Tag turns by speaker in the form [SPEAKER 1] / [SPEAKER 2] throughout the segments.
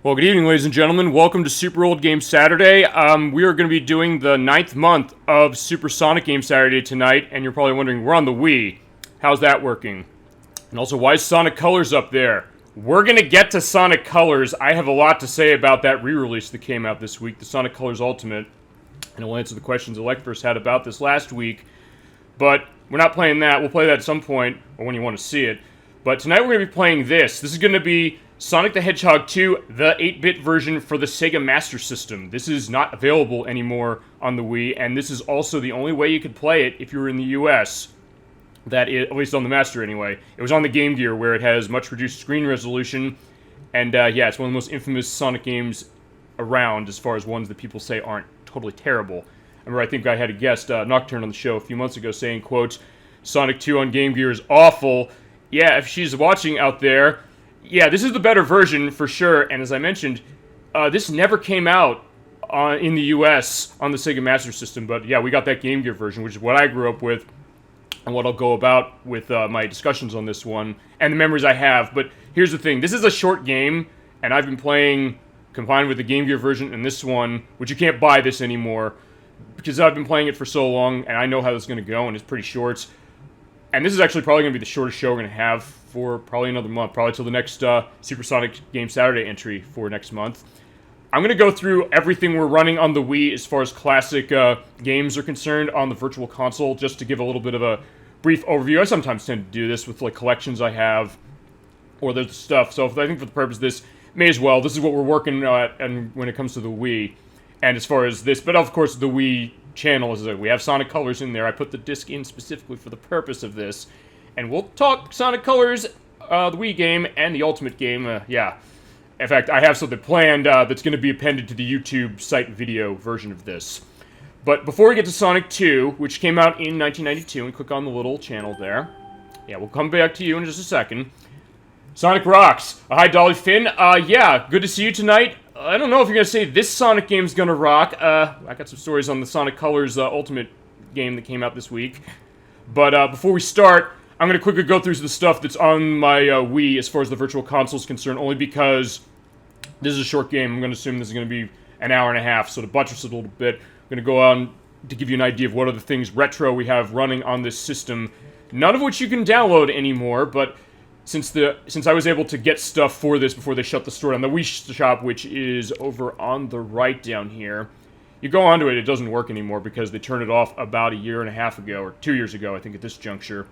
[SPEAKER 1] Well, good evening, ladies and gentlemen. Welcome to Super Old Game Saturday. We are going to be doing the 9th month of Super Sonic Game Saturday tonight, and you're probably wondering, we're on the Wii. How's that working? And also, why is Sonic Colors up there? We're going to get to Sonic Colors. I have a lot to say about that re-release that came out this week, the Sonic Colors Ultimate, and I'll answer the questions Electverse had about this last week. But we're not playing that. We'll play that at some point, or when you want to see it. But tonight we're going to be playing this. This is going to be Sonic the Hedgehog 2, the 8-bit version for the Sega Master System. This is not available anymore on the Wii, and this is also the only way you could play it if you were in the US. That is, at least on the Master anyway. It was on the Game Gear, where it has much reduced screen resolution, and yeah, it's one of the most infamous Sonic games around, as far as ones that people say aren't totally terrible. I remember, I think I had a guest, Nocturne, on the show a few months ago saying, quote, Sonic 2 on Game Gear is awful. Yeah, if she's watching out there, yeah, this is the better version for sure, and as I mentioned, this never came out in the US on the Sega Master System, but yeah, we got that Game Gear version, which is what I grew up with, and what I'll go about with my discussions on this one, and the memories I have. But here's the thing, this is a short game, and I've been playing combined with the Game Gear version and this one, which you can't buy this anymore, because I've been playing it for so long, and I know how this is going to go, and it's pretty short. And this is actually probably going to be the shortest show we're going to have for probably another month, probably till the next Super Sonic Game Saturday entry for next month. I'm going to go through everything we're running on the Wii as far as classic games are concerned on the Virtual Console, just to give a little bit of a brief overview. I sometimes tend to do this with like collections I have, or there's stuff, so I think for the purpose of this, may as well. This is what we're working at and when it comes to the Wii. And as far as this, but of course the Wii channel is we have Sonic Colors in there. I put the disc in specifically for the purpose of this, and we'll talk Sonic Colors, the Wii game, and the Ultimate game. Yeah, in fact, I have something planned that's going to be appended to the YouTube site video version of this. But before we get to Sonic 2, which came out in 1992, and click on the little channel there. Yeah, we'll come back to you in just a second. Sonic rocks. Hi, Dolly Finn. Yeah, good to see you tonight. I don't know if you're going to say this Sonic game's going to rock. I got some stories on the Sonic Colors Ultimate game that came out this week. But before we start, I'm going to quickly go through the stuff that's on my Wii as far as the Virtual Console is concerned, only because this is a short game. I'm going to assume this is going to be an hour and a half, so to buttress it a little bit, I'm going to go on to give you an idea of what other things retro we have running on this system, none of which you can download anymore, but since I was able to get stuff for this before they shut the store on the Wii Shop, which is over on the right down here, you go onto it, it doesn't work anymore because they turned it off about a year and a half ago, or 2 years ago, I think, at this juncture.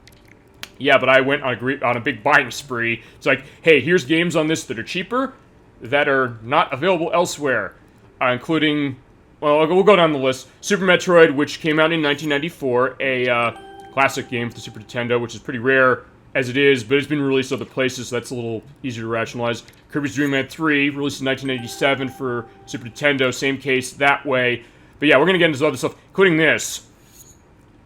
[SPEAKER 1] Yeah, but I went on a big buying spree. It's like, hey, here's games on this that are cheaper, that are not available elsewhere, including, well, we'll go down the list. Super Metroid, which came out in 1994, a classic game for the Super Nintendo, which is pretty rare as it is, but it's been released other places, so that's a little easier to rationalize. Kirby's Dream Land 3, released in 1987 for Super Nintendo, same case that way. But yeah, we're going to get into other stuff, including this.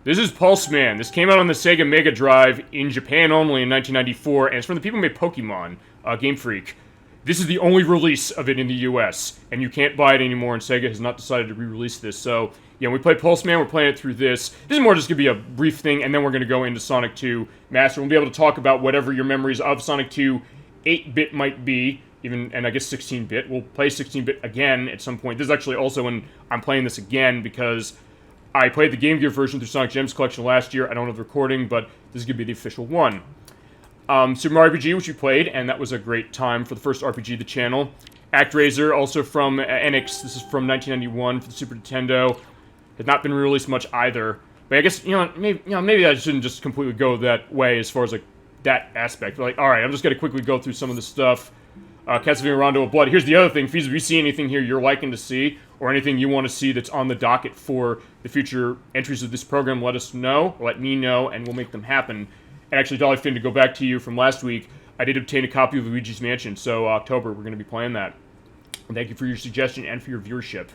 [SPEAKER 1] This is Pulse Man. This came out on the Sega Mega Drive in Japan only in 1994, and it's from the people who made Pokemon, Game Freak. This is the only release of it in the US, and you can't buy it anymore, and Sega has not decided to re-release this. So, yeah, when we play Pulse Man, we're playing it through this. This is more just going to be a brief thing, and then we're going to go into Sonic 2 Master. We'll be able to talk about whatever your memories of Sonic 2 8-bit might be, even, and I guess 16-bit. We'll play 16-bit again at some point. This is actually also when I'm playing this again, because I played the Game Gear version through Sonic Gems Collection last year. I don't have the recording, but this is going to be the official one. Super Mario RPG, which we played, and that was a great time for the first RPG of the channel. ActRaiser, also from Enix. This is from 1991 for the Super Nintendo. Has not been released much either. But I guess, maybe I shouldn't just completely go that way as far as, like, that aspect. But, like, alright, I'm just going to quickly go through some of the stuff. Castlevania Rondo of Blood. Here's the other thing. If you see anything here you're liking to see, or anything you want to see that's on the docket for the future entries of this program, let us know, or let me know, and we'll make them happen. And actually, Dolly Finn, to go back to you from last week, I did obtain a copy of Luigi's Mansion, so October, we're going to be playing that. And thank you for your suggestion and for your viewership.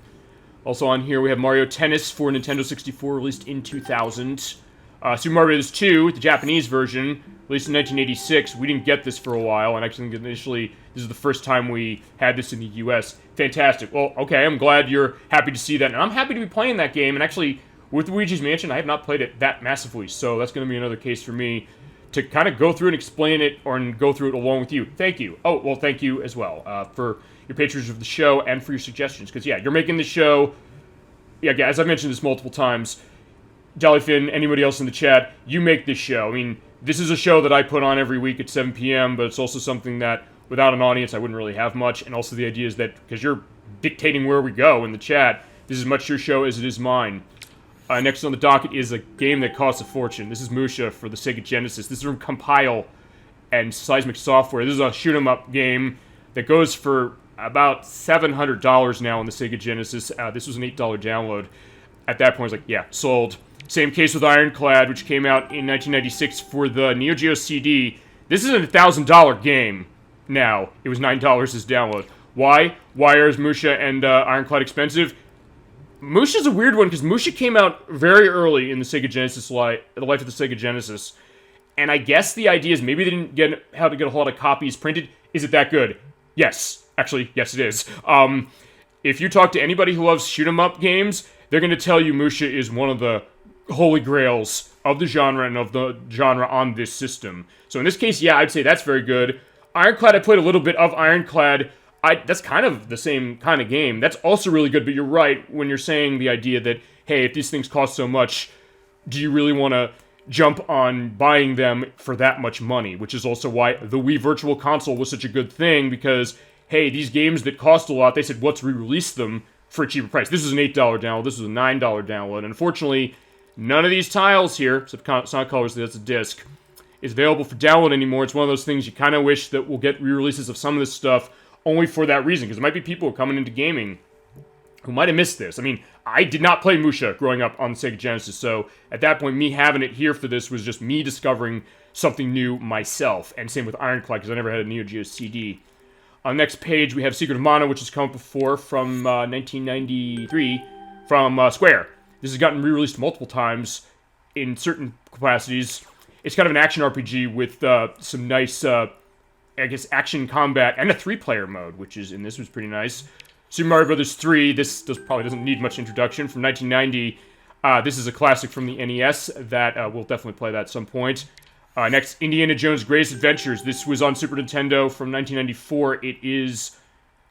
[SPEAKER 1] Also on here, we have Mario Tennis for Nintendo 64, released in 2000. Super Mario Bros. 2, the Japanese version, released in 1986. We didn't get this for a while, and actually initially, this is the first time we had this in the US. Fantastic. Well, okay, I'm glad you're happy to see that, and I'm happy to be playing that game, and actually, with Luigi's Mansion, I have not played it that massively, so that's going to be another case for me to kind of go through and explain it and go through it along with you. Thank you. Oh, well, thank you as well for your patronage of the show and for your suggestions. Because, yeah, you're making the show... Yeah, as I've mentioned this multiple times, Jellyfin, anybody else in the chat, you make this show. I mean, this is a show that I put on every week at 7 p.m., but it's also something that, without an audience, I wouldn't really have much. And also the idea is that, because you're dictating where we go in the chat, this is as much your show as it is mine. Next on the docket is a game that costs a fortune. This is Musha for the Sega Genesis. This is from Compile and Seismic Software. This is a shoot-'em-up game that goes for about $700 now on the Sega Genesis. This was an $8 download. At that point, I was like, yeah, sold. Same case with Ironclad, which came out in 1996 for the Neo Geo CD. This is a $1,000 game now. It was $9 as download. Why? Why are Musha and Ironclad expensive? Musha's a weird one, because Musha came out very early in the Sega Genesis the life of the Sega Genesis. And I guess the idea is maybe they didn't get how to get a whole lot of copies printed. Is it that good? Yes. Actually, yes it is. If you talk to anybody who loves shoot-'em-up games, they're going to tell you Musha is one of the holy grails of the genre and of the genre on this system. So in this case, yeah, I'd say that's very good. Ironclad, I played a little bit of Ironclad. That's kind of the same kind of game. That's also really good, but you're right when you're saying the idea that, hey, if these things cost so much, do you really want to jump on buying them for that much money? Which is also why the Wii Virtual Console was such a good thing, because, hey, these games that cost a lot, they said, let's re-release them for a cheaper price. This was an $8 download, this was a $9 download. And unfortunately, none of these tiles here, except Sonic Colors, that's a disc, is available for download anymore. It's one of those things you kind of wish that we'll get re-releases of some of this stuff only for that reason, because there might be people coming into gaming who might have missed this. I mean, I did not play Musha growing up on the Sega Genesis, so at that point, me having it here for this was just me discovering something new myself, and same with Ironclad, because I never had a Neo Geo CD. On the next page, we have Secret of Mana, which has come up before from 1993 from Square. This has gotten re-released multiple times in certain capacities. It's kind of an action RPG with some nice, I guess, action combat and a 3-player mode, which is in this was pretty nice. Super Mario Bros. 3, this probably doesn't need much introduction, from 1990. This is a classic from the NES that we'll definitely play that at some point. Next, Indiana Jones' Greatest Adventures. This was on Super Nintendo from 1994. It is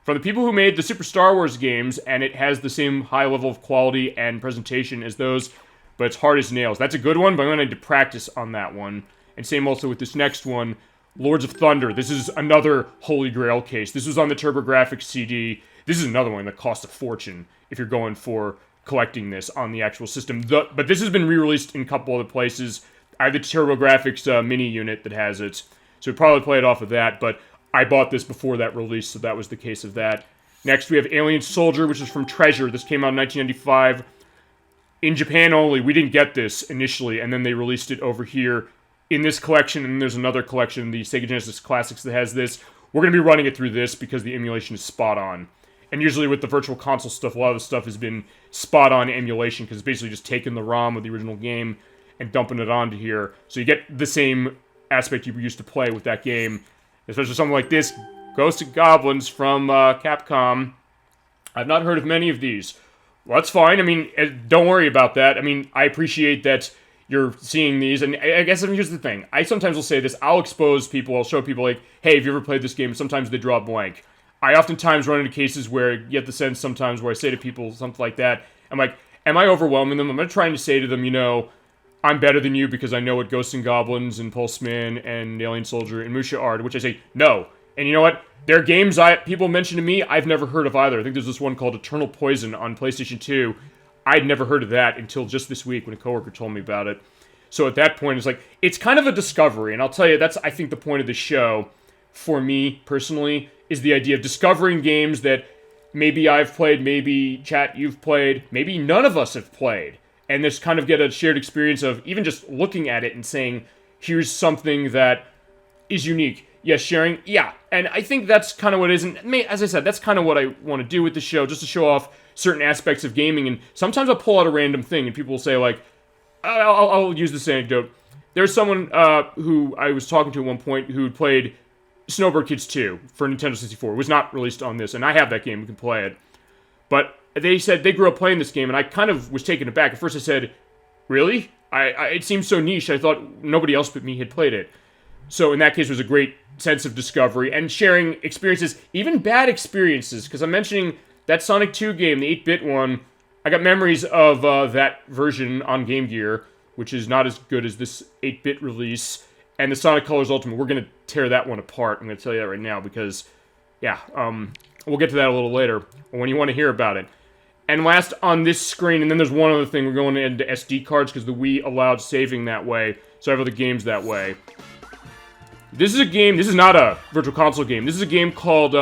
[SPEAKER 1] from the people who made the Super Star Wars games, and it has the same high level of quality and presentation as those, but it's hard as nails. That's a good one, but I'm going to need to practice on that one. And same also with this next one, Lords of Thunder. This is another Holy Grail case. This was on the TurboGrafx CD. This is another one that costs a fortune if you're going for collecting this on the actual system. But this has been re-released in a couple other places. I have the TurboGrafx mini unit that has it, so we'd probably play it off of that, but I bought this before that release, so that was the case of that. Next, we have Alien Soldier, which is from Treasure. This came out in 1995. In Japan only. We didn't get this initially, and then they released it over here in this collection, and there's another collection, the Sega Genesis Classics, that has this. We're going to be running it through this because the emulation is spot on. And usually with the Virtual Console stuff, a lot of the stuff has been spot on emulation, because it's basically just taking the ROM of the original game and dumping it onto here. So you get the same aspect you used to play with that game. Especially something like this, Ghosts and Goblins from Capcom. I've not heard of many of these. Well, that's fine. I mean, don't worry about that. I mean, I appreciate that you're seeing these, and I guess here's the thing. I sometimes will say this. I'll expose people. I'll show people, like, hey, have you ever played this game? Sometimes they draw a blank. I oftentimes run into cases where you get the sense sometimes where I say to people something like that, I'm like, am I overwhelming them? Am I trying to say to them, you know, I'm better than you because I know what Ghosts and Goblins and Pulseman and Alien Soldier and Musha are, to which I say, no. And you know what? There are games people mention to me I've never heard of either. I think there's this one called Eternal Poison on PlayStation 2. I'd never heard of that until just this week when a coworker told me about it. So at that point, it's like, it's kind of a discovery. And I'll tell you, that's, I think, the point of the show, for me, personally, is the idea of discovering games that maybe I've played, maybe, chat, you've played, maybe none of us have played. And just kind of get a shared experience of even just looking at it and saying, here's something that is unique. Yes, sharing, yeah. And I think that's kind of what it is. And as I said, that's kind of what I want to do with the show, just to show off certain aspects of gaming. And sometimes I'll pull out a random thing, and people will say, like, I'll use this anecdote. There's someone who I was talking to at one point who played Snowbird Kids 2 for Nintendo 64. It was not released on this, and I have that game. We can play it. But they said they grew up playing this game, and I kind of was taken aback. At first I said, really? it seemed so niche, I thought nobody else but me had played it. So in that case, it was a great sense of discovery and sharing experiences, even bad experiences, because I'm mentioning that Sonic 2 game, the 8-bit one. I got memories of that version on Game Gear, which is not as good as this 8-bit release, and the Sonic Colors Ultimate. We're going to tear that one apart. I'm going to tell you that right now because, yeah, we'll get to that a little later when you want to hear about it. And last on this screen, and then there's one other thing, we're going into SD cards because the Wii allowed saving that way, so I have other games that way. This is a game, this is not a Virtual Console game, this is a game called,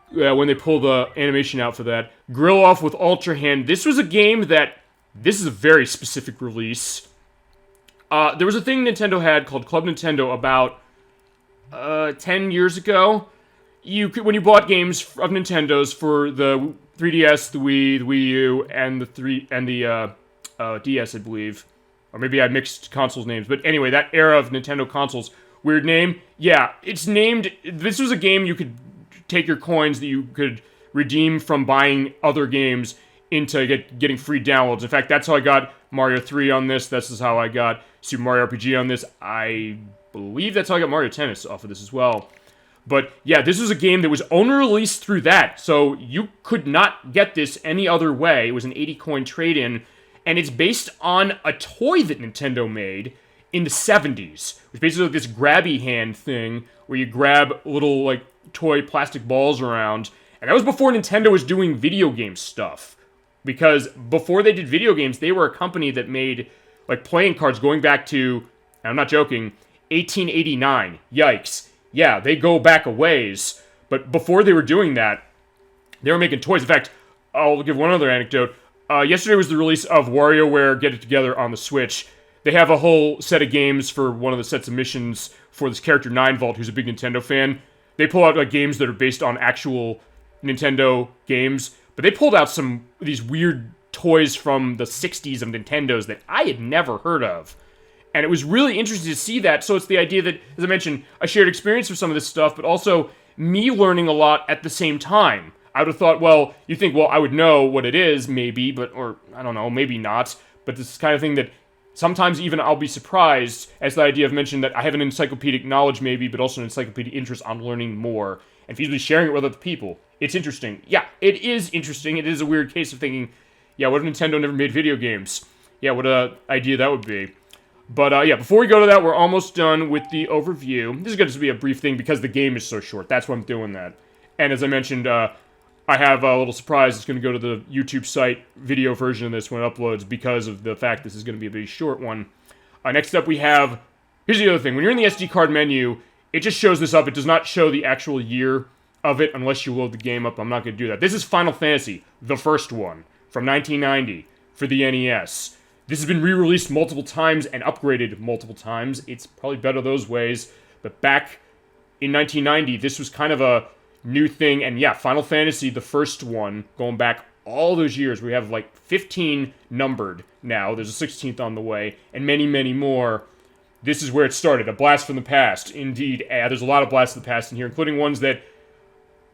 [SPEAKER 1] when they pull the animation out for that, Grill Off with Ultra Hand. This was a game that, this is a very specific release. There was a thing Nintendo had called Club Nintendo about 10 years ago. You could, when you bought games of Nintendo's for the 3DS, the Wii, the Wii U, and the DS, I believe. Or maybe I mixed consoles names. But anyway, that era of Nintendo consoles. Weird name. Yeah, it's named... This was a game you could take your coins that you could redeem from buying other games into getting free downloads. In fact, that's how I got Mario 3 on this. This is how I got Super Mario RPG on this. I believe that's how I got Mario Tennis off of this as well. But yeah, this was a game that was only released through that, so you could not get this any other way. It was an 80-coin trade-in, and it's based on a toy that Nintendo made in the 70s. It was basically like this grabby hand thing, where you grab little, like, toy plastic balls around, and that was before Nintendo was doing video game stuff. Because before they did video games, they were a company that made, like, playing cards going back to, and I'm not joking, 1889. Yikes. Yeah, they go back a ways, but before they were doing that, they were making toys. In fact, I'll give one other anecdote. Yesterday was the release of WarioWare Get It Together on the Switch. They have a whole set of games for one of the sets of missions for this character 9Volt, who's a big Nintendo fan. They pull out like games that are based on actual Nintendo games, but they pulled out some of these weird toys from the 60s of Nintendo's that I had never heard of. And it was really interesting to see that, so it's the idea that, as I mentioned, a shared experience with some of this stuff, but also me learning a lot at the same time. I would have thought, well, you think, well, I would know what it is, maybe, but, or, I don't know, maybe not, but this is the kind of thing that sometimes even I'll be surprised, as the idea of mentioning that I have an encyclopedic knowledge, maybe, but also an encyclopedic interest on learning more, and feasibly sharing it with other people. It's interesting. Yeah, it is interesting. It is a weird case of thinking, yeah, what if Nintendo never made video games? Yeah, what an idea that would be. But, yeah, before we go to that, we're almost done with the overview. This is going to be a brief thing because the game is so short. That's why I'm doing that. And as I mentioned, I have a little surprise. It's going to go to the YouTube site video version of this when it uploads because of the fact this is going to be a very short one. Next up, we have... Here's the other thing. When you're in the SD card menu, it just shows this up. It does not show the actual year of it unless you load the game up. I'm not going to do that. This is Final Fantasy, the first one, from 1990 for the NES. This has been re-released multiple times and upgraded multiple times. It's probably better those ways. But back in 1990, this was kind of a new thing. And yeah, Final Fantasy, the first one, going back all those years. We have like 15 numbered now. There's a 16th on the way. And many, many more. This is where it started. A blast from the past. Indeed. There's a lot of blasts from the past in here, including ones that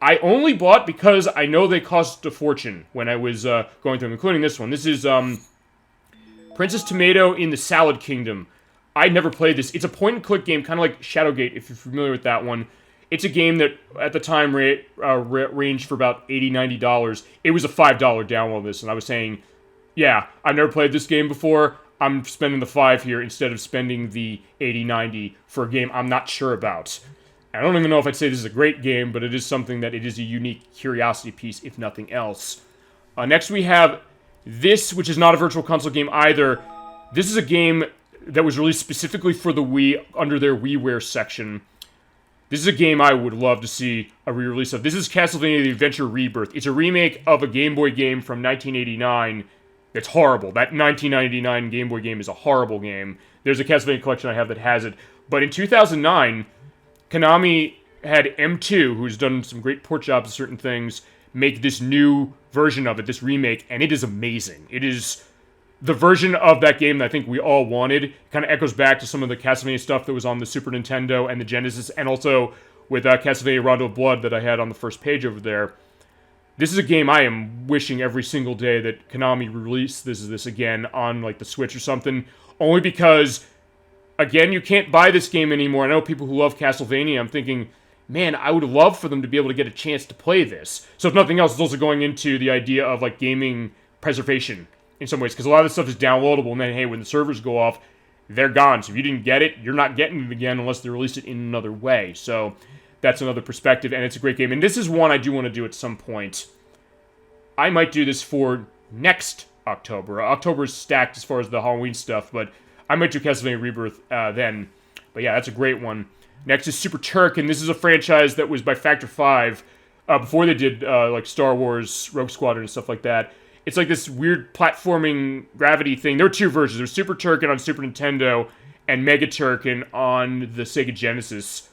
[SPEAKER 1] I only bought because I know they cost a fortune when I was going through them, including this one. This is... Princess Tomato in the Salad Kingdom. I never played this. It's a point-and-click game, kind of like Shadowgate, if you're familiar with that one. It's a game that, at the time, ranged for about $80, $90. It was a $5 download of this, and I was saying, yeah, I've never played this game before. I'm spending the $5 here instead of spending the $80, $90 for a game I'm not sure about. I don't even know if I'd say this is a great game, but it is something that it is a unique curiosity piece, if nothing else. Next we have... This, which is not a Virtual Console game either, this is a game that was released specifically for the Wii under their WiiWare section. This is a game I would love to see a re-release of. This is Castlevania The Adventure Rebirth. It's a remake of a Game Boy game from 1989 that's horrible. That 1999 Game Boy game is a horrible game. There's a Castlevania collection I have that has it. But in 2009, Konami had M2, who's done some great port jobs of certain things, make this new version of it, this remake, and it is amazing. It is the version of that game that I think we all wanted. It kind of echoes back to some of the Castlevania stuff that was on the Super Nintendo and the Genesis, and also with Castlevania Rondo of Blood that I had on the first page over there. This is a game I am wishing every single day that Konami released this again on, like, the Switch or something. Only because, again, you can't buy this game anymore. I know people who love Castlevania. I'm thinking, man, I would love for them to be able to get a chance to play this. So if nothing else, it's also going into the idea of, like, gaming preservation in some ways. Because a lot of this stuff is downloadable, and then, hey, when the servers go off, they're gone. So if you didn't get it, you're not getting it again unless they release it in another way. So that's another perspective, and it's a great game. And this is one I do want to do at some point. I might do this for next October. October is stacked as far as the Halloween stuff, but I might do Castlevania Rebirth then. But yeah, that's a great one. Next is Super Turk, and this is a franchise that was by Factor 5 before they did like Star Wars, Rogue Squadron, and stuff like that. It's like this weird platforming gravity thing. There are two versions. There's Super Turrican on Super Nintendo and Mega Turrican on the Sega Genesis.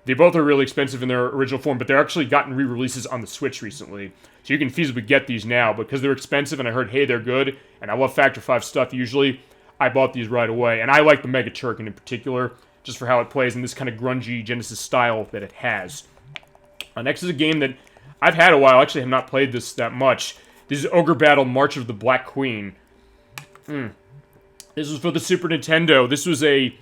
[SPEAKER 1] They both are really expensive in their original form, but they're actually gotten re-releases on the Switch recently. So you can feasibly get these now, but because they're expensive and I heard, hey, they're good, and I love Factor 5 stuff usually, I bought these right away. And I like the Mega Turrican in particular, just for how it plays in this kind of grungy Genesis style that it has. Next is a game that I've had a while. I actually have not played this that much. This is Ogre Battle March of the Black Queen. This was for the Super Nintendo. This was a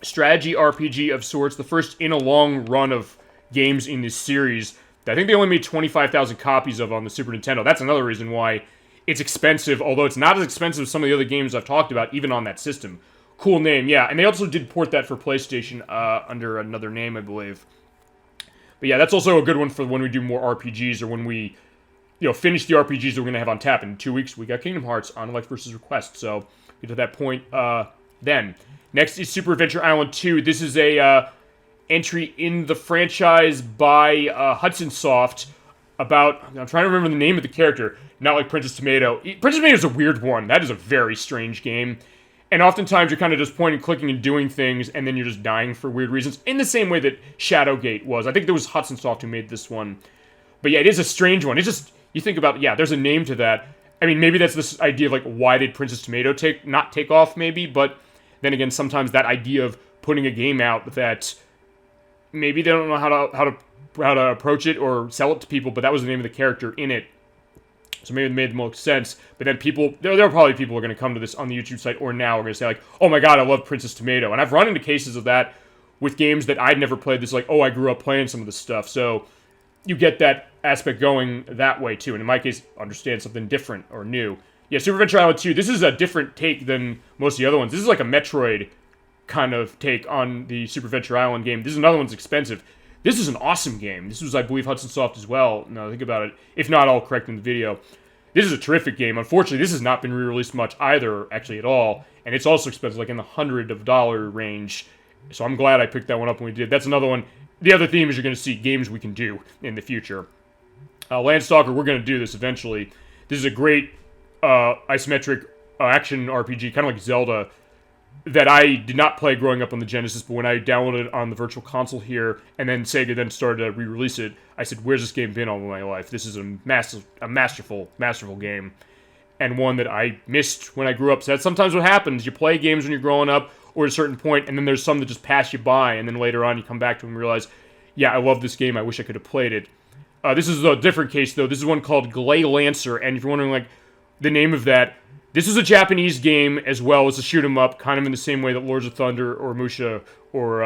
[SPEAKER 1] strategy RPG of sorts, the first in a long run of games in this series. I think they only made 25,000 copies of on the Super Nintendo. That's another reason why it's expensive, although it's not as expensive as some of the other games I've talked about, even on that system. Cool name, yeah. And they also did port that for PlayStation under another name, I believe. But yeah, that's also a good one for when we do more RPGs, or when we, finish the RPGs that we're going to have on tap. In 2 weeks, we got Kingdom Hearts on Elect vs. Request, so get to that point then. Next is Super Adventure Island 2. This is a entry in the franchise by Hudson Soft about, I'm trying to remember the name of the character, not like Princess Tomato. Princess Tomato is a weird one. That is a very strange game. And oftentimes you're kind of just pointing, clicking, and doing things, and then you're just dying for weird reasons, in the same way that Shadowgate was. I think there was Hudson Soft who made this one. But yeah, it is a strange one. It's just, you think about, yeah, there's a name to that. I mean, maybe that's this idea of, like, why did Princess Tomato not take off, maybe? But then again, sometimes that idea of putting a game out that maybe they don't know how to approach it or sell it to people, but that was the name of the character in it. So maybe it made the most sense. But then there are probably people who are going to come to this on the YouTube site or now are going to say, like, oh my god, I love Princess Tomato. And I've run into cases of that with games that I'd never played. This, like, oh, I grew up playing some of this stuff. So you get that aspect going that way too. And in my case, understand something different or new. Yeah, Super Adventure Island 2, this is a different take than most of the other ones. This is like a Metroid kind of take on the Super Adventure Island game. This is another one's expensive. This is an awesome game. This was, I believe, Hudson Soft as well. Now think about it. If not, I'll correct in the video. This is a terrific game. Unfortunately, this has not been re-released much either, actually, at all. And it's also expensive, like in the $100 range. So I'm glad I picked that one up when we did. That's another one. The other theme is you're going to see games we can do in the future. Landstalker, we're going to do this eventually. This is a great isometric action RPG, kind of like Zelda, that I did not play growing up on the Genesis, but when I downloaded it on the Virtual Console here, and then Sega then started to re-release it, I said, where's this game been all my life? This is a masterful game, and one that I missed when I grew up. So that's sometimes what happens. You play games when you're growing up, or at a certain point, and then there's some that just pass you by, and then later on you come back to them and realize, yeah, I love this game, I wish I could have played it. This is a different case, though. This is one called Glay Lancer, and if you're wondering, like, the name of that, this is a Japanese game as well as a shoot 'em up, kind of in the same way that Lords of Thunder or Musha or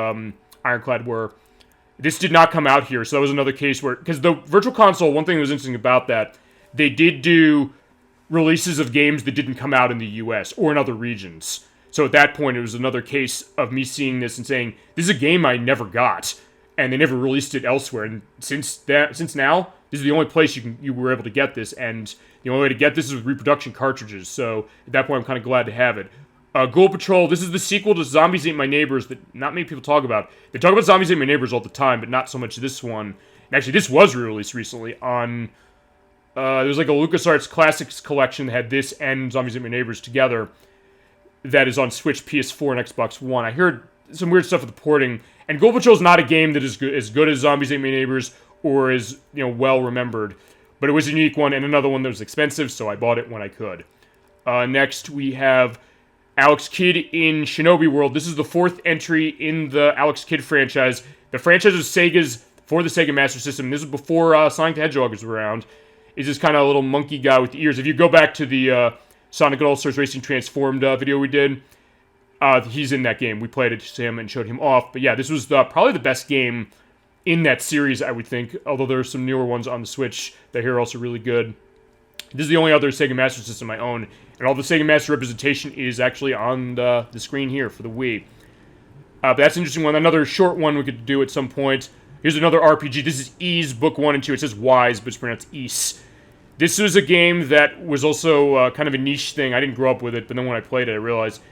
[SPEAKER 1] Ironclad were. This did not come out here, so that was another case where, because the Virtual Console, one thing that was interesting about that, they did do releases of games that didn't come out in the US or in other regions. So at that point, it was another case of me seeing this and saying, this is a game I never got, and they never released it elsewhere. And since now, this is the only place you were able to get this, and the only way to get this is with reproduction cartridges. So at that point, I'm kind of glad to have it. Ghoul Patrol, this is the sequel to Zombies Ate My Neighbors that not many people talk about. They talk about Zombies Ate My Neighbors all the time, but not so much this one. And actually, this was re-released recently on... there was like a LucasArts Classics collection that had this and Zombies Ate My Neighbors together that is on Switch, PS4, and Xbox One. I heard some weird stuff with the porting, and Ghoul Patrol is not a game that is as good as Zombies Ate My Neighbors or is, well-remembered. But it was a unique one, and another one that was expensive, so I bought it when I could. Next, we have Alex Kidd in Shinobi World. This is the fourth entry in the Alex Kidd franchise. The franchise was Sega's for the Sega Master System. This was before Sonic the Hedgehog was around. Is this kind of little monkey guy with the ears. If you go back to the Sonic and All-Stars Racing Transformed video we did, he's in that game. We played it to him and showed him off. But yeah, this was probably the best game in that series, I would think. Although there are some newer ones on the Switch that here are also really good. This is the only other Sega Master System I own. And all the Sega Master representation is actually on the screen here for the Wii. But that's an interesting one. Another short one we could do at some point. Here's another RPG. This is Ys, Book 1 and 2. It says Wise, but it's pronounced Ys. This was a game that was also kind of a niche thing. I didn't grow up with it, but then when I played it, I realized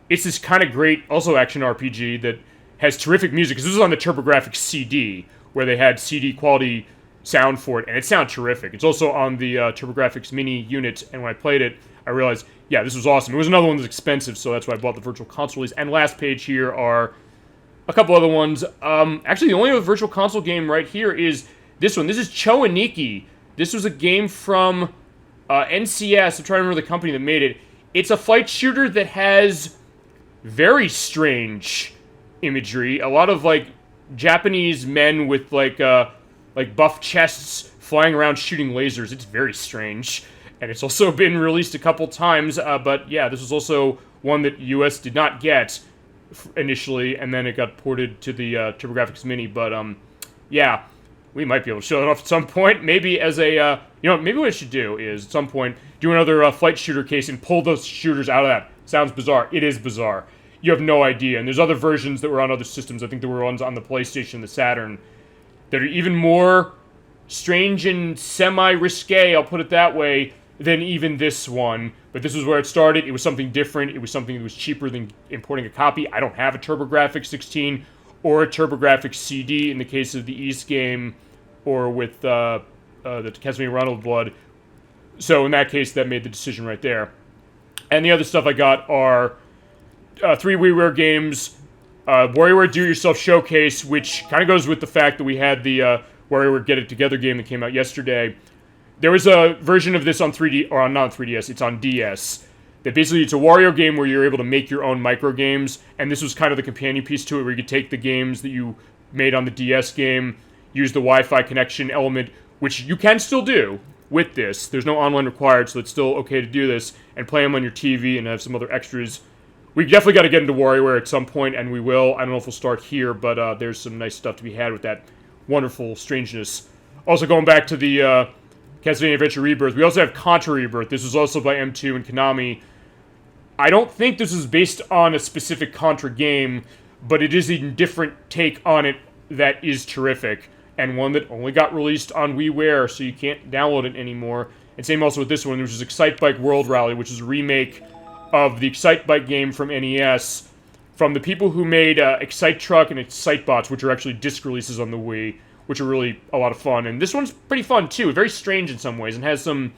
[SPEAKER 1] it's this kind of great, also action RPG that has terrific music. Because this was on the TurboGrafx CD, where they had CD quality sound for it, and it sounded terrific. It's also on the TurboGrafx Mini unit, and when I played it, I realized, yeah, this was awesome. It was another one that's expensive, so that's why I bought the Virtual Console release. And last page here are a couple other ones. Actually, the only other Virtual Console game right here is this one. This is Choaniki. This was a game from NCS. I'm trying to remember the company that made it. It's a fight shooter that has very strange imagery. A lot of, like, Japanese men with, like buff chests flying around shooting lasers. It's very strange. And it's also been released a couple times. But, yeah, this was also one that US did not get initially, and then it got ported to the TurboGrafx Mini, but, yeah, we might be able to show it off at some point, maybe as a, maybe what I should do is, at some point, do another fight shooter case and pull those shooters out of that. Sounds bizarre. It is bizarre. You have no idea, and there's other versions that were on other systems. I think there were ones on the PlayStation, the Saturn, that are even more strange and semi-risque, I'll put it that way, than even this one. But this was where it started. It was something different. It was something that was cheaper than importing a copy. I don't have a TurboGrafx 16 or a TurboGrafx CD in the case of the East game or with the Castlevania Ronald Blood. So in that case, that made the decision right there. And the other stuff I got are 3 WiiWare games, WarioWare Do-It-Yourself Showcase, which kind of goes with the fact that we had the WarioWare Get It Together game that came out yesterday. There was a version of this on 3D, or not on 3DS, it's on DS. That basically, it's a Wario game where you're able to make your own micro games, and this was kind of the companion piece to it, where you could take the games that you made on the DS game, use the Wi-Fi connection element, which you can still do with this. There's no online required, so it's still okay to do this, and play them on your TV and have some other extras. We definitely got to get into WarioWare at some point, and we will. I don't know if we'll start here, but there's some nice stuff to be had with that wonderful strangeness. Also, going back to the Castlevania Adventure Rebirth. We also have Contra Rebirth. This was also by M2 and Konami. I don't think this is based on a specific Contra game, but it is a different take on it that is terrific, and one that only got released on WiiWare, so you can't download it anymore. And same also with this one, which is Excitebike World Rally, which is a remake of the Excitebike game from NES, from the people who made Excite Truck and Excitebots, which are actually disc releases on the Wii, which are really a lot of fun. And this one's pretty fun, too. Very strange in some ways, and has some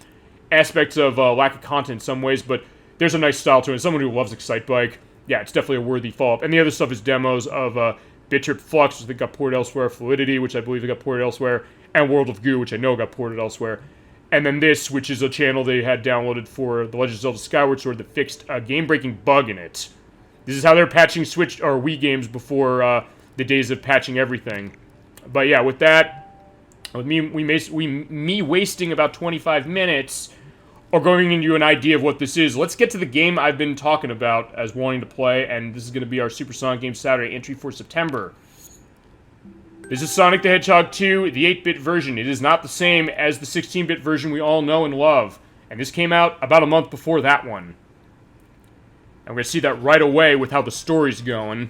[SPEAKER 1] aspects of lack of content in some ways, but there's a nice style to it. Someone who loves Excitebike, yeah, it's definitely a worthy follow-up. And the other stuff is demos of Bit Trip Flux, which I think got ported elsewhere, Fluidity, which I believe got ported elsewhere, and World of Goo, which I know got ported elsewhere. And then this, which is a channel they had downloaded for The Legend of Zelda Skyward Sword that fixed a game-breaking bug in it. This is how they're patching Switch or Wii games before the days of patching everything. But yeah, with that, with me wasting about 25 minutes or going into an idea of what this is, let's get to the game I've been talking about as wanting to play, and this is going to be our Super Sonic Game Saturday entry for September. This is Sonic the Hedgehog 2, the 8-bit version. It is not the same as the 16-bit version we all know and love, and this came out about a month before that one. And we're going to see that right away with how the story's going.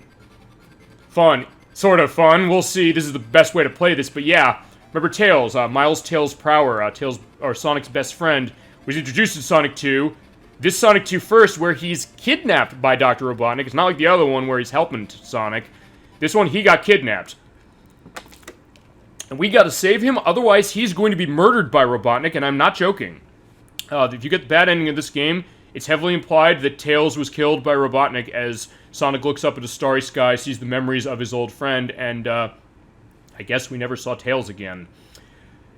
[SPEAKER 1] Fun. Sort of fun. We'll see. This is the best way to play this, but yeah. Remember Tails, Miles Tails Prower, Tails, or Sonic's best friend, was introduced in Sonic 2. This Sonic 2 first, where he's kidnapped by Dr. Robotnik. It's not like the other one where he's helping Sonic. This one, he got kidnapped. And we gotta save him, otherwise he's going to be murdered by Robotnik, and I'm not joking. If you get the bad ending of this game, it's heavily implied that Tails was killed by Robotnik as Sonic looks up at a starry sky, sees the memories of his old friend, and I guess we never saw Tails again.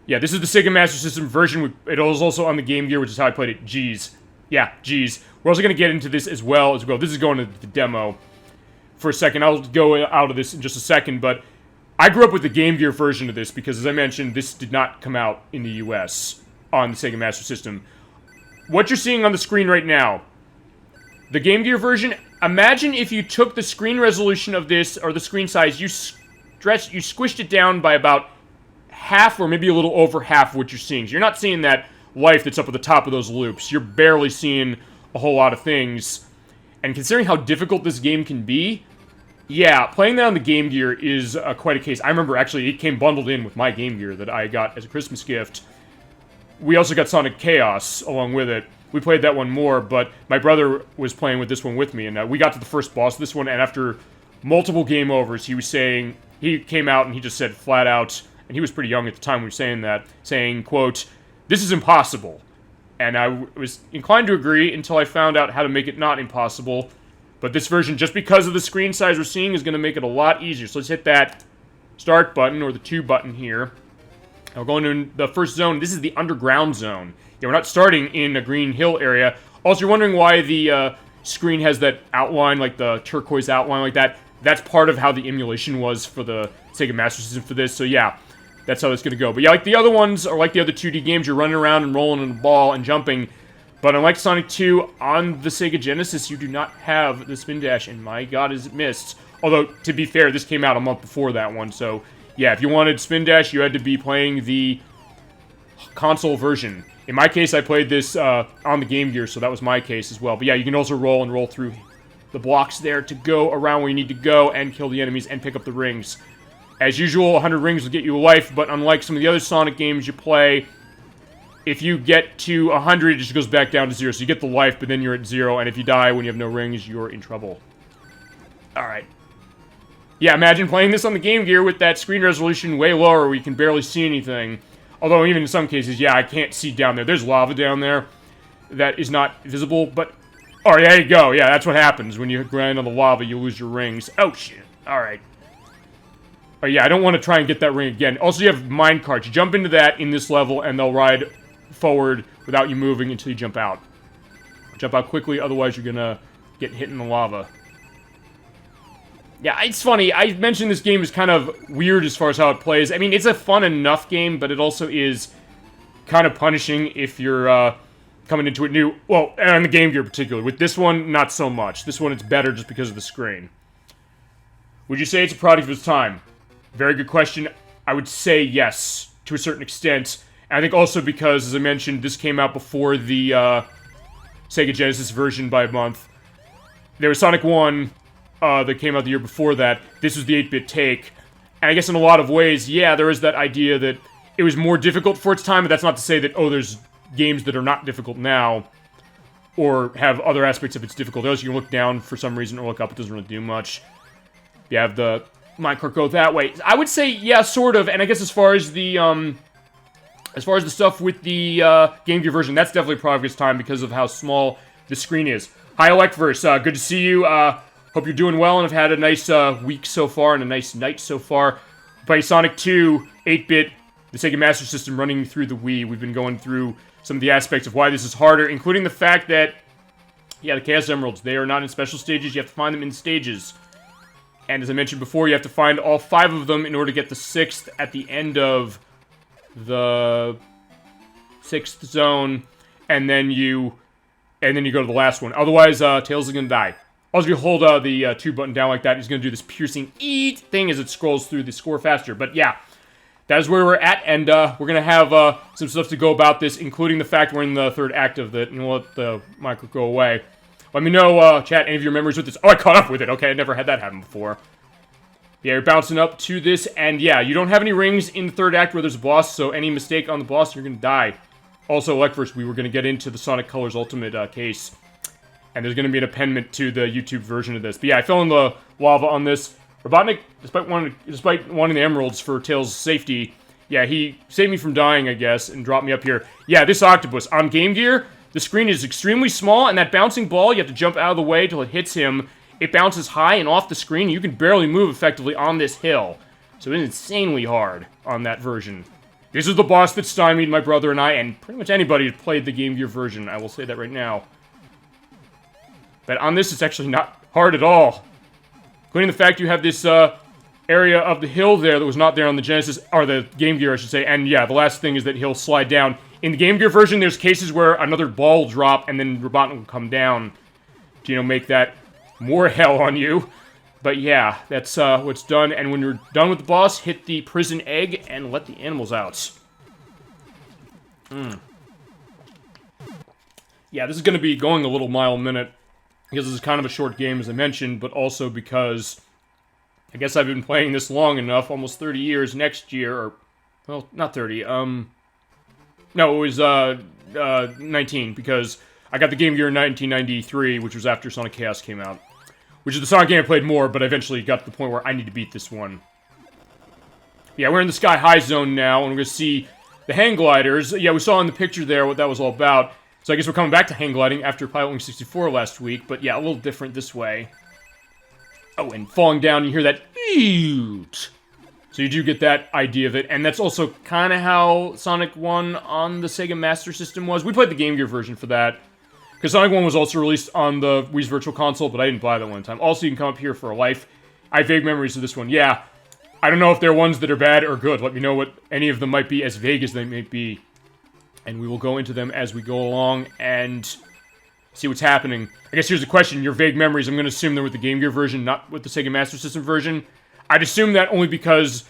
[SPEAKER 1] Yeah, this is the Sega Master System version. It was also on the Game Gear, which is how I played it. Jeez. Yeah, jeez. We're also going to get into this as well. This is going to the demo for a second. I'll go out of this in just a second, but I grew up with the Game Gear version of this because, as I mentioned, this did not come out in the US on the Sega Master System. What you're seeing on the screen right now, the Game Gear version, imagine if you took the screen resolution of this, or the screen size, you squished it down by about half or maybe a little over half of what you're seeing. So you're not seeing that life that's up at the top of those loops. You're barely seeing a whole lot of things. And considering how difficult this game can be, yeah, playing that on the Game Gear is quite a case. I remember, actually, it came bundled in with my Game Gear that I got as a Christmas gift. We also got Sonic Chaos along with it. We played that one more, but my brother was playing with this one with me, and we got to the first boss of this one, and after multiple game overs, he was saying, he came out and he just said flat out, and he was pretty young at the time when he was saying that, saying, quote, "This is impossible." And I was inclined to agree until I found out how to make it not impossible. But this version, just because of the screen size we're seeing, is going to make it a lot easier. So let's hit that start button, or the 2 button here. And we're going to the first zone. This is the underground zone. Yeah, we're not starting in a green hill area. Also, you're wondering why the screen has that outline, like the turquoise outline like that. That's part of how the emulation was for the Sega Master System for this. So yeah, that's how it's going to go. But yeah, like the other ones, or like the other 2D games, you're running around and rolling in a ball and jumping. But unlike Sonic 2, on the Sega Genesis, you do not have the spin dash, and my god, is it missed. Although, to be fair, this came out a month before that one, so yeah, if you wanted spin dash, you had to be playing the console version. In my case, I played this on the Game Gear, so that was my case as well. But yeah, you can also roll through the blocks there to go around where you need to go and kill the enemies and pick up the rings. As usual, 100 rings will get you a life, but unlike some of the other Sonic games you play, if you get to 100, it just goes back down to 0. So you get the life, but then you're at 0, and if you die when you have no rings, you're in trouble. Alright. Yeah, imagine playing this on the Game Gear with that screen resolution way lower where you can barely see anything. Although, even in some cases, yeah, I can't see down there. There's lava down there that is not visible, but... Oh, there you go. Yeah, that's what happens. When you grind on the lava, you lose your rings. Oh, shit. Alright. Oh, yeah, I don't want to try and get that ring again. Also, you have mine carts. You jump into that in this level, and they'll ride forward without you moving until you jump out. Jump out quickly, otherwise you're gonna get hit in the lava. Yeah, it's funny. I mentioned this game is kind of weird as far as how it plays. I mean, it's a fun enough game, but it also is kind of punishing if you're coming into it new. Well, on the Game Gear in particular. With this one, not so much. This one, it's better just because of the screen. Would you say it's a product of its time? Very good question. I would say yes, to a certain extent. And I think also because, as I mentioned, this came out before the Sega Genesis version by a month. There was Sonic 1 that came out the year before that. This was the 8-bit take. And I guess in a lot of ways, yeah, there is that idea that it was more difficult for its time, but that's not to say that, oh, there's games that are not difficult now, or have other aspects of its difficulty. Else you can look down for some reason, or look up, it doesn't really do much. You have the minecart go that way. I would say, yeah, sort of, and I guess as far as the stuff with the Game Gear version, that's definitely a product of its time because of how small the screen is. Hi, Electverse, good to see you. Hope you're doing well and have had a nice week so far and a nice night so far. Play Sonic 2, 8-bit, the Sega Master System running through the Wii. We've been going through some of the aspects of why this is harder, including the fact that, yeah, the Chaos Emeralds, they are not in special stages. You have to find them in stages. And as I mentioned before, you have to find all 5 of them in order to get the 6th at the end of the 6th zone, and then you go to the last one. Otherwise, Tails is gonna die. Also, if you hold the 2 button down like that, he's gonna do this piercing eat thing as it scrolls through the score faster. But yeah, that is where we're at, and we're gonna have some stuff to go about this, including the fact we're in the 3rd act of it, and we'll let the micro go away. Let me know, chat, any of your memories with this. Oh, I caught up with it. Okay, I never had that happen before. Yeah, you're bouncing up to this, and yeah, you don't have any rings in the 3rd act where there's a boss, so any mistake on the boss, you're gonna die. Also, Electverse, we were gonna get into the Sonic Colors Ultimate case, and there's gonna be an appendment to the YouTube version of this. But yeah, I fell in the lava on this. Robotnik, despite wanting the emeralds for Tails' safety, yeah, he saved me from dying, I guess, and dropped me up here. Yeah, this octopus, on Game Gear, the screen is extremely small, and that bouncing ball, you have to jump out of the way till it hits him. It bounces high and off the screen. You can barely move effectively on this hill. So it's insanely hard on that version. This is the boss that stymied my brother and I, and pretty much anybody who played the Game Gear version. I will say that right now. But on this, it's actually not hard at all. Including the fact you have this area of the hill there that was not there on the Genesis, or the Game Gear, I should say. And yeah, the last thing is that he'll slide down. In the Game Gear version, there's cases where another ball will drop and then Robotnik will come down to, you know, make that more hell on you. But yeah, that's what's done. And when you're done with the boss, hit the prison egg and let the animals out. Yeah, this is going to be going a little mile a minute, because this is kind of a short game, as I mentioned, but also because I guess I've been playing this long enough, almost 30 years next year, or, well, not 30, no, it was, 19, because I got the Game Gear in 1993, which was after Sonic Chaos came out. Which is the Sonic game I played more, but I eventually got to the point where I need to beat this one. Yeah, we're in the Sky High Zone now, and we're going to see the hang gliders. Yeah, we saw in the picture there what that was all about. So I guess we're coming back to hang gliding after Pilot Wing 64 last week, but yeah, a little different this way. Oh, and falling down, you hear that eeeeet. So you do get that idea of it, and that's also kind of how Sonic 1 on the Sega Master System was. We played the Game Gear version for that, because Sonic 1 was also released on the Wii's Virtual Console, but I didn't buy that one time. Also, you can come up here for a life. I have vague memories of this one. Yeah, I don't know if they're ones that are bad or good. Let me know what any of them might be, as vague as they may be. And we will go into them as we go along and see what's happening. I guess here's the question. Your vague memories, I'm going to assume they're with the Game Gear version, not with the Sega Master System version. I'd assume that only because,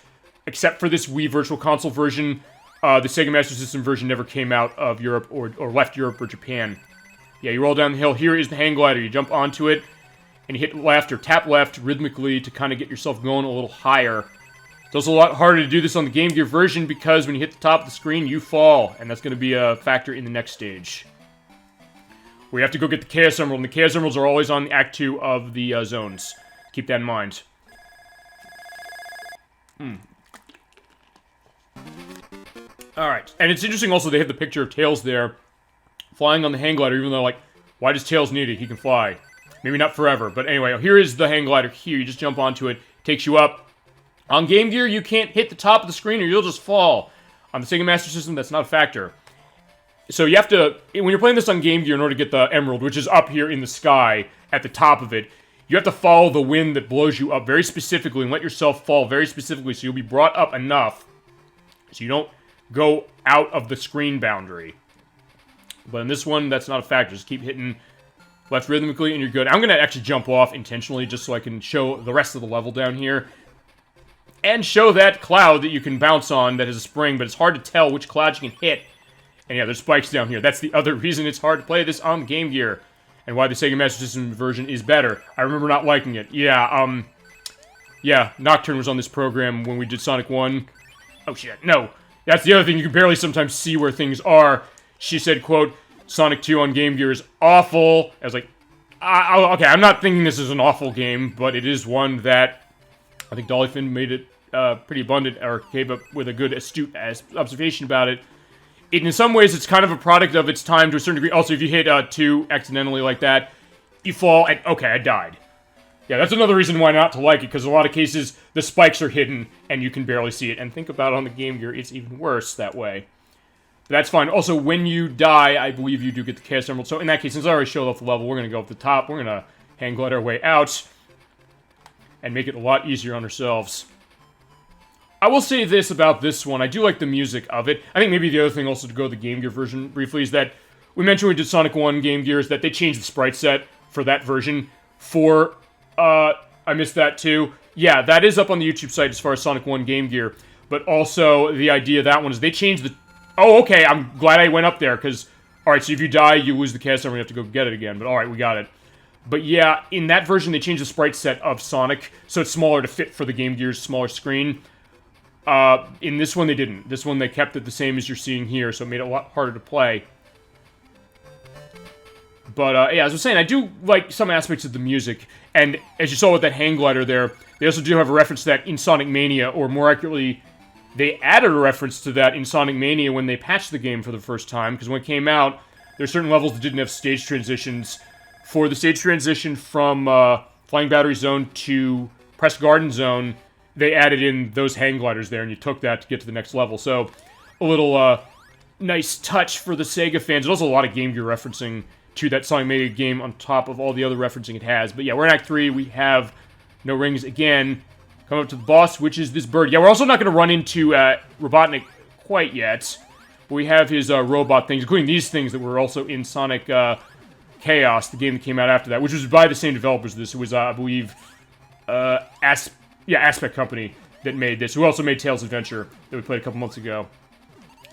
[SPEAKER 1] except for this Wii Virtual Console version, the Sega Master System version never came out of Europe or left Europe or Japan. Yeah, you roll down the hill. Here is the hang glider. You jump onto it, and you hit left or tap left rhythmically to kind of get yourself going a little higher. It's also a lot harder to do this on the Game Gear version because when you hit the top of the screen, you fall, and that's going to be a factor in the next stage. We have to go get the Chaos Emerald, and the Chaos Emeralds are always on the Act 2 of the zones. Keep that in mind. Alright, and it's interesting also they have the picture of Tails there, flying on the hang glider, even though, like, why does Tails need it? He can fly. Maybe not forever, but anyway, here is the hang glider here. You just jump onto it, takes you up. On Game Gear, you can't hit the top of the screen or you'll just fall. On the Sega Master System, that's not a factor. So you have to, when you're playing this on Game Gear in order to get the Emerald, which is up here in the sky at the top of it, you have to follow the wind that blows you up very specifically and let yourself fall very specifically so you'll be brought up enough so you don't go out of the screen boundary. But in this one, that's not a factor. Just keep hitting left rhythmically and you're good. I'm going to actually jump off intentionally just so I can show the rest of the level down here. And show that cloud that you can bounce on that has a spring, but it's hard to tell which clouds you can hit. And yeah, there's spikes down here. That's the other reason it's hard to play this on the Game Gear. And why the Sega Master System version is better. I remember not liking it. Yeah, yeah, Nocturne was on this program when we did Sonic 1. Oh shit, no. That's the other thing, you can barely sometimes see where things are. She said, quote, Sonic 2 on Game Gear is awful. I was like, okay, I'm not thinking this is an awful game, but it is one that I think Dollyfin made it pretty abundant, or came up with a good, astute observation about it. In some ways, it's kind of a product of its time to a certain degree. Also, if you hit 2 accidentally like that, you fall and, okay, I died. Yeah, that's another reason why not to like it, because in a lot of cases, the spikes are hidden, and you can barely see it. And think about it on the Game Gear, it's even worse that way. But that's fine. Also, when you die, I believe you do get the Chaos Emerald. So in that case, since I already showed off the level, we're going to go up the top. We're going to hang glide our way out and make it a lot easier on ourselves. I will say this about this one. I do like the music of it. I think maybe the other thing also to go to the Game Gear version briefly is that we mentioned we did Sonic 1 Game Gear is that they changed the sprite set for that version. For, I missed that too. Yeah, that is up on the YouTube site as far as Sonic 1 Game Gear. But also, the idea of that one is they changed the... Oh, okay, I'm glad I went up there, because... Alright, so if you die, you lose the Chaos Emerald, you have to go get it again. But alright, we got it. But yeah, in that version, they changed the sprite set of Sonic, so it's smaller to fit for the Game Gear's smaller screen. In this one, they didn't. This one, they kept it the same as you're seeing here, so it made it a lot harder to play. But, yeah, as I was saying, I do like some aspects of the music, and as you saw with that hang glider there, they also do have a reference to that in Sonic Mania, or more accurately, they added a reference to that in Sonic Mania when they patched the game for the first time, because when it came out, there are certain levels that didn't have stage transitions. For the stage transition from Flying Battery Zone to Press Garden Zone, they added in those hang gliders there, and you took that to get to the next level. So, a little nice touch for the Sega fans. There's also a lot of Game Gear referencing to that Sonic Mania game on top of all the other referencing it has. But yeah, we're in Act 3. We have no rings again. Come up to the boss, which is this bird. Yeah, we're also not going to run into Robotnik quite yet. But we have his robot things, including these things that were also in Sonic Chaos, the game that came out after that, which was by the same developers as this. It was, I believe, Aspect Company that made this, who also made Tails Adventure that we played a couple months ago.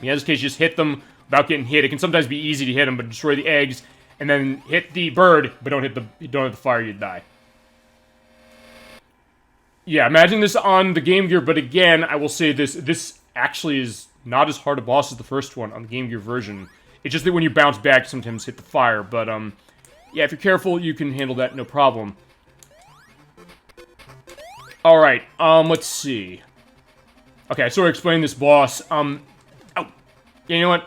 [SPEAKER 1] Yeah, in this case, just hit them without getting hit. It can sometimes be easy to hit them, but destroy the eggs, and then hit the bird, but don't hit the fire, you die. Yeah, imagine this on the Game Gear, but again, I will say this actually is not as hard a boss as the first one on the Game Gear version. It's just that when you bounce back, sometimes hit the fire, but, yeah, if you're careful, you can handle that no problem. Alright, let's see. Okay, I sort of explained this boss, oh, yeah, you know what?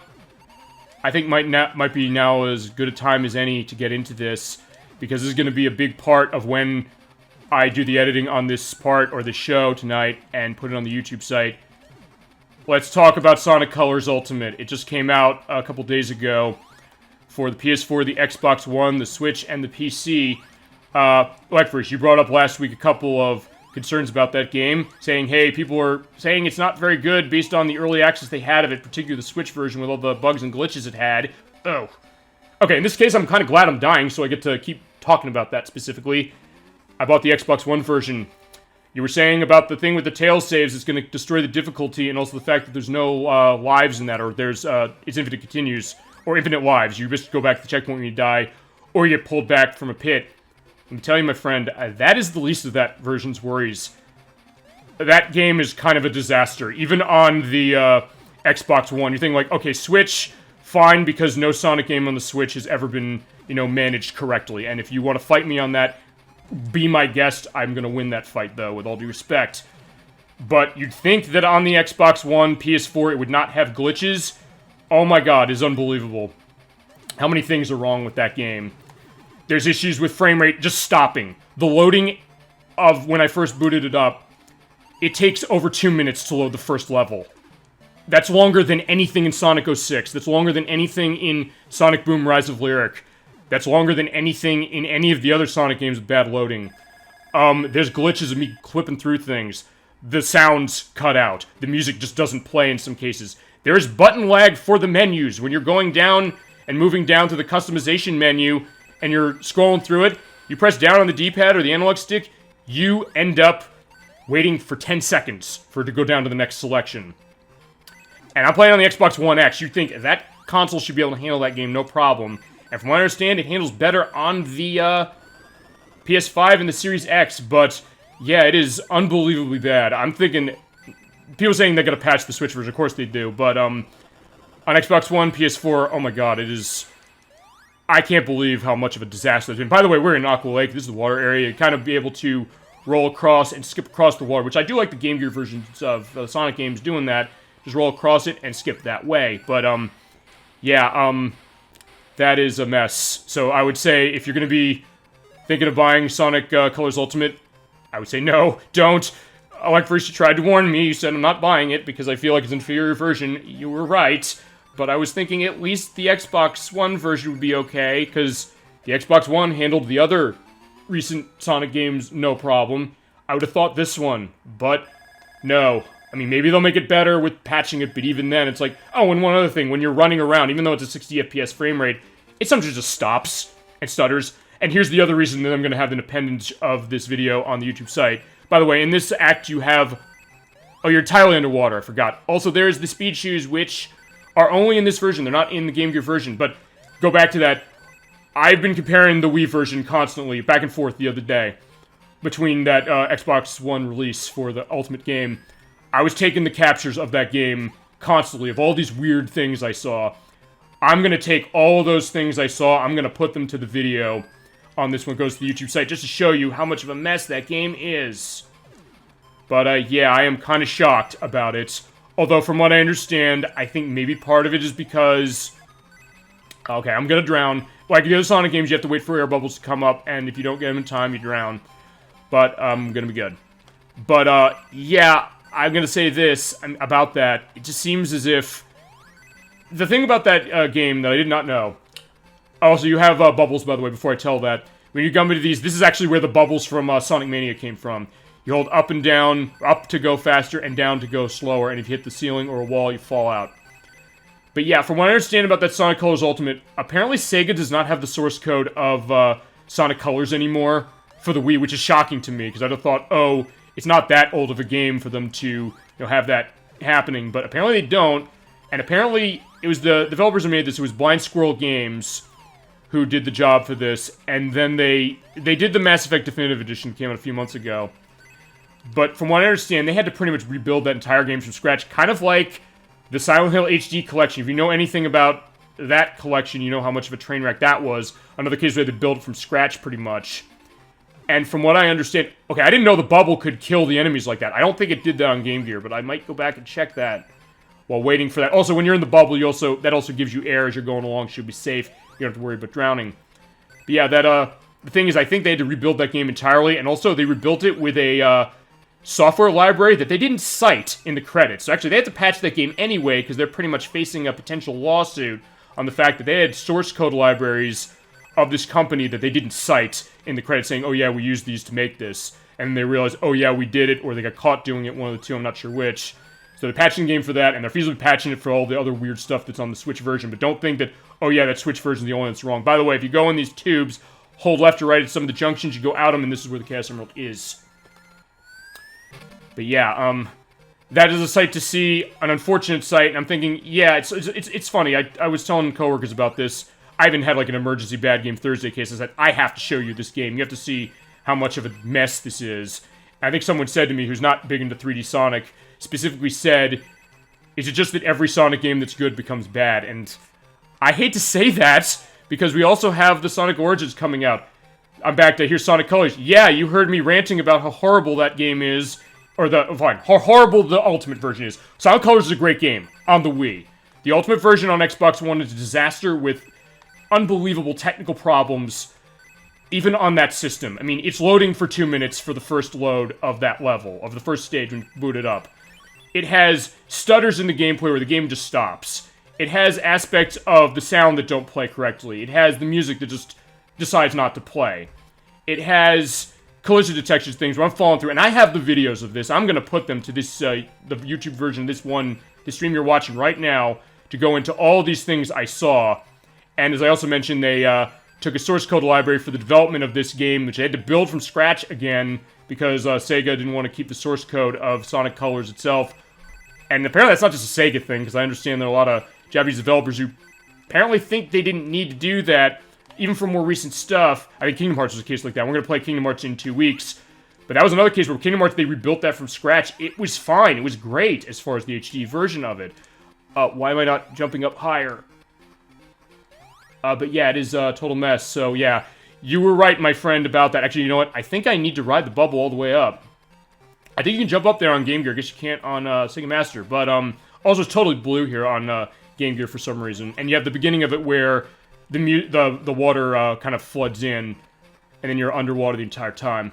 [SPEAKER 1] I think might be now as good a time as any to get into this, because this is going to be a big part of when I do the editing on this part, or the show tonight, and put it on the YouTube site. Let's talk about Sonic Colors Ultimate. It just came out a couple days ago for the PS4, the Xbox One, the Switch, and the PC. Electris, you brought up last week a couple of concerns about that game, saying, hey, people are saying it's not very good based on the early access they had of it, particularly the Switch version with all the bugs and glitches it had. Oh. Okay, in this case, I'm kind of glad I'm dying, so I get to keep talking about that specifically. I bought the Xbox One version. You were saying about the thing with the tail saves is going to destroy the difficulty, and also the fact that there's no lives in that, or there's it's infinite continues, or infinite lives. You just go back to the checkpoint when you die, or you get pulled back from a pit. Let me tell you, my friend, that is the least of that version's worries. That game is kind of a disaster, even on the Xbox One. You're thinking like, okay, Switch, fine, because no Sonic game on the Switch has ever been, you know, managed correctly. And if you want to fight me on that, be my guest. I'm going to win that fight, though, with all due respect. But you'd think that on the Xbox One, PS4, it would not have glitches. Oh my god, it's unbelievable. How many things are wrong with that game? There's issues with frame rate just stopping. The loading of when I first booted it up, it takes over 2 minutes to load the first level. That's longer than anything in Sonic 06. That's longer than anything in Sonic Boom Rise of Lyric. That's longer than anything in any of the other Sonic games with bad loading. There's glitches of me clipping through things. The sounds cut out. The music just doesn't play in some cases. There's button lag for the menus. When you're going down and moving down to the customization menu, and you're scrolling through it, you press down on the D-pad or the analog stick, you end up waiting for 10 seconds for it to go down to the next selection. And I'm playing on the Xbox One X. You'd think that console should be able to handle that game no problem. And from what I understand, it handles better on the PS5 and the Series X, but yeah, it is unbelievably bad. I'm thinking, people saying they're going to patch the Switch version, of course they do, but on Xbox One, PS4, oh my god, it is... I can't believe how much of a disaster it's been. By the way, we're in Aqua Lake. This is the water area. You kind of be able to roll across and skip across the water, which I do like the Game Gear versions of Sonic games doing that. Just roll across it and skip that way. But, yeah, that is a mess. So I would say, if you're going to be thinking of buying Sonic Colors Ultimate, I would say no, don't. Like first you tried to warn me. You said I'm not buying it because I feel like it's an inferior version. You were right. But I was thinking at least the Xbox One version would be okay, because the Xbox One handled the other recent Sonic games no problem. I would have thought this one, but no. I mean, maybe they'll make it better with patching it, but even then, it's like... Oh, and one other thing, when you're running around, even though it's a 60 FPS frame rate, it sometimes just stops and stutters. And here's the other reason that I'm going to have an appendage of this video on the YouTube site. By the way, in this act, you have... Oh, you're entirely underwater, I forgot. Also, there's the speed shoes, which... are only in this version. They're not in the Game Gear version, but go back to that. I've been comparing the Wii version constantly, back and forth the other day, between that Xbox One release for the Ultimate game. I was taking the captures of that game constantly, of all these weird things I saw. I'm going to take all those things I saw, I'm going to put them to the video on this one. It goes to the YouTube site, just to show you how much of a mess that game is. But, yeah, I am kind of shocked about it. Although, from what I understand, I think maybe part of it is because... Okay, I'm gonna drown. Like the other Sonic games, you have to wait for air bubbles to come up, and if you don't get them in time, you drown. But, I'm gonna be good. But, yeah, I'm gonna say this about that. It just seems as if... The thing about that game that I did not know... Also, you have bubbles, by the way, before I tell that. When you come into these, this is actually where the bubbles from Sonic Mania came from. You hold up and down, up to go faster and down to go slower, and if you hit the ceiling or a wall, you fall out. But yeah, from what I understand about that Sonic Colors Ultimate, apparently Sega does not have the source code of Sonic Colors anymore for the Wii, which is shocking to me, because I'd have thought, oh, it's not that old of a game for them to have that happening, but apparently they don't, and apparently it was the developers who made this, it was Blind Squirrel Games who did the job for this, and then they did the Mass Effect Definitive Edition, came out a few months ago. But from what I understand, they had to pretty much rebuild that entire game from scratch, kind of like the Silent Hill HD collection. If you know anything about that collection, you know how much of a train wreck that was. Another case where they had to build it from scratch, pretty much. And from what I understand, okay, I didn't know the bubble could kill the enemies like that. I don't think it did that on Game Gear, but I might go back and check that while waiting for that. Also, when you're in the bubble, that also gives you air as you're going along, so you'll be safe. You don't have to worry about drowning. But yeah, the thing is, I think they had to rebuild that game entirely, and also they rebuilt it with a software library that they didn't cite in the credits. So actually, they had to patch that game anyway, because they're pretty much facing a potential lawsuit on the fact that they had source code libraries of this company that they didn't cite in the credits, saying, oh yeah, we used these to make this. And they realized, oh yeah, we did it, or they got caught doing it, one of the two, I'm not sure which. So they're patching the game for that, and they're feasibly patching it for all the other weird stuff that's on the Switch version. But don't think that, oh yeah, that Switch version is the only one that's wrong. By the way, if you go in these tubes, hold left or right at some of the junctions, you go out them, and this is where the Chaos Emerald is. But yeah, that is a sight to see, an unfortunate sight, and I'm thinking, yeah, it's funny. I was telling coworkers about this. I even had like an emergency bad game Thursday case. I said, I have to show you this game. You have to see how much of a mess this is. And I think someone said to me, who's not big into 3D Sonic, specifically said, is it just that every Sonic game that's good becomes bad? And I hate to say that, because we also have the Sonic Origins coming out. I'm back to here's Sonic Colors. Yeah, you heard me ranting about how horrible that game is, or how horrible the Ultimate version is. Sonic Colors is a great game on the Wii. The Ultimate version on Xbox One is a disaster with unbelievable technical problems, even on that system. I mean, it's loading for 2 minutes for the first load of that level, of the first stage when you boot it up. It has stutters in the gameplay where the game just stops. It has aspects of the sound that don't play correctly. It has the music that just decides not to play. It has collision detection things where I'm falling through, and I have the videos of this. I'm going to put them to this, the YouTube version, the stream you're watching right now, to go into all these things I saw. And as I also mentioned, they took a source code library for the development of this game, which they had to build from scratch again, because Sega didn't want to keep the source code of Sonic Colors itself. And apparently that's not just a Sega thing, because I understand there are a lot of Japanese developers who apparently think they didn't need to do that, even for more recent stuff. I think Kingdom Hearts was a case like that. We're going to play Kingdom Hearts in 2 weeks. But that was another case where Kingdom Hearts, they rebuilt that from scratch. It was fine. It was great as far as the HD version of it. Why am I not jumping up higher? But yeah, it is a total mess. So yeah, you were right, my friend, about that. Actually, you know what? I think I need to ride the bubble all the way up. I think you can jump up there on Game Gear. I guess you can't on Sega Master. But also, it's totally blue here on Game Gear for some reason. And you have the beginning of it where the water kind of floods in, and then you're underwater the entire time.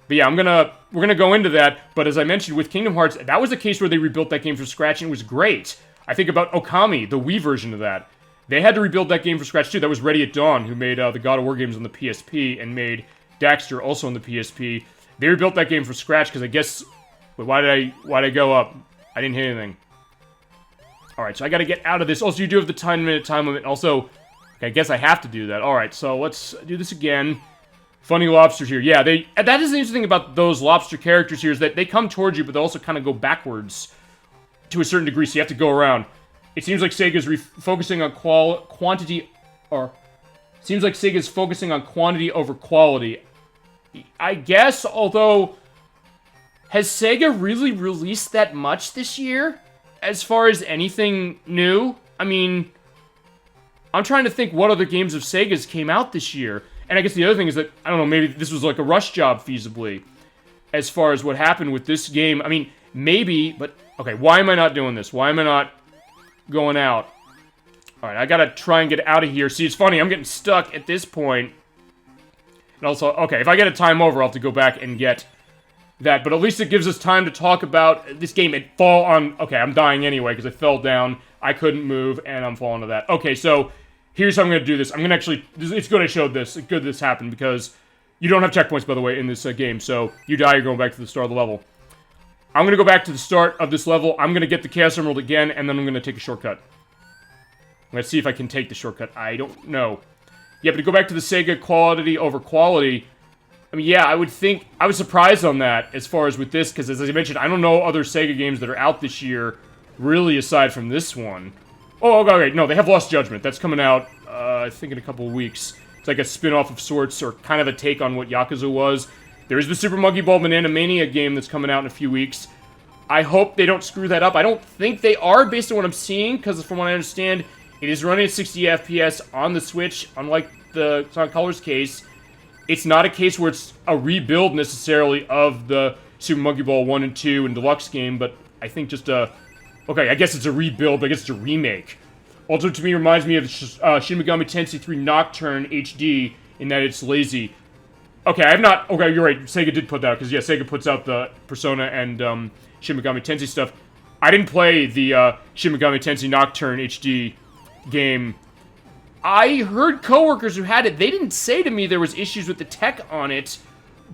[SPEAKER 1] But yeah, we're gonna go into that. But as I mentioned with Kingdom Hearts, that was a case where they rebuilt that game from scratch, and it was great. I think about Okami, the Wii version of that. They had to rebuild that game from scratch too. That was Ready at Dawn, who made the God of War games on the PSP, and made Daxter also on the PSP. They rebuilt that game from scratch because I guess. Wait, why did I go up? I didn't hit anything. All right, so I got to get out of this. Also, you do have the 10-minute time limit. Also, I guess I have to do that. All right, so let's do this again. Funny lobsters here. Yeah, that is the interesting thing about those lobster characters here, is that they come towards you, but they also kind of go backwards to a certain degree, so you have to go around. It seems like Sega's focusing on quantity, or seems like Sega's focusing on quantity over quality. I guess, although, has Sega really released that much this year? As far as anything new? I mean, I'm trying to think what other games of Sega's came out this year. And I guess the other thing is that, I don't know, maybe this was like a rush job feasibly, as far as what happened with this game. I mean, maybe, but, okay, why am I not doing this? Why am I not going out? Alright, I gotta try and get out of here. See, it's funny, I'm getting stuck at this point. And also, okay, if I get a time over, I'll have to go back and get that. But at least it gives us time to talk about this game. Okay, I'm dying anyway, because I fell down, I couldn't move, and I'm falling to that. Okay, so here's how I'm going to do this. I'm going to actually, it's good I showed this. It's good this happened, because You don't have checkpoints, by the way, in this game, so you die, you're going back to the start of the level. I'm going to go back to the start of this level, I'm going to get the Chaos Emerald again, and then I'm going to take a shortcut. Let's see if I can take the shortcut. I don't know. Yeah, but to go back to the Sega quality over quality, I mean, yeah, I would think... I was surprised on that as far as with this, because as I mentioned, I don't know other Sega games that are out this year, really, aside from this one. Oh, okay, no, they have Lost Judgment. That's coming out, I think in a couple of weeks. It's like a spin-off of sorts, or kind of a take on what Yakuza was. There is the Super Monkey Ball Banana Mania game that's coming out in a few weeks. I hope they don't screw that up. I don't think they are, based on what I'm seeing, because from what I understand, it is running at 60 FPS on the Switch, unlike the Sonic Colors case. It's not a case where it's a rebuild, necessarily, of the Super Monkey Ball 1 and 2 and Deluxe game, but I think just a... Okay, I guess it's a rebuild, but I guess it's a remake. Also, to me, reminds me of Shin Megami Tensei 3 Nocturne HD, in that it's lazy. Okay, I have not... Okay, you're right, Sega did put that out, because, yeah, Sega puts out the Persona and Shin Megami Tensei stuff. I didn't play the Shin Megami Tensei Nocturne HD game. I heard coworkers who had it, they didn't say to me there was issues with the tech on it,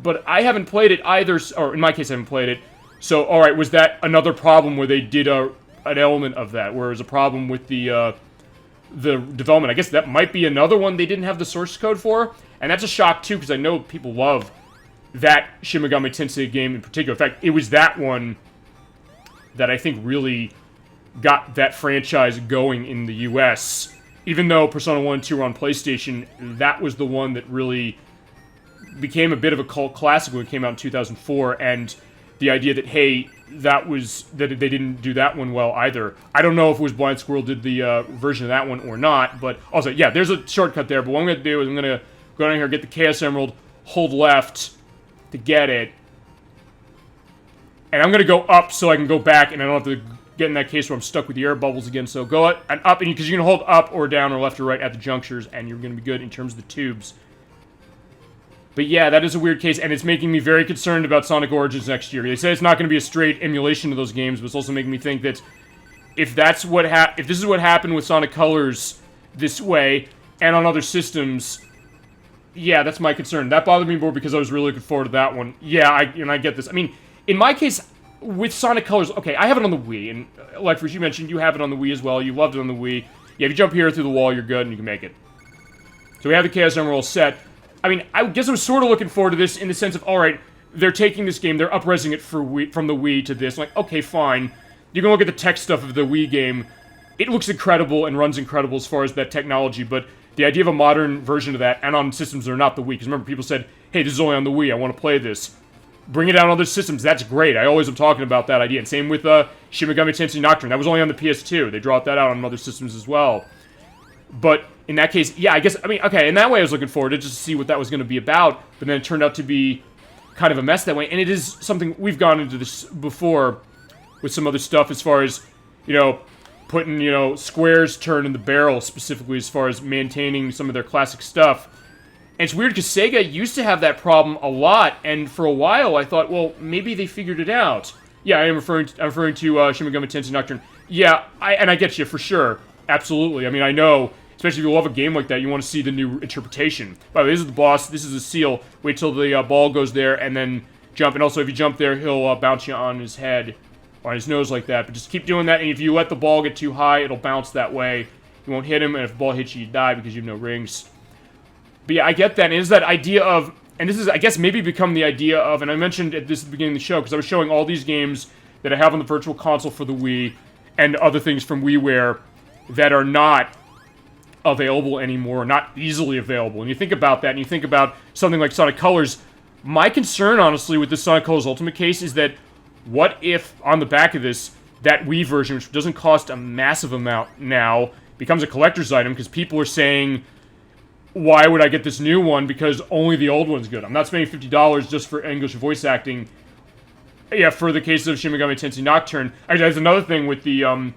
[SPEAKER 1] but I haven't played it either, or in my case I haven't played it. So, alright, was that another problem where they did an element of that, where it was a problem with the development? I guess that might be another one they didn't have the source code for, and that's a shock too, because I know people love that Shin Megami Tensei game in particular. In fact, it was that one that I think really got that franchise going in the US. Even though Persona 1 and 2 were on PlayStation, that was the one that really became a bit of a cult classic when it came out in 2004, and the idea that, hey, that they didn't do that one well either. I don't know if it was Blind Squirrel did the version of that one or not, but also, yeah, there's a shortcut there, but what I'm going to do is I'm going to go down here, get the Chaos Emerald, hold left to get it, and I'm going to go up so I can go back, and I don't have to get in that case where I'm stuck with the air bubbles again. So go up, and because you can hold up or down or left or right at the junctures, and you're going to be good in terms of the tubes. But yeah, that is a weird case, and it's making me very concerned about Sonic Origins next year. They say it's not going to be a straight emulation of those games, but it's also making me think that if this is what happened with Sonic Colors this way, and on other systems, yeah, that's my concern. That bothered me more because I was really looking forward to that one. Yeah, I get this. I mean, in my case, with Sonic Colors, okay, I have it on the Wii, and like you mentioned, you have it on the Wii as well. You loved it on the Wii. Yeah, if you jump here through the wall, you're good, and you can make it. So we have the Chaos Emerald set. I mean, I guess I was sort of looking forward to this in the sense of, alright, they're taking this game, they're up-resing it from the Wii to this. Like, okay, fine. You can look at the tech stuff of the Wii game. It looks incredible and runs incredible as far as that technology, but the idea of a modern version of that, and on systems that are not the Wii, because remember, people said, hey, this is only on the Wii, I want to play this. Bring it out on other systems, that's great. I always am talking about that idea. And same with Shin Megami Tensei Nocturne. That was only on the PS2. They brought that out on other systems as well. But in that case, yeah, I mean, okay, in that way I was looking forward to just see what that was going to be about, but then it turned out to be kind of a mess that way. And it is something, we've gone into this before with some other stuff as far as, putting, squares turned in the barrel, specifically as far as maintaining some of their classic stuff. And it's weird because Sega used to have that problem a lot, and for a while I thought, well, maybe they figured it out. Yeah, I'm referring to Shin Megami Tensei Nocturne. Yeah, I get you, for sure. Absolutely. I mean, I know, especially if you love a game like that, you want to see the new interpretation. By the way, this is the boss, this is the seal. Wait till the ball goes there, and then jump. And also, if you jump there, he'll bounce you on his head, or on his nose like that. But just keep doing that, and if you let the ball get too high, it'll bounce that way. You won't hit him, and if the ball hits you, you die because you have no rings. But yeah, I get that, and it's that idea of, and this is, I guess, maybe become the idea of, and I mentioned at this at the beginning of the show, because I was showing all these games that I have on the Virtual Console for the Wii, and other things from WiiWare that are not available anymore, not easily available. And you think about that, and you think about something like Sonic Colors. My concern, honestly, with this Sonic Colors Ultimate case is that, what if, on the back of this, that Wii version, which doesn't cost a massive amount now, becomes a collector's item, because people are saying, why would I get this new one, because only the old one's good. I'm not spending $50 just for English voice acting. Yeah, for the case of Shin Megami Tensei Nocturne. Actually, there's another thing with the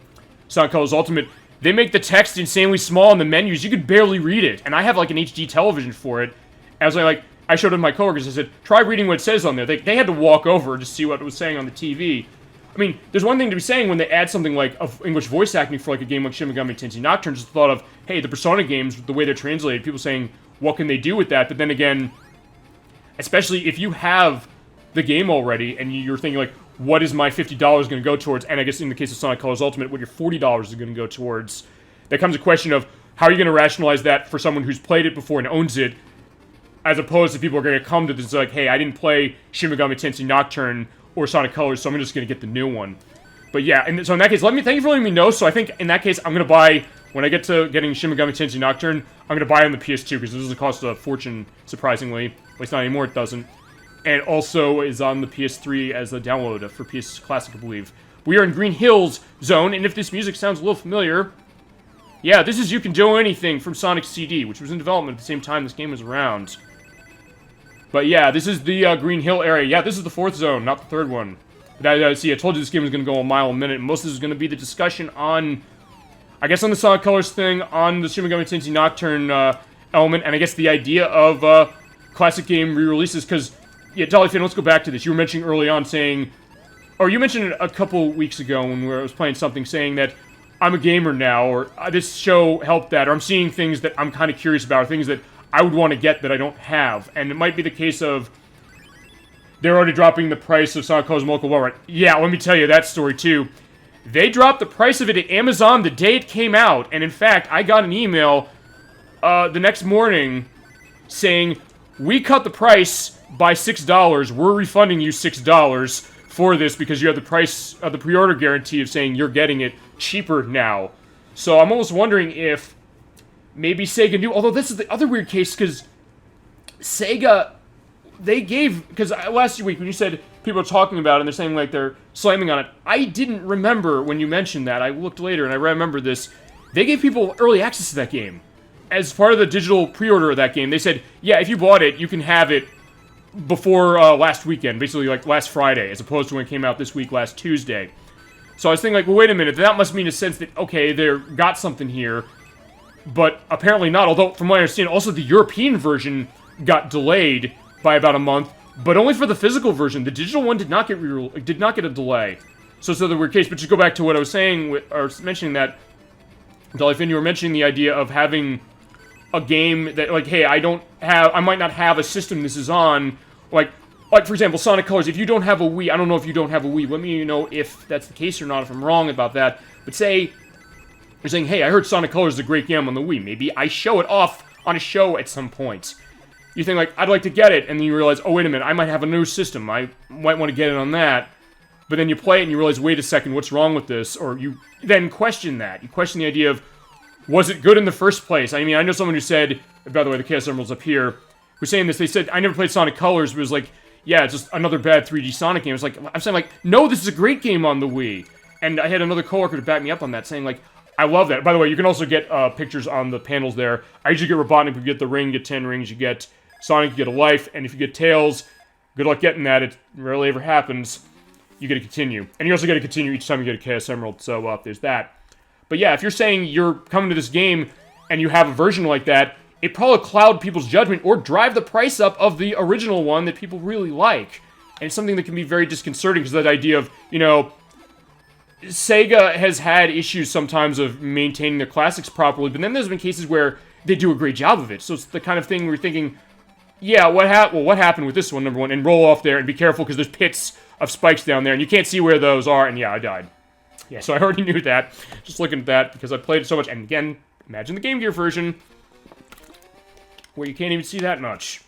[SPEAKER 1] Sonic Colors Ultimate. They make the text insanely small in the menus. You could barely read it. And I have, like, an HD television for it. As I showed it to my coworkers, I said, try reading what it says on there. They had to walk over to see what it was saying on the TV. I mean, there's one thing to be saying when they add something like of English voice acting for like a game like Shin Megami Tensei Nocturne, just the thought of, hey, the Persona games, the way they're translated, people saying, what can they do with that? But then again, especially if you have the game already and you're thinking like, what is my $50 going to go towards? And I guess in the case of Sonic Colors Ultimate, what your $40 is going to go towards. There comes a question of how are you going to rationalize that for someone who's played it before and owns it, as opposed to people are going to come to this like, hey, I didn't play Shin Megami Tensei Nocturne or Sonic Colors, so I'm just going to get the new one. But yeah, and so in that case, thank you for letting me know. So I think in that case, I'm going to buy, when I get to getting Shin Megami Tensei Nocturne, I'm going to buy it on the PS2, because this doesn't cost a fortune, surprisingly. At least not anymore, it doesn't. And also is on the PS3 as a download for PS Classic, I believe. We are in Green Hills Zone, and if this music sounds a little familiar, yeah, this is You Can Do Anything from Sonic CD, which was in development at the same time this game was around. But yeah, this is the Green Hill area. Yeah, this is the 4th zone, not the 3rd one. But see, I told you this game was going to go a mile a minute, and most of this is going to be the discussion on, I guess on the Sonic Colors thing, on the Shin Megami Tensei Nocturne element, and I guess the idea of classic game re-releases, because, yeah, Dollyfin, let's go back to this. You were mentioning early on saying, or you mentioned it a couple weeks ago when I was playing something, saying that I'm a gamer now, or this show helped that, or I'm seeing things that I'm kind of curious about, or things that I would want to get that I don't have. And it might be the case of they're already dropping the price of Sonic Colors Local Walmart. Yeah, let me tell you that story too. They dropped the price of it at Amazon the day it came out, and in fact, I got an email the next morning saying, we cut the price by $6, we're refunding you $6 for this because you have the price of the pre-order guarantee of saying you're getting it cheaper now. So I'm almost wondering if maybe Sega knew, although this is the other weird case, because Sega, they gave, because last week when you said people are talking about it and they're saying like they're slamming on it, I didn't remember when you mentioned that. I looked later and I remember this. They gave people early access to that game. As part of the digital pre-order of that game, they said, yeah, if you bought it, you can have it before last weekend, basically like last Friday, as opposed to when it came out this week, last Tuesday. So I was thinking like, well, wait a minute, that must mean a sense that, okay, they got something here, but apparently not, although from what I understand, also the European version got delayed by about a month, but only for the physical version. The digital one did not get a delay. So it's another weird case, but just go back to what I was saying, or mentioning that, Dollyfin, you were mentioning the idea of having a game that, like, hey, I might not have a system this is on, like for example, Sonic Colors, if you don't have a Wii, I don't know if you don't have a Wii, let me know if that's the case or not, if I'm wrong about that, but say, you're saying, hey, I heard Sonic Colors is a great game on the Wii, maybe I show it off on a show at some point. You think, like, I'd like to get it, and then you realize, oh, wait a minute, I might have a new system, I might want to get it on that, but then you play it and you realize, wait a second, what's wrong with this, or you then question that, you question the idea of, was it good in the first place? I mean, I know someone who said, by the way, the Chaos Emerald's up here, who's saying this, they said, I never played Sonic Colors, but it was like, yeah, it's just another bad 3D Sonic game. It's like, I'm saying, like, no, this is a great game on the Wii. And I had another coworker to back me up on that, saying, like, I love that. By the way, you can also get pictures on the panels there. I usually get Robotnik, you get the ring, you get 10 rings, you get Sonic, you get a life, and if you get Tails, good luck getting that, it rarely ever happens, you get to continue. And you also get to continue each time you get a Chaos Emerald, so there's that. But yeah, if you're saying you're coming to this game and you have a version like that, it probably cloud people's judgment or drive the price up of the original one that people really like. And it's something that can be very disconcerting, because that idea of, you know, Sega has had issues sometimes of maintaining their classics properly, but then there's been cases where they do a great job of it. So it's the kind of thing where you're thinking, yeah, what happened with this one, number one, and roll off there and be careful because there's pits of spikes down there and you can't see where those are, and yeah, I died. Yeah, so I already knew that, just looking at that, because I played it so much, and again, imagine the Game Gear version, where you can't even see that much.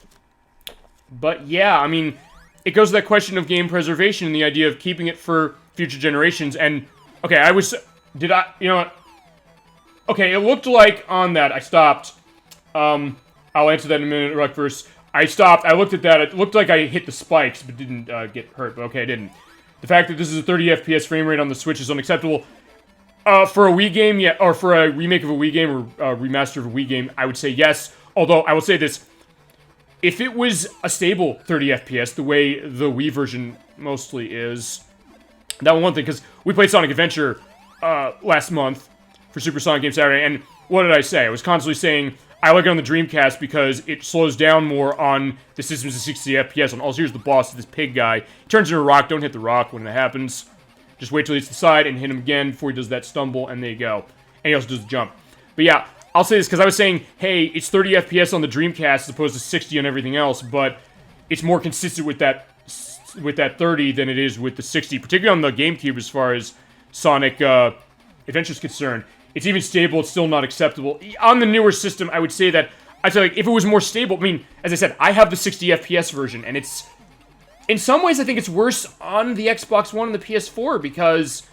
[SPEAKER 1] But yeah, I mean, it goes to that question of game preservation and the idea of keeping it for future generations, and, okay, you know what, okay, it looked like on that, I stopped, I'll answer that in a minute, Ruckverse, I stopped, I looked at that, it looked like I hit the spikes, but didn't get hurt, but okay, I didn't. The fact that this is a 30 FPS frame rate on the Switch is unacceptable. For a Wii game, yeah, or for a remake of a Wii game, or a remaster of a Wii game, I would say yes. Although, I will say this, if it was a stable 30 FPS, the way the Wii version mostly is, that was one thing, because we played Sonic Adventure last month for Super Sonic Game Saturday, and what did I say? I was constantly saying, I like it on the Dreamcast because it slows down more on the systems of 60 FPS. And also, here's the boss, this pig guy. He turns into a rock. Don't hit the rock when it happens. Just wait till he hits the side and hit him again before he does that stumble, and there you go. And he also does the jump. But yeah, I'll say this because I was saying, hey, it's 30 FPS on the Dreamcast as opposed to 60 on everything else, but it's more consistent with that 30 than it is with the 60, particularly on the GameCube as far as Sonic Adventure is concerned. It's even stable, it's still not acceptable. On the newer system, I would say that, I'd say, like, if it was more stable, I mean, as I said, I have the 60 FPS version, and it's, in some ways, I think it's worse on the Xbox One and the PS4, because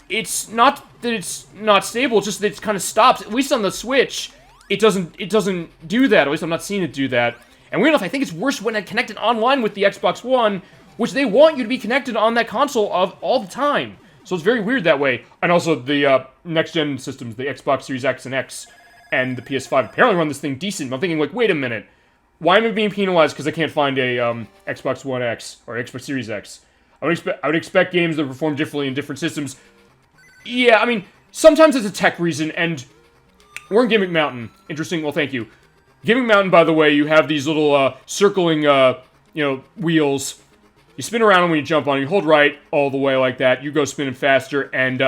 [SPEAKER 1] it's not that it's not stable, it's just that it kind of stops. At least on the Switch, it doesn't do that. At least I'm not seeing it do that. And weird enough, I think it's worse when I connect it online with the Xbox One, which they want you to be connected on that console all the time. So it's very weird that way. And also, the next-gen systems, the Xbox Series X and X, and the PS5 apparently run this thing decent. I'm thinking, like, wait a minute. Why am I being penalized because I can't find a Xbox One X or Xbox Series X? I would expect games that perform differently in different systems. Yeah, I mean, sometimes it's a tech reason, and we're in Gimmick Mountain. Interesting. Well, thank you. Gimmick Mountain, by the way, you have these little circling, wheels. You spin around when you jump on. You hold right all the way like that. You go spinning faster, and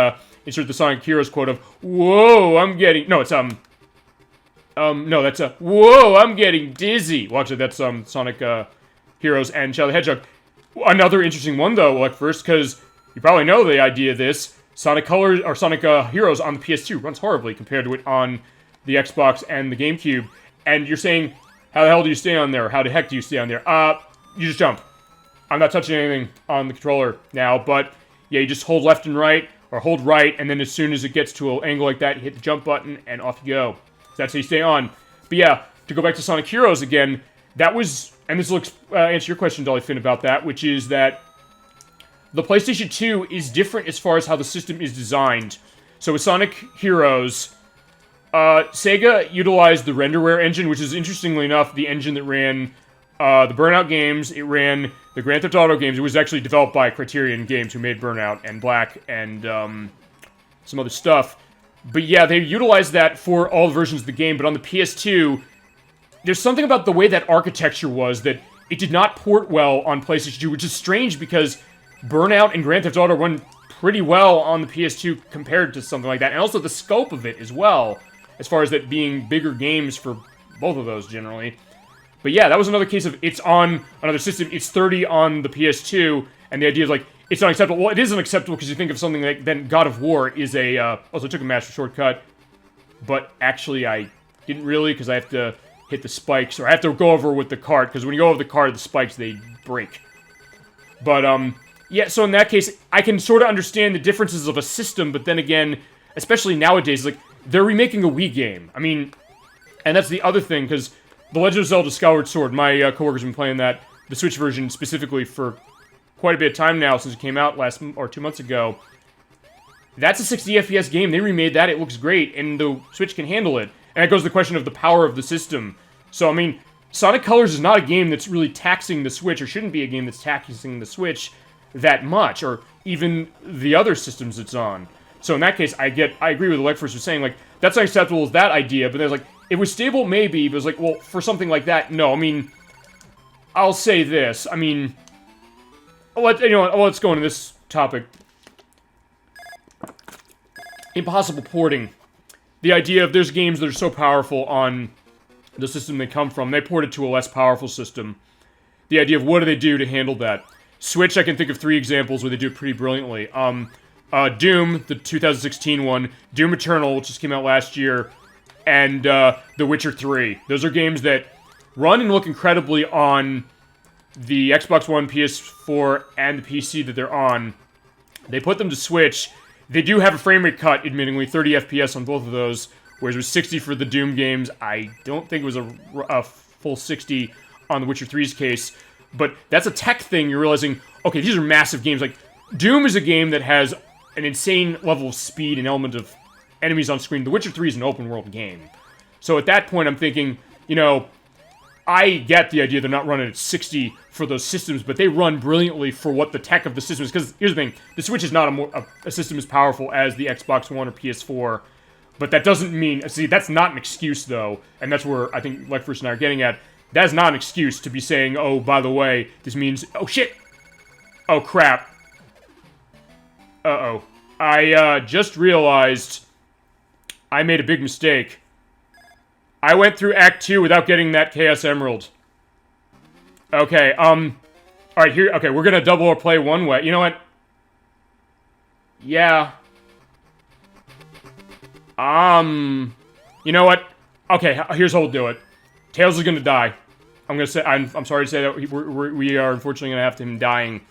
[SPEAKER 1] insert the Sonic Heroes quote of, "Whoa, I'm getting..." No, it's no, that's "Whoa, I'm getting dizzy." Well, actually, that's Sonic Heroes and Shadow the Hedgehog. Another interesting one, though, like first, because you probably know the idea of this. Sonic Colors or Sonic Heroes on the PS2 runs horribly compared to it on the Xbox and the GameCube. And you're saying, how the hell do you stay on there? How the heck do you stay on there? You just jump. I'm not touching anything on the controller now, but yeah, you just hold left and right, or hold right, and then as soon as it gets to an angle like that, you hit the jump button, and off you go. That's how you stay on. But yeah, to go back to Sonic Heroes again, that was, and this will answer your question, Dolly Finn, about that, which is that the PlayStation 2 is different as far as how the system is designed. So with Sonic Heroes, Sega utilized the Renderware engine, which is, interestingly enough, the engine that ran the Burnout games. It ran the Grand Theft Auto games. It was actually developed by Criterion Games, who made Burnout and Black and some other stuff. But yeah, they utilized that for all versions of the game, but on the PS2, there's something about the way that architecture was that it did not port well on PlayStation 2, which is strange because Burnout and Grand Theft Auto run pretty well on the PS2 compared to something like that, and also the scope of it as well, as far as that being bigger games for both of those, generally. But yeah, that was another case of it's on another system, it's 30 on the PS2, and the idea is like, it's unacceptable. Well, it is unacceptable because you think of something like, then God of War is a, also I took a master shortcut, but actually I didn't really, because I have to hit the spikes, or I have to go over with the cart, because when you go over the cart, the spikes, they break. But, yeah, so in that case, I can sort of understand the differences of a system, but then again, especially nowadays, like, they're remaking a Wii game. I mean, and that's the other thing, because The Legend of Zelda Skyward Sword, my coworkers have been playing that, the Switch version specifically, for quite a bit of time now, since it came out 2 months ago. That's a 60 FPS game. They remade that. It looks great, and the Switch can handle it. And that goes to the question of the power of the system. So, I mean, Sonic Colors is not a game that's really taxing the Switch, or shouldn't be a game that's taxing the Switch that much, or even the other systems it's on. So in that case, I agree with what Legfors was saying, like, that's not acceptable as that idea, but there's like, it was stable, maybe, but it was like, well, for something like that, no. I mean, I'll say this, I mean, let's go into this topic. Impossible porting. The idea of there's games that are so powerful on the system they come from, they port it to a less powerful system. The idea of what do they do to handle that? Switch, I can think of 3 examples where they do it pretty brilliantly. Doom, the 2016 one, Doom Eternal, which just came out last year, and The Witcher 3. Those are games that run and look incredibly on the Xbox One, PS4, and the PC that they're on. They put them to Switch. They do have a frame rate cut, admittingly, 30 FPS on both of those, whereas it was 60 for the Doom games. I don't think it was a full 60 on The Witcher 3's case. But that's a tech thing, you're realizing, okay, these are massive games. Like, Doom is a game that has an insane level of speed and element of enemies on screen. The Witcher 3 is an open-world game. So at that point, I'm thinking, you know, I get the idea they're not running at 60 for those systems, but they run brilliantly for what the tech of the system is. Because here's the thing, the Switch is not a system as powerful as the Xbox One or PS4, but that doesn't mean, see, that's not an excuse, though, and that's where I think Legfors and I are getting at. That is not an excuse to be saying, oh, by the way, this means, oh, shit! Oh, crap. Uh-oh. I, just realized I made a big mistake. I went through Act 2 without getting that Chaos Emerald. Okay, alright, here, okay, we're gonna double or play one way. You know what? Yeah. You know what? Okay, here's how we'll do it. Tails is gonna die. I'm gonna say, I'm sorry to say that we are unfortunately gonna have to him dying.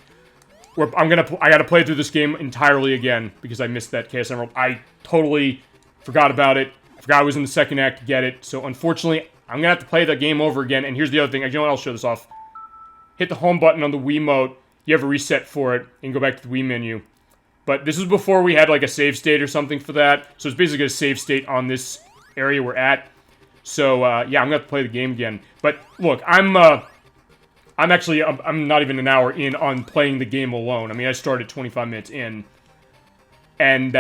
[SPEAKER 1] I gotta play through this game entirely again, because I missed that Chaos Emerald. I totally forgot about it. I forgot I was in the second act to get it, so unfortunately, I'm gonna have to play the game over again, and here's the other thing. You know what? I'll show this off. Hit the home button on the Wiimote. You have a reset for it, and go back to the Wii menu. But this was before we had, like, a save state or something for that, so it's basically a save state on this area we're at. So, yeah, I'm gonna have to play the game again. But, look, I'm not even an hour in on playing the game alone. I mean, I started 25 minutes in. And,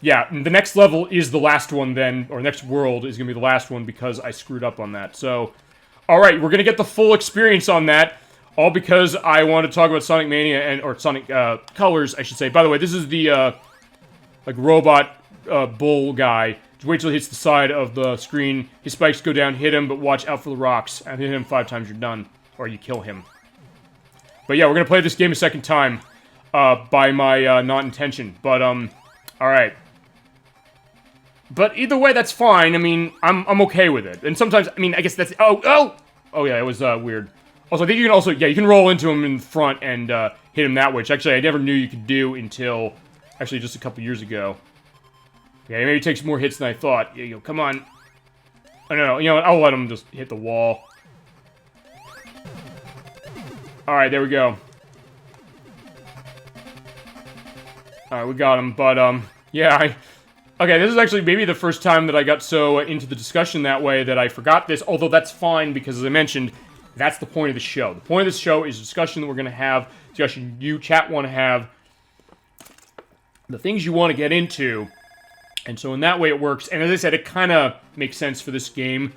[SPEAKER 1] yeah, the next level is the last one then, or next world is gonna be the last one because I screwed up on that. So, alright, we're gonna get the full experience on that, all because I want to talk about Sonic Mania, or Sonic, Colors, I should say. By the way, this is the, like, robot, bull guy. Just wait till he hits the side of the screen, his spikes go down, hit him, but watch out for the rocks, and hit him 5 times, you're done. Or you kill him. But yeah, we're gonna play this game a second time, by my, non-intention. But, alright. But either way, that's fine. I mean, I'm okay with it. And sometimes, I mean, I guess that's... Oh, yeah, it was, weird. Also, I think you can also... Yeah, you can roll into him in front and, hit him that way, which actually I never knew you could do until... Actually, just a couple years ago. Yeah, maybe it takes more hits than I thought. Yeah, you go, come on. Oh, no, you know what? I'll let him just hit the wall. Alright, there we go. Alright, we got him, but, yeah, okay, this is actually maybe the first time that I got so into the discussion that way that I forgot this, although that's fine, because as I mentioned, that's the point of the show. The point of this show is a discussion that we're going to have, discussion you, chat, want to have, the things you want to get into, and so in that way it works, and as I said, it kind of makes sense for this game,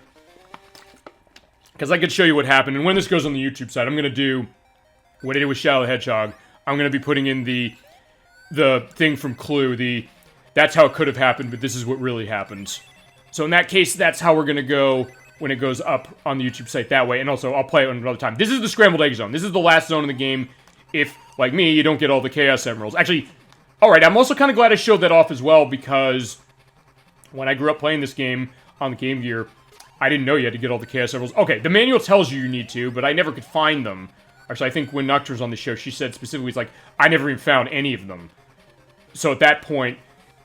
[SPEAKER 1] because I could show you what happened, and when this goes on the YouTube side, I'm going to do what I did with Shadow the Hedgehog. I'm going to be putting in the thing from Clue, that's how it could have happened, but this is what really happened. So in that case, that's how we're going to go when it goes up on the YouTube site that way, and also, I'll play it another time. This is the Scrambled Egg Zone. This is the last zone in the game if, like me, you don't get all the Chaos Emeralds. Actually, alright, I'm also kind of glad I showed that off as well, because when I grew up playing this game on the Game Gear, I didn't know you had to get all the Chaos Emeralds. Okay, the manual tells you need to, but I never could find them. Actually, I think when Nocturne was on the show, she said specifically, it's like, I never even found any of them. So at that point,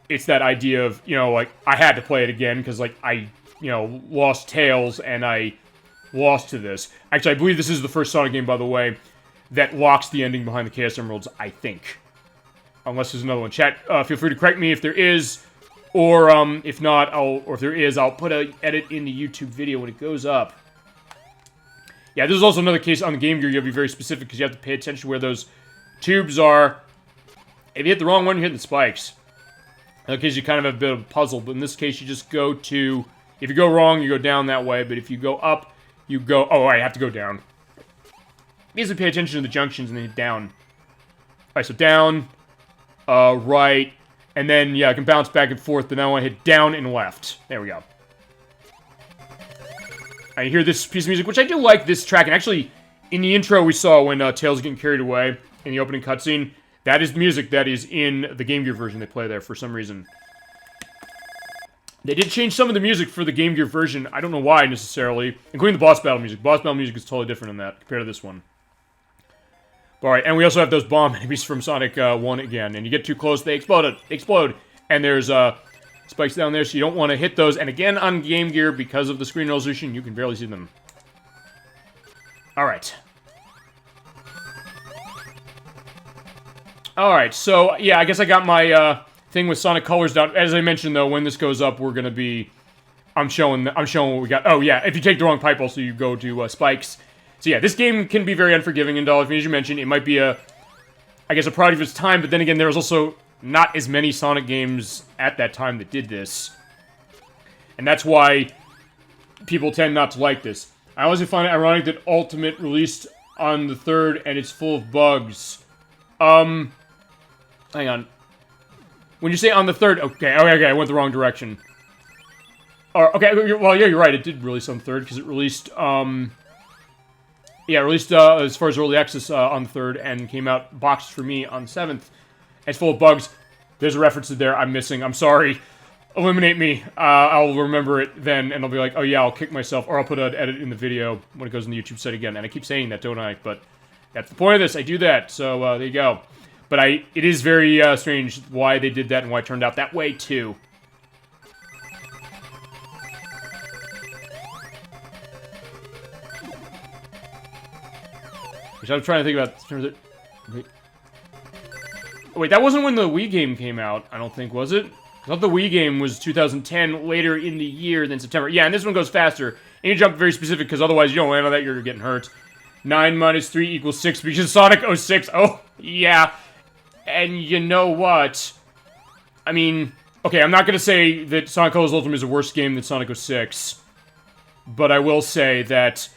[SPEAKER 1] it's that idea of, you know, like, I had to play it again, because, like, I, you know, lost Tails, and I lost to this. Actually, I believe this is the first Sonic game, by the way, that locks the ending behind the Chaos Emeralds, I think. Unless there's another one. Chat, feel free to correct me if there is, or, if not, or if there is, I'll put an edit in the YouTube video when it goes up. Yeah, this is also another case on the Game Gear, you have to be very specific, because you have to pay attention to where those tubes are. If you hit the wrong one, you're hitting the spikes. In that case, you kind of have a bit of a puzzle, but in this case, you just go to... If you go wrong, you go down that way, but if you go up, you go... Oh, I have to go down. Basically, pay attention to the junctions and then hit down. Alright, so down, right, and then, yeah, I can bounce back and forth, but now I want to hit down and left. There we go. I hear this piece of music, which I do like this track, and actually, in the intro we saw when Tails is getting carried away in the opening cutscene, that is music that is in the Game Gear version they play there for some reason. They did change some of the music for the Game Gear version, I don't know why necessarily, including the boss battle music. Boss battle music is totally different in that, compared to this one. Alright, and we also have those bomb enemies from Sonic 1 again, and you get too close, they explode, and there's, spikes down there, so you don't want to hit those. And again, on Game Gear, because of the screen resolution, you can barely see them. Alright. Alright, so, yeah, I guess I got my, thing with Sonic Colors down. As I mentioned, though, when this goes up, we're gonna be... I'm showing what we got. Oh, yeah, if you take the wrong pipe, also, you go to, spikes. So, yeah, this game can be very unforgiving, and as you mentioned, it might be I guess, a product of its time, but then again, there was also not as many Sonic games at that time that did this. And that's why people tend not to like this. I also find it ironic that Ultimate released on the 3rd, and it's full of bugs. Hang on. When you say on the 3rd... Okay, I went the wrong direction. Okay, well, yeah, you're right, it did release on the 3rd, because it released, Yeah, released as far as early access on the 3rd, and came out boxed for me on the 7th. It's full of bugs. There's a reference to there I'm missing. I'm sorry. Eliminate me. I'll remember it then, and I'll be like, oh yeah, I'll kick myself, or I'll put an edit in the video when it goes in the YouTube site again. And I keep saying that, don't I? But that's the point of this. I do that, so there you go. But it is very strange why they did that and why it turned out that way, too. Which I'm trying to think about. Wait, that wasn't when the Wii game came out, I don't think, was it? I thought the Wii game was 2010, later in the year than September. Yeah, and this one goes faster. And you jump very specific, because otherwise you don't land on that, you're getting hurt. 9 minus 3 equals 6, because Sonic 06. Oh, yeah. And you know what? I mean, okay, I'm not going to say that Sonic Colors Ultimate is a worse game than Sonic 06. But I will say that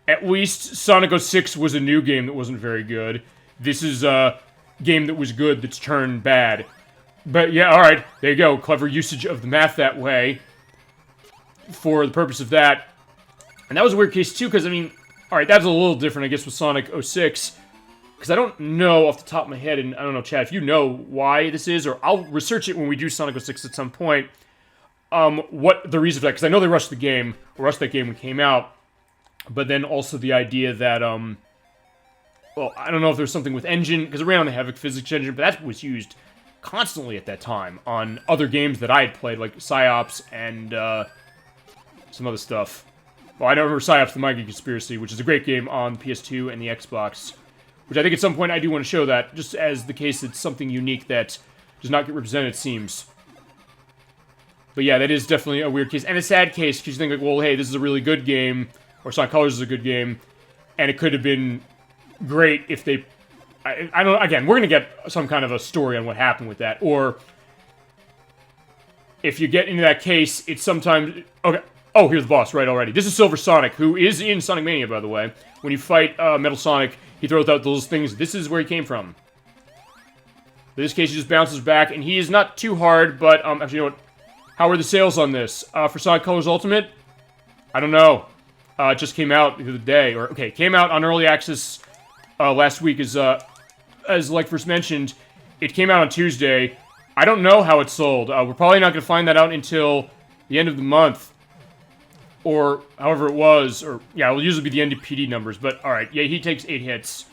[SPEAKER 1] at least Sonic 06 was a new game that wasn't very good. This is a game that was good that's turned bad. But yeah, alright, there you go. Clever usage of the math that way. For the purpose of that. And that was a weird case too, because I mean, alright, that's a little different, I guess, with Sonic 06. Because I don't know off the top of my head, and I don't know, Chad, if you know why this is, or I'll research it when we do Sonic 06 at some point. What the reason for that, because I know they rushed the game, or rushed that game when it came out. But then also the idea that, well, I don't know if there's something with engine, because it ran on the Havoc physics engine, but that was used constantly at that time on other games that I had played, like Psyops and some other stuff. Well, I don't remember Psyops the Mikey Conspiracy, which is a great game on the PS2 and the Xbox, which I think at some point I do want to show that, just as the case it's something unique that does not get represented, it seems. But yeah, that is definitely a weird case, and a sad case, because you think, like, well, hey, this is a really good game, or Sonic Colors is a good game, and it could have been great if they... I don't... Again, we're going to get some kind of a story on what happened with that, or... If you get into that case, it's sometimes... Okay. Oh, here's the boss, right, already. This is Silver Sonic, who is in Sonic Mania, by the way. When you fight Metal Sonic, he throws out those things. This is where he came from. In this case, he just bounces back, and he is not too hard, but... actually, you know what? How are the sales on this? For Sonic Colors Ultimate? I don't know. It just came out the other day. Or, okay, came out on Early Access last week, as like first mentioned. It came out on Tuesday. I don't know how it sold. We're probably not going to find that out until the end of the month. Or however it was. Or, yeah, it will usually be the NDPD numbers. But, alright, yeah, he takes 8 hits.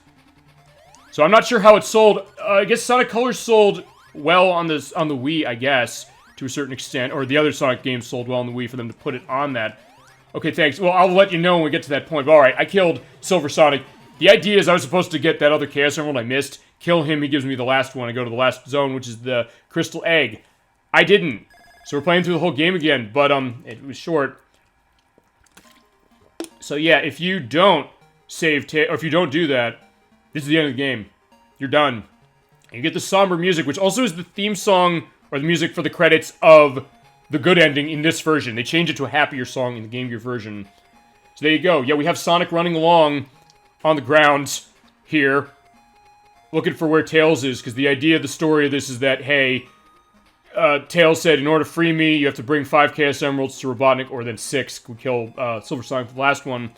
[SPEAKER 1] So I'm not sure how it sold. I guess Sonic Colors sold well on the Wii, I guess, to a certain extent. Or the other Sonic games sold well on the Wii for them to put it on that. Okay, thanks. Well, I'll let you know when we get to that point. But alright, I killed Silver Sonic. The idea is I was supposed to get that other Chaos Emerald I missed. Kill him, he gives me the last one. I go to the last zone, which is the Crystal Egg. I didn't. So we're playing through the whole game again, but it was short. So yeah, if you don't save, or if you don't do that, this is the end of the game. You're done. And you get the somber music, which also is the theme song, or the music for the credits of the good ending in this version. They changed it to a happier song in the Game Gear version. So there you go. Yeah, we have Sonic running along on the ground here, looking for where Tails is, because the idea of the story of this is that, hey, Tails said, in order to free me, you have to bring 5 Chaos Emeralds to Robotnik, or then 6. We kill Silver Sonic for the last one.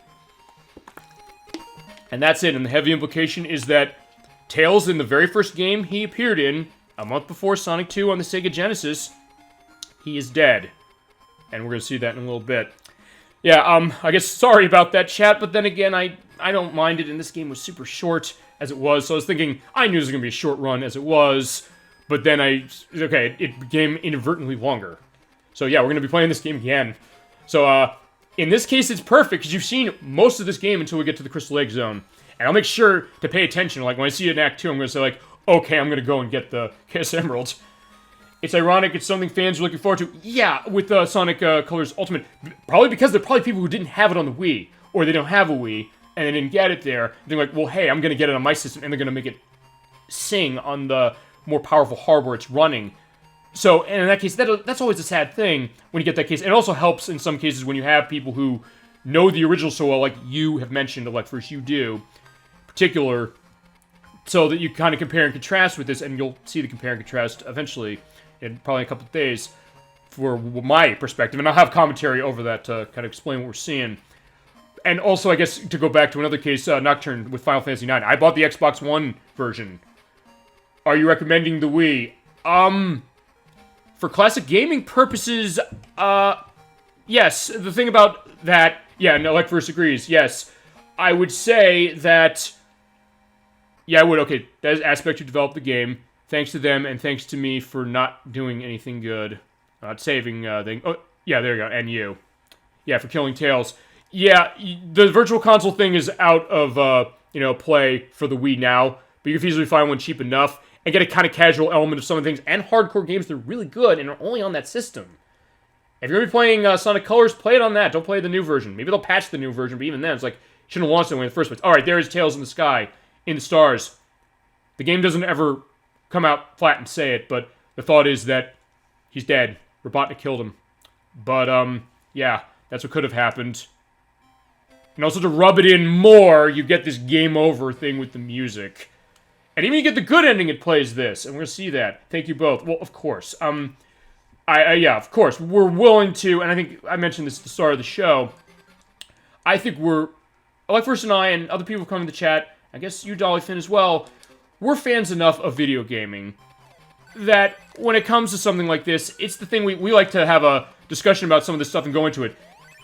[SPEAKER 1] And that's it, and the heavy implication is that Tails, in the very first game he appeared in, a month before Sonic 2 on the Sega Genesis, he is dead. And we're going to see that in a little bit. Yeah, I guess sorry about that, chat, but then again, I don't mind it, and this game was super short as it was, so I was thinking, I knew this was going to be a short run as it was, but then okay, it became inadvertently longer. So yeah, we're going to be playing this game again. So, in this case, it's perfect, because you've seen most of this game until we get to the Crystal Egg Zone. And I'll make sure to pay attention, like, when I see it in Act 2, I'm going to say, like, okay, I'm going to go and get the Chaos Emeralds. It's ironic, it's something fans are looking forward to. Yeah, with Sonic Colors Ultimate. Probably because there are probably people who didn't have it on the Wii, or they don't have a Wii, and they didn't get it there. They're like, well, hey, I'm going to get it on my system, and they're going to make it sing on the more powerful hardware it's running. So, and in that case, that's always a sad thing when you get that case. It also helps in some cases when you have people who know the original so well, like you have mentioned, like first you do, particular, so that you kind of compare and contrast with this, and you'll see the compare and contrast eventually in probably a couple of days for my perspective, and I'll have commentary over that to kind of explain what we're seeing. and also, I guess, to go back to another case, Nocturne with Final Fantasy IX. I bought the Xbox One version. Are you recommending the Wii? For classic gaming purposes, yes. The thing about that, yeah, no, Electverse agrees, yes. I would say that, yeah, I would, okay, that is aspect who developed the game. Thanks to them, and thanks to me for not doing anything good. Not saving, oh, yeah, there you go, and you. Yeah, for killing Tails. Yeah, the Virtual Console thing is out of, play for the Wii now, but you can easily find one cheap enough, and get a kind of casual element of some of the things, and hardcore games that are really good, and are only on that system. If you're going to be playing Sonic Colors, play it on that. Don't play the new version. Maybe they'll patch the new version, but even then, it's like, shouldn't have launched it in the first place. Alright, there is Tails in the sky, in the stars. The game doesn't ever come out flat and say it, but the thought is that he's dead. Robotnik killed him. But, yeah, that's what could have happened. And also to rub it in more, you get this game over thing with the music. And even you get the good ending, it plays this. And we're gonna see that. Thank you both. Well, of course. Yeah, of course. We're willing to, and I think I mentioned this at the start of the show, I think Electverse and I, and other people who come in the chat, I guess you, Dolly Finn, as well, we're fans enough of video gaming that when it comes to something like this, it's the thing we like to have a discussion about some of this stuff and go into it.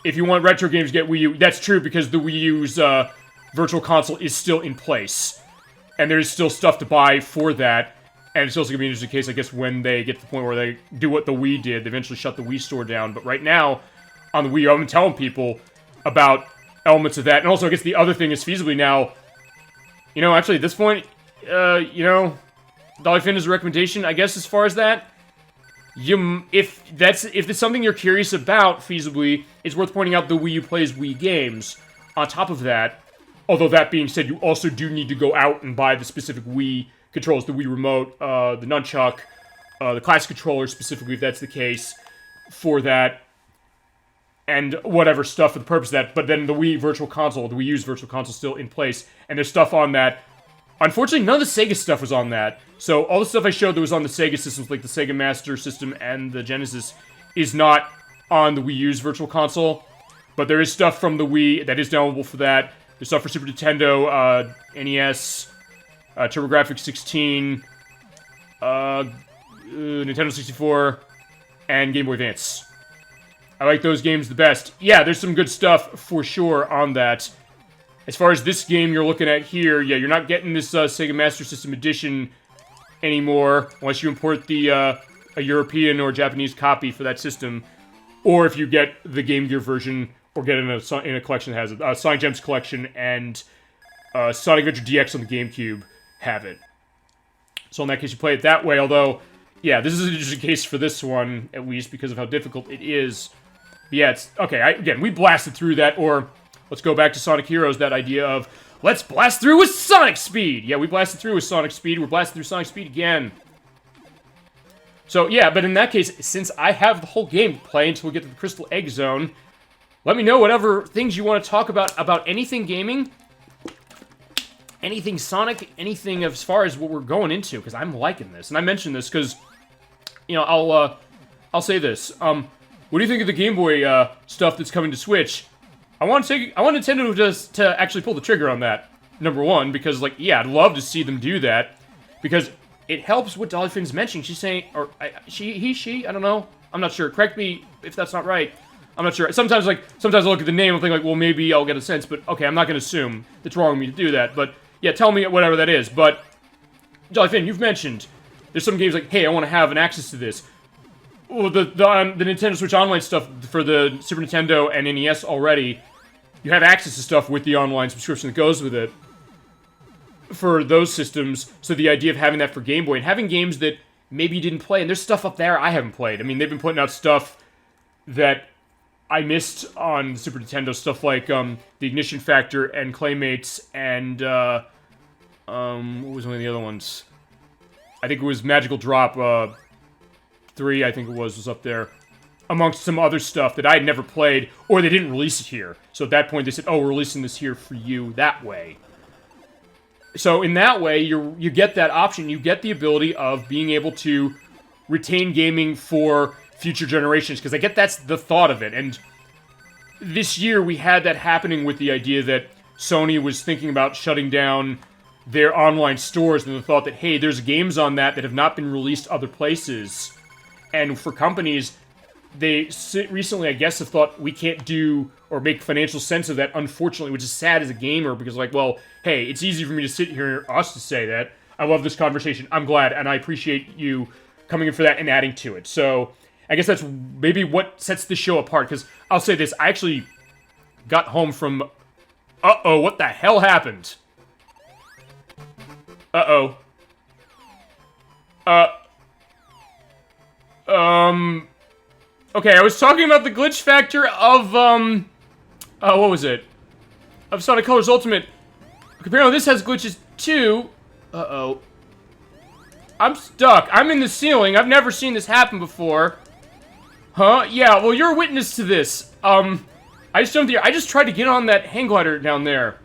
[SPEAKER 1] If you want retro games, get Wii U. That's true, because the Wii U's Virtual Console is still in place. And there's still stuff to buy for that. And it's also going to be an interesting case, I guess, when they get to the point where they do what the Wii did. They eventually shut the Wii store down. But right now, on the Wii U, I've been telling people about elements of that. And also, I guess the other thing is feasibly now, actually, at this point, Dolly Finn is a recommendation, I guess, as far as that. If it's something you're curious about, feasibly, it's worth pointing out the Wii U plays Wii games. On top of that, although that being said, you also do need to go out and buy the specific Wii controls, the Wii Remote, the Nunchuck, the Classic Controller specifically, if that's the case, for that, and whatever stuff for the purpose of that. But then the Wii Virtual Console, the Wii U's Virtual Console, still in place, and there's stuff on that. Unfortunately, none of the Sega stuff was on that. So all the stuff I showed that was on the Sega systems, like the Sega Master System and the Genesis, is not on the Wii U's Virtual Console. But there is stuff from the Wii that is downloadable for that. There's stuff for Super Nintendo, NES, TurboGrafx 16, Nintendo 64, and Game Boy Advance. I like those games the best. Yeah, there's some good stuff for sure on that. As far as this game you're looking at here, yeah, you're not getting this Sega Master System Edition anymore, unless you import the a European or Japanese copy for that system, or if you get the Game Gear version, or get in a collection that has it. Sonic Gems Collection and Sonic Adventure DX on the GameCube have it. So in that case, you play it that way, although, yeah, this is an interesting case for this one, at least, because of how difficult it is. But yeah, it's, okay, again, we blasted through that, or let's go back to Sonic Heroes, that idea of, let's blast through with Sonic Speed! Yeah, we blasted through with Sonic Speed, we're blasting through Sonic Speed again. So, yeah, but in that case, since I have the whole game to play until we get to the Crystal Egg Zone, let me know whatever things you want to talk about anything gaming, anything Sonic, anything as far as what we're going into, because I'm liking this. And I mentioned this because, I'll say this. What do you think of the Game Boy stuff that's coming to Switch? I want Nintendo to actually pull the trigger on that, number one, because, like, yeah, I'd love to see them do that, because it helps what Dolly Finn's mentioning. She's saying, or she, I don't know. I'm not sure. Correct me if that's not right. I'm not sure. Sometimes I look at the name and think, like, well, maybe I'll get a sense, but okay, I'm not going to assume it's wrong of me to do that, but yeah, tell me whatever that is. But, Dolly Finn, you've mentioned there's some games like, hey, I want to have an access to this. Well, the Nintendo Switch Online stuff for the Super Nintendo and NES already, you have access to stuff with the online subscription that goes with it for those systems, so the idea of having that for Game Boy, and having games that maybe you didn't play, and there's stuff up there I haven't played. I mean, they've been putting out stuff that I missed on Super Nintendo, stuff like the Ignition Factor and Claymates, and what was one of the other ones? I think it was Magical Drop 3, I think it was up there, amongst some other stuff that I had never played, or they didn't release it here. So at that point they said, oh, we're releasing this here for you that way. So in that way, you get that option, you get the ability of being able to retain gaming for future generations, because I get that's the thought of it, and this year we had that happening with the idea that Sony was thinking about shutting down their online stores, and the thought that, hey, there's games on that have not been released other places. And for companies, they recently, I guess, have thought we can't do or make financial sense of that, unfortunately, which is sad as a gamer, because, like, well, hey, it's easy for me to sit here, us to say that. I love this conversation. I'm glad, and I appreciate you coming in for that and adding to it. So, I guess that's maybe what sets this show apart, because I'll say this, I actually got home from... Uh-oh, what the hell happened? Uh-oh. Okay, I was talking about the glitch factor of, what was it? Of Sonic Colors Ultimate. Apparently this has glitches too. Uh-oh. I'm stuck. I'm in the ceiling. I've never seen this happen before. Huh? Yeah, well, you're a witness to this. I just jumped here. I just tried to get on that hang glider down there.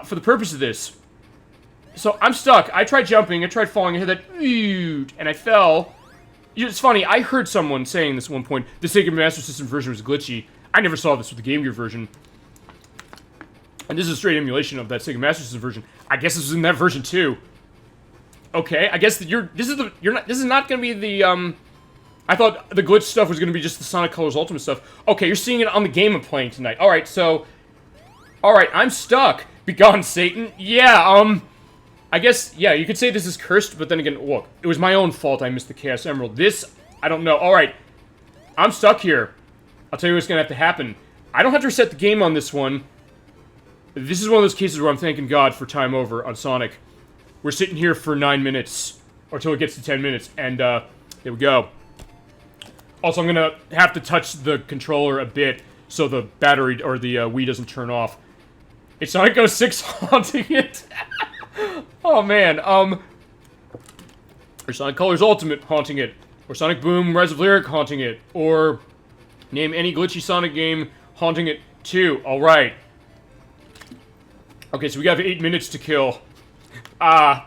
[SPEAKER 1] For the purpose of this. So, I'm stuck. I tried jumping. I tried falling. I heard that, and I fell. It's funny, I heard someone saying this at one point, the Sega Master System version was glitchy. I never saw this with the Game Gear version. And this is a straight emulation of that Sega Master System version. I guess this was in that version too. Okay, I guess that this is not gonna be the, I thought the glitch stuff was gonna be just the Sonic Colors Ultimate stuff. Okay, you're seeing it on the game I'm playing tonight. Alright, so... Alright, I'm stuck. Begone, Satan. Yeah, I guess, yeah, you could say this is cursed, but then again, look, it was my own fault I missed the Chaos Emerald. This, I don't know. Alright, I'm stuck here. I'll tell you what's gonna have to happen. I don't have to reset the game on this one. This is one of those cases where I'm thanking God for time over on Sonic. We're sitting here for 9 minutes, or till it gets to 10 minutes, and, there we go. Also, I'm gonna have to touch the controller a bit, so the battery, or the, Wii doesn't turn off. It's Sonic 06 haunting it. Oh, man, or Sonic Colors Ultimate haunting it, or Sonic Boom Rise of Lyric haunting it, or name any glitchy Sonic game haunting it too. Alright. Okay, so we got 8 minutes to kill.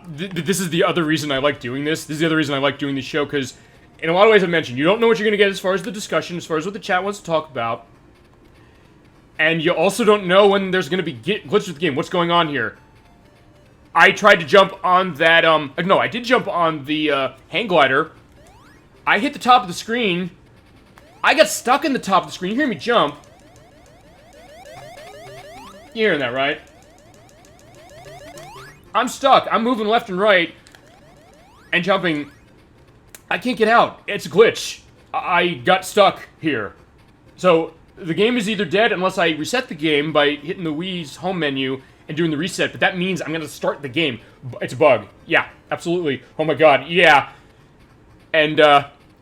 [SPEAKER 1] This is the other reason I like doing this. This is the other reason I like doing this show, because in a lot of ways I mentioned, you don't know what you're going to get as far as the discussion, as far as what the chat wants to talk about. And you also don't know when there's going to be glitches with the game. What's going on here? I tried to jump on that, no, I did jump on the, hang glider. I hit the top of the screen. I got stuck in the top of the screen. You hear me jump. You're hearing that, right? I'm stuck. I'm moving left and right. And jumping. I can't get out. It's a glitch. I got stuck here. So, the game is either dead unless I reset the game by hitting the Wii's home menu and doing the reset, but that means I'm gonna start the game. It's a bug. Yeah, absolutely. Oh my god, yeah. And,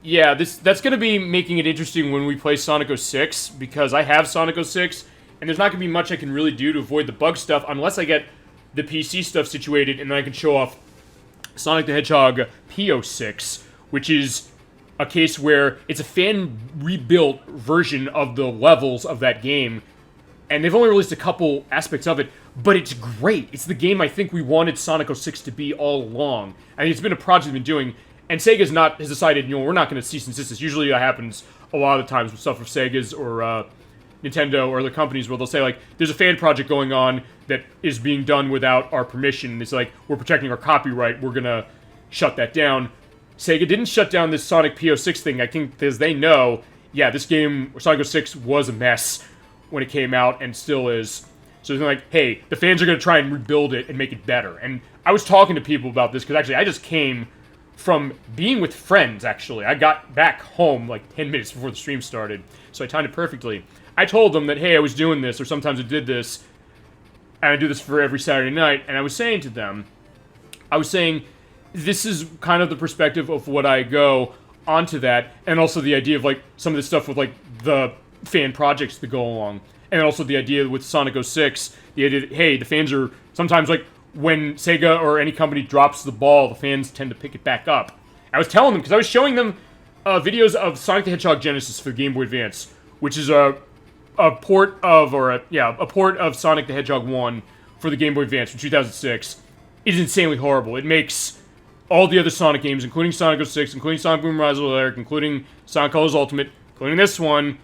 [SPEAKER 1] yeah, that's gonna be making it interesting when we play Sonic 06, because I have Sonic 06, and there's not gonna be much I can really do to avoid the bug stuff unless I get the PC stuff situated, and then I can show off Sonic the Hedgehog P06, which is a case where it's a fan-rebuilt version of the levels of that game, and they've only released a couple aspects of it, but it's great. It's the game I think we wanted Sonic 06 to be all along. I mean, it's been a project we've been doing, and Sega's has decided, you know, we're not going to cease and desist this. Usually that happens a lot of the times with stuff with Sega's or Nintendo or other companies where they'll say, like, there's a fan project going on that is being done without our permission, and it's like, we're protecting our copyright, we're going to shut that down. Sega didn't shut down this Sonic P06 thing, I think, because they know, yeah, this game, Sonic 06, was a mess when it came out, and still is. So they're like, hey, the fans are going to try and rebuild it and make it better. And I was talking to people about this, because actually I just came from being with friends, actually. I got back home like 10 minutes before the stream started, so I timed it perfectly. I told them that, hey, I was doing this, or sometimes I did this, and I do this for every Saturday night, and I was saying to them, this is kind of the perspective of what I go onto that, and also the idea of, like, some of the stuff with, like, the fan projects that go along. And also the idea with Sonic 06, the idea that, hey, the fans are sometimes, like, when Sega or any company drops the ball, the fans tend to pick it back up. I was telling them, because I was showing them videos of Sonic the Hedgehog Genesis for the Game Boy Advance, which is a port of, a port of Sonic the Hedgehog 1 for the Game Boy Advance from 2006. It is insanely horrible. It makes all the other Sonic games, including Sonic 06, including Sonic Boom Rise of Lyric, including Sonic Colors Ultimate, including this one,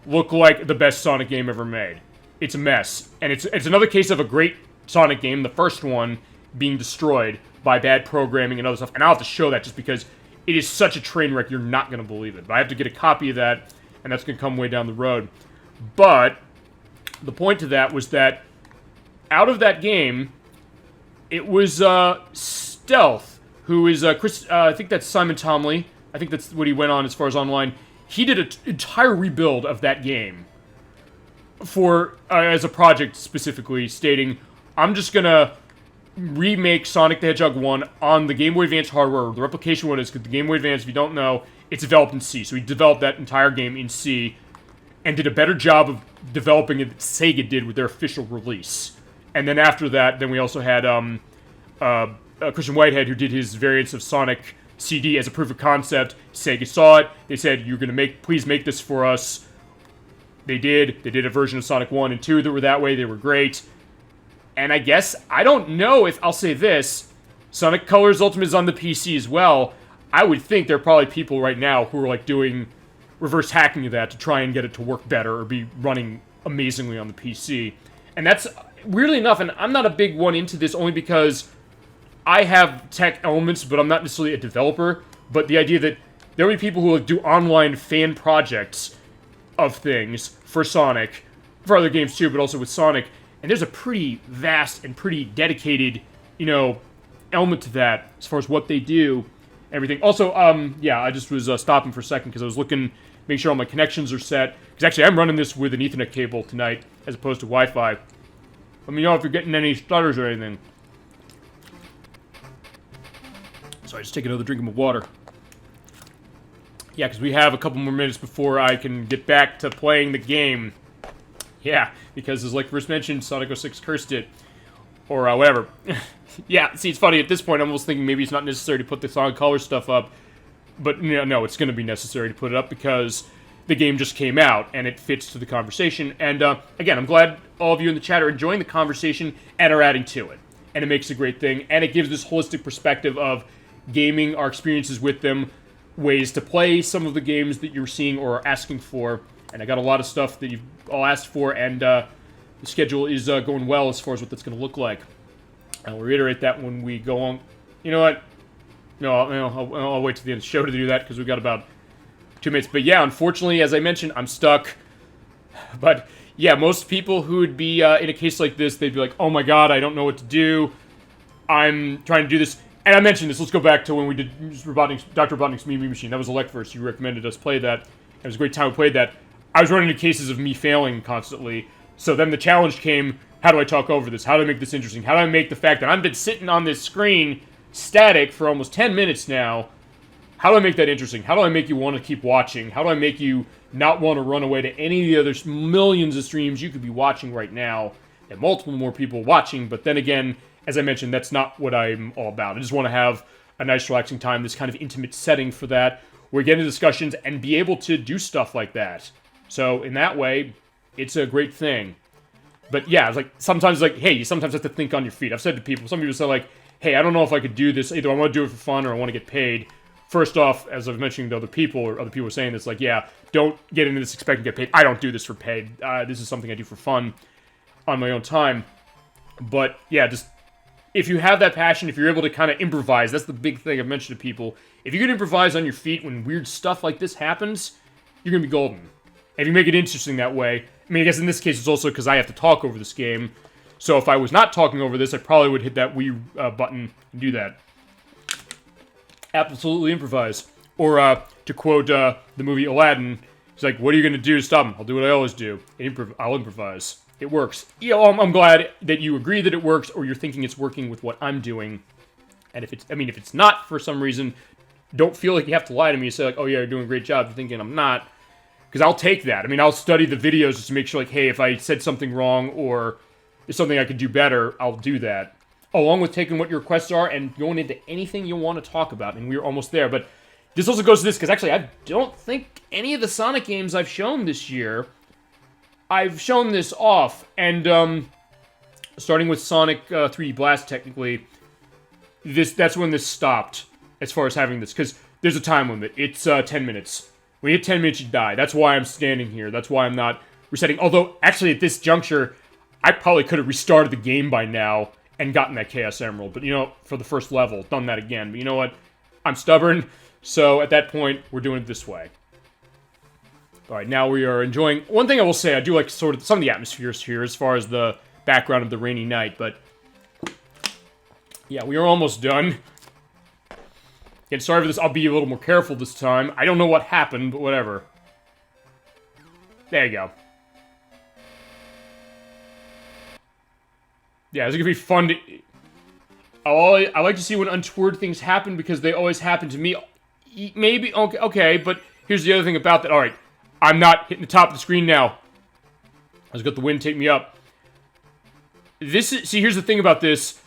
[SPEAKER 1] look like the best Sonic game ever made. It's a mess. And it's another case of a great Sonic game, the first one, being destroyed by bad programming and other stuff. And I'll have to show that just because it is such a train wreck, you're not going to believe it. But I have to get a copy of that, and that's going to come way down the road. But the point to that was that out of that game, it was Stealth, who is Chris. I think that's Simon Tomley. I think that's what he went on as far as online. He did an entire rebuild of that game for as a project specifically, stating, "I'm just gonna remake Sonic the Hedgehog 1 on the Game Boy Advance hardware." The replication one is because the Game Boy Advance, if you don't know, it's developed in C. So he developed that entire game in C and did a better job of developing it than Sega did with their official release. And then after that, then we also had Christian Whitehead, who did his variants of Sonic CD as a proof of concept. Sega saw it. They said, "You're gonna please make this for us." They did. They did a version of Sonic 1 and 2 that were that way. They were great. And I guess, I don't know if, I'll say this, Sonic Colors Ultimate is on the PC as well. I would think there are probably people right now who are like doing reverse hacking of that to try and get it to work better or be running amazingly on the PC. And that's, weirdly enough, and I'm not a big one into this only because I have tech elements, but I'm not necessarily a developer. But the idea that there will be people who will do online fan projects of things for Sonic, for other games too, but also with Sonic. And there's a pretty vast and pretty dedicated, element to that as far as what they do, everything. Also, yeah, I just was stopping for a second because I was looking, make sure all my connections are set. Because actually, I'm running this with an Ethernet cable tonight as opposed to Wi-Fi. Let me know if you're getting any stutters or anything. Sorry, just take another drink of my water. Yeah, because we have a couple more minutes before I can get back to playing the game. Yeah, because as like first mentioned, Sonic 06 cursed it. Or whatever. Yeah, see, it's funny, at this point I'm almost thinking maybe it's not necessary to put the Sonic Color stuff up. But no, it's going to be necessary to put it up because the game just came out and it fits to the conversation. And again, I'm glad all of you in the chat are enjoying the conversation and are adding to it. And it makes a great thing. And it gives this holistic perspective of gaming, our experiences with them, ways to play some of the games that you're seeing or are asking for. And I got a lot of stuff that you've all asked for, and the schedule is going well as far as what that's going to look like. I'll reiterate that when we go on. You know what? No, I'll wait till the end of the show to do that, because we've got about 2 minutes. But yeah, unfortunately, as I mentioned, I'm stuck. But yeah, most people who would be in a case like this, they'd be like, "Oh my god, I don't know what to do. I'm trying to do this." And I mentioned this. Let's go back to when we did Dr. Robotnik's Meme Machine. That was Electverse. You recommended us play that. It was a great time we played that. I was running into cases of me failing constantly. So then the challenge came, how do I talk over this? How do I make this interesting? How do I make the fact that I've been sitting on this screen static for almost 10 minutes now, how do I make that interesting? How do I make you want to keep watching? How do I make you not want to run away to any of the other millions of streams you could be watching right now? And multiple more people watching, but then again, as I mentioned, that's not what I'm all about. I just want to have a nice relaxing time, this kind of intimate setting for that, where we get into discussions and be able to do stuff like that. So in that way, it's a great thing. But yeah, it's like sometimes hey, you sometimes have to think on your feet. I've said to people, some people say like, "Hey, I don't know if I could do this. Either I want to do it for fun or I want to get paid." First off, as I was mentioning to other people, or other people were saying this, like, yeah, don't get into this expecting to get paid. I don't do this for paid. This is something I do for fun on my own time. But yeah, just if you have that passion, if you're able to kind of improvise, that's the big thing I've mentioned to people. If you can improvise on your feet when weird stuff like this happens, you're going to be golden. And if you make it interesting that way, I mean, I guess in this case it's also because I have to talk over this game. So if I was not talking over this, I probably would hit that Wii button and do that. Absolutely improvise. Or to quote the movie Aladdin, he's like, "What are you going to do to stop him? I'll do what I always do. I'll improvise." It works. I'm glad that you agree that it works, or you're thinking it's working with what I'm doing. And if it's not for some reason, don't feel like you have to lie to me and say like, "Oh yeah, you're doing a great job." You're thinking I'm not. Because I'll take that. I mean, I'll study the videos just to make sure, like, hey, if I said something wrong or there's something I could do better, I'll do that. Along with taking what your requests are and going into anything you want to talk about. And we're almost there. But this also goes to this, because actually I don't think any of the Sonic games I've shown this year, I've shown this off. And starting with Sonic 3D Blast, technically, that's when this stopped as far as having this. Because there's a time limit. It's 10 minutes. When you hit 10 minutes, you die. That's why I'm standing here. That's why I'm not resetting. Although, actually, at this juncture, I probably could have restarted the game by now and gotten that Chaos Emerald. But, you know, for the first level, done that again. But you know what? I'm stubborn. So, at that point, we're doing it this way. Alright, now we are enjoying... One thing I will say, I do like sort of some of the atmospheres here as far as the background of the rainy night, but... Yeah, we are almost done. Again, sorry for this, I'll be a little more careful this time. I don't know what happened, but whatever. There you go. Yeah, it's gonna be fun to... I like to see when untoward things happen, because they always happen to me. Maybe, okay, but here's the other thing about that. Alright, I'm not hitting the top of the screen now. I just got the wind take me up. See, here's the thing about this.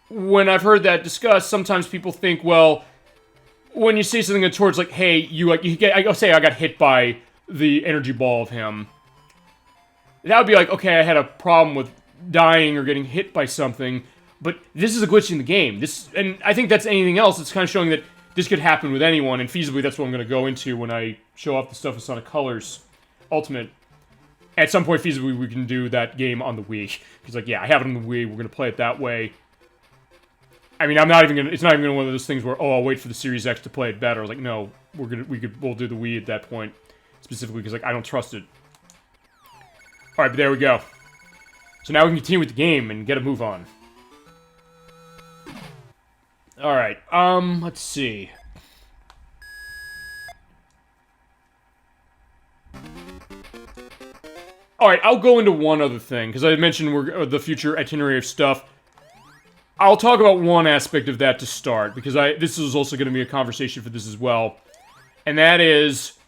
[SPEAKER 1] When I've heard that discussed, sometimes people think, well... When you say something towards like, hey, I'll say I got hit by the energy ball of him. That would be like, okay, I had a problem with dying or getting hit by something, but this is a glitch in the game. And I think that's anything else. It's kind of showing that this could happen with anyone, and feasibly that's what I'm going to go into when I show off the stuff with Sonic Colors Ultimate. At some point, feasibly, we can do that game on the Wii. Because, like, yeah, I have it on the Wii, we're going to play it that way. I mean, it's not even gonna be one of those things where, oh, I'll wait for the Series X to play it better. Like, no, we'll do the Wii at that point, specifically because, like, I don't trust it. All right, but there we go. So now we can continue with the game and get a move on. All right, let's see. All right, I'll go into one other thing because I mentioned the future itinerary of stuff. I'll talk about one aspect of that to start, because this is also going to be a conversation for this as well. And that is,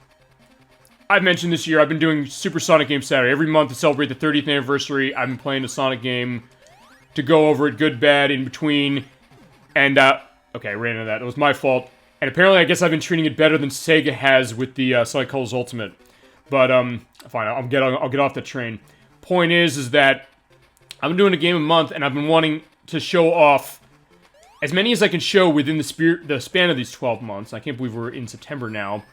[SPEAKER 1] I've mentioned this year, I've been doing Super Sonic Game Saturday. Every month to celebrate the 30th anniversary, I've been playing a Sonic game to go over it, good, bad, in between. And, okay, I ran into that. It was my fault. And apparently, I guess I've been treating it better than Sega has with the Sonic Colors Ultimate. But, fine, I'll get off the train. Point is that I've been doing a game a month, and I've been wanting to show off as many as I can show within the span of these 12 months. I can't believe we're in September now.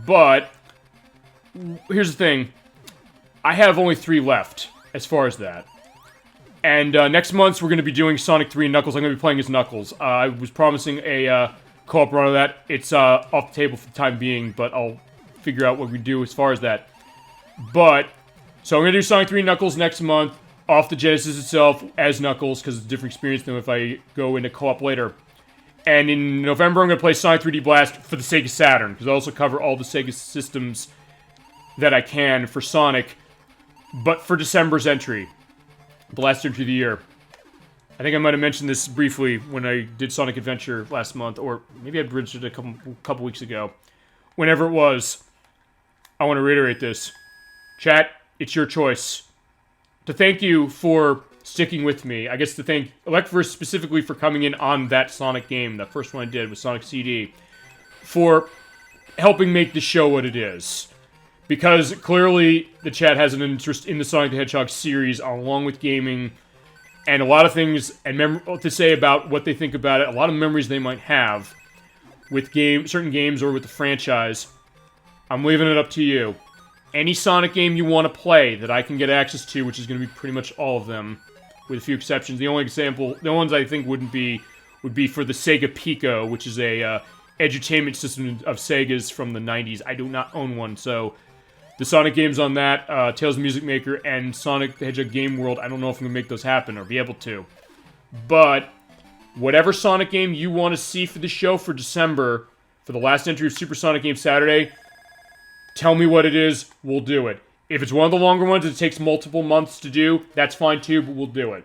[SPEAKER 1] But, here's the thing. I have only 3 left, as far as that. And next month, we're going to be doing Sonic 3 and Knuckles. I'm going to be playing as Knuckles. I was promising a co-op run of that. It's off the table for the time being, but I'll figure out what we do as far as that. But, so I'm going to do Sonic 3 and Knuckles next month. Off the Genesis itself as Knuckles, because it's a different experience than if I go into co-op later. And in November, I'm going to play Sonic 3D Blast for the Sega Saturn, because I also cover all the Sega systems that I can for Sonic, but for December's entry, the last entry of the year. I think I might have mentioned this briefly when I did Sonic Adventure last month, or maybe I bridged it a couple weeks ago. Whenever it was, I want to reiterate this. Chat, it's your choice. To thank you for sticking with me. I guess to thank Electverse specifically for coming in on that Sonic game, that first one I did with Sonic CD, for helping make the show what it is. Because clearly the chat has an interest in the Sonic the Hedgehog series, along with gaming, and a lot of things to say about what they think about it, a lot of memories they might have with certain games or with the franchise. I'm leaving it up to you. Any Sonic game you want to play that I can get access to, which is going to be pretty much all of them, with a few exceptions. The ones I think would be for the Sega Pico, which is a edutainment system of Sega's from the 90s. I do not own one, so the Sonic games on that, Tales of the Music Maker, and Sonic the Hedgehog Game World, I don't know if I'm going to make those happen or be able to. But whatever Sonic game you want to see for the show for December, for the last entry of Super Sonic Game Saturday, tell me what it is, we'll do it. If it's one of the longer ones that takes multiple months to do, that's fine too, but we'll do it.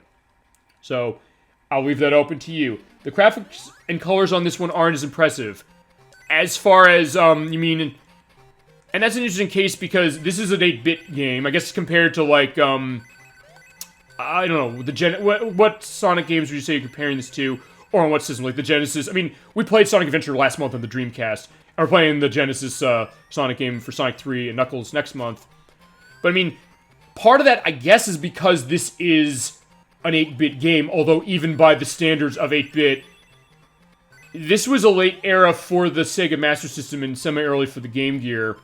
[SPEAKER 1] So, I'll leave that open to you. The graphics and colors on this one aren't as impressive. As far as, you mean... And that's an interesting case because this is an 8-bit game. I guess compared to, like, I don't know, what Sonic games would you say you're comparing this to? Or on what system? Like the Genesis? I mean, we played Sonic Adventure last month on the Dreamcast. And we're playing the Genesis Sonic game for Sonic 3 and Knuckles next month. But I mean, part of that, I guess, is because this is an 8-bit game. Although, even by the standards of 8-bit, this was a late era for the Sega Master System and semi-early for the Game Gear.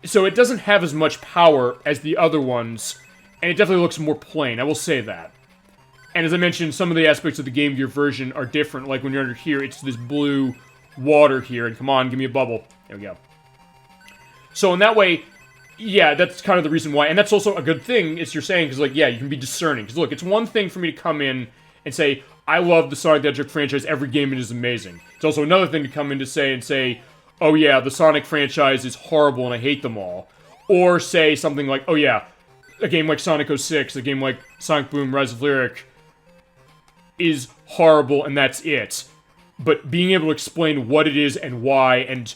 [SPEAKER 1] So it doesn't have as much power as the other ones, and it definitely looks more plain, I will say that. And as I mentioned, some of the aspects of the Game Gear version are different, like when you're under here, it's this blue water here, and come on, give me a bubble. There we go. So in that way, yeah, that's kind of the reason why, and that's also a good thing, as you're saying, because, like, yeah, you can be discerning. Because, look, it's one thing for me to come in and say, I love the Sonic the Hedgehog franchise, every game in it is amazing. It's also another thing to come in to say, oh yeah, the Sonic franchise is horrible and I hate them all. Or say something like, oh yeah, a game like Sonic 06, a game like Sonic Boom, Rise of Lyric is horrible and that's it. But being able to explain what it is and why, and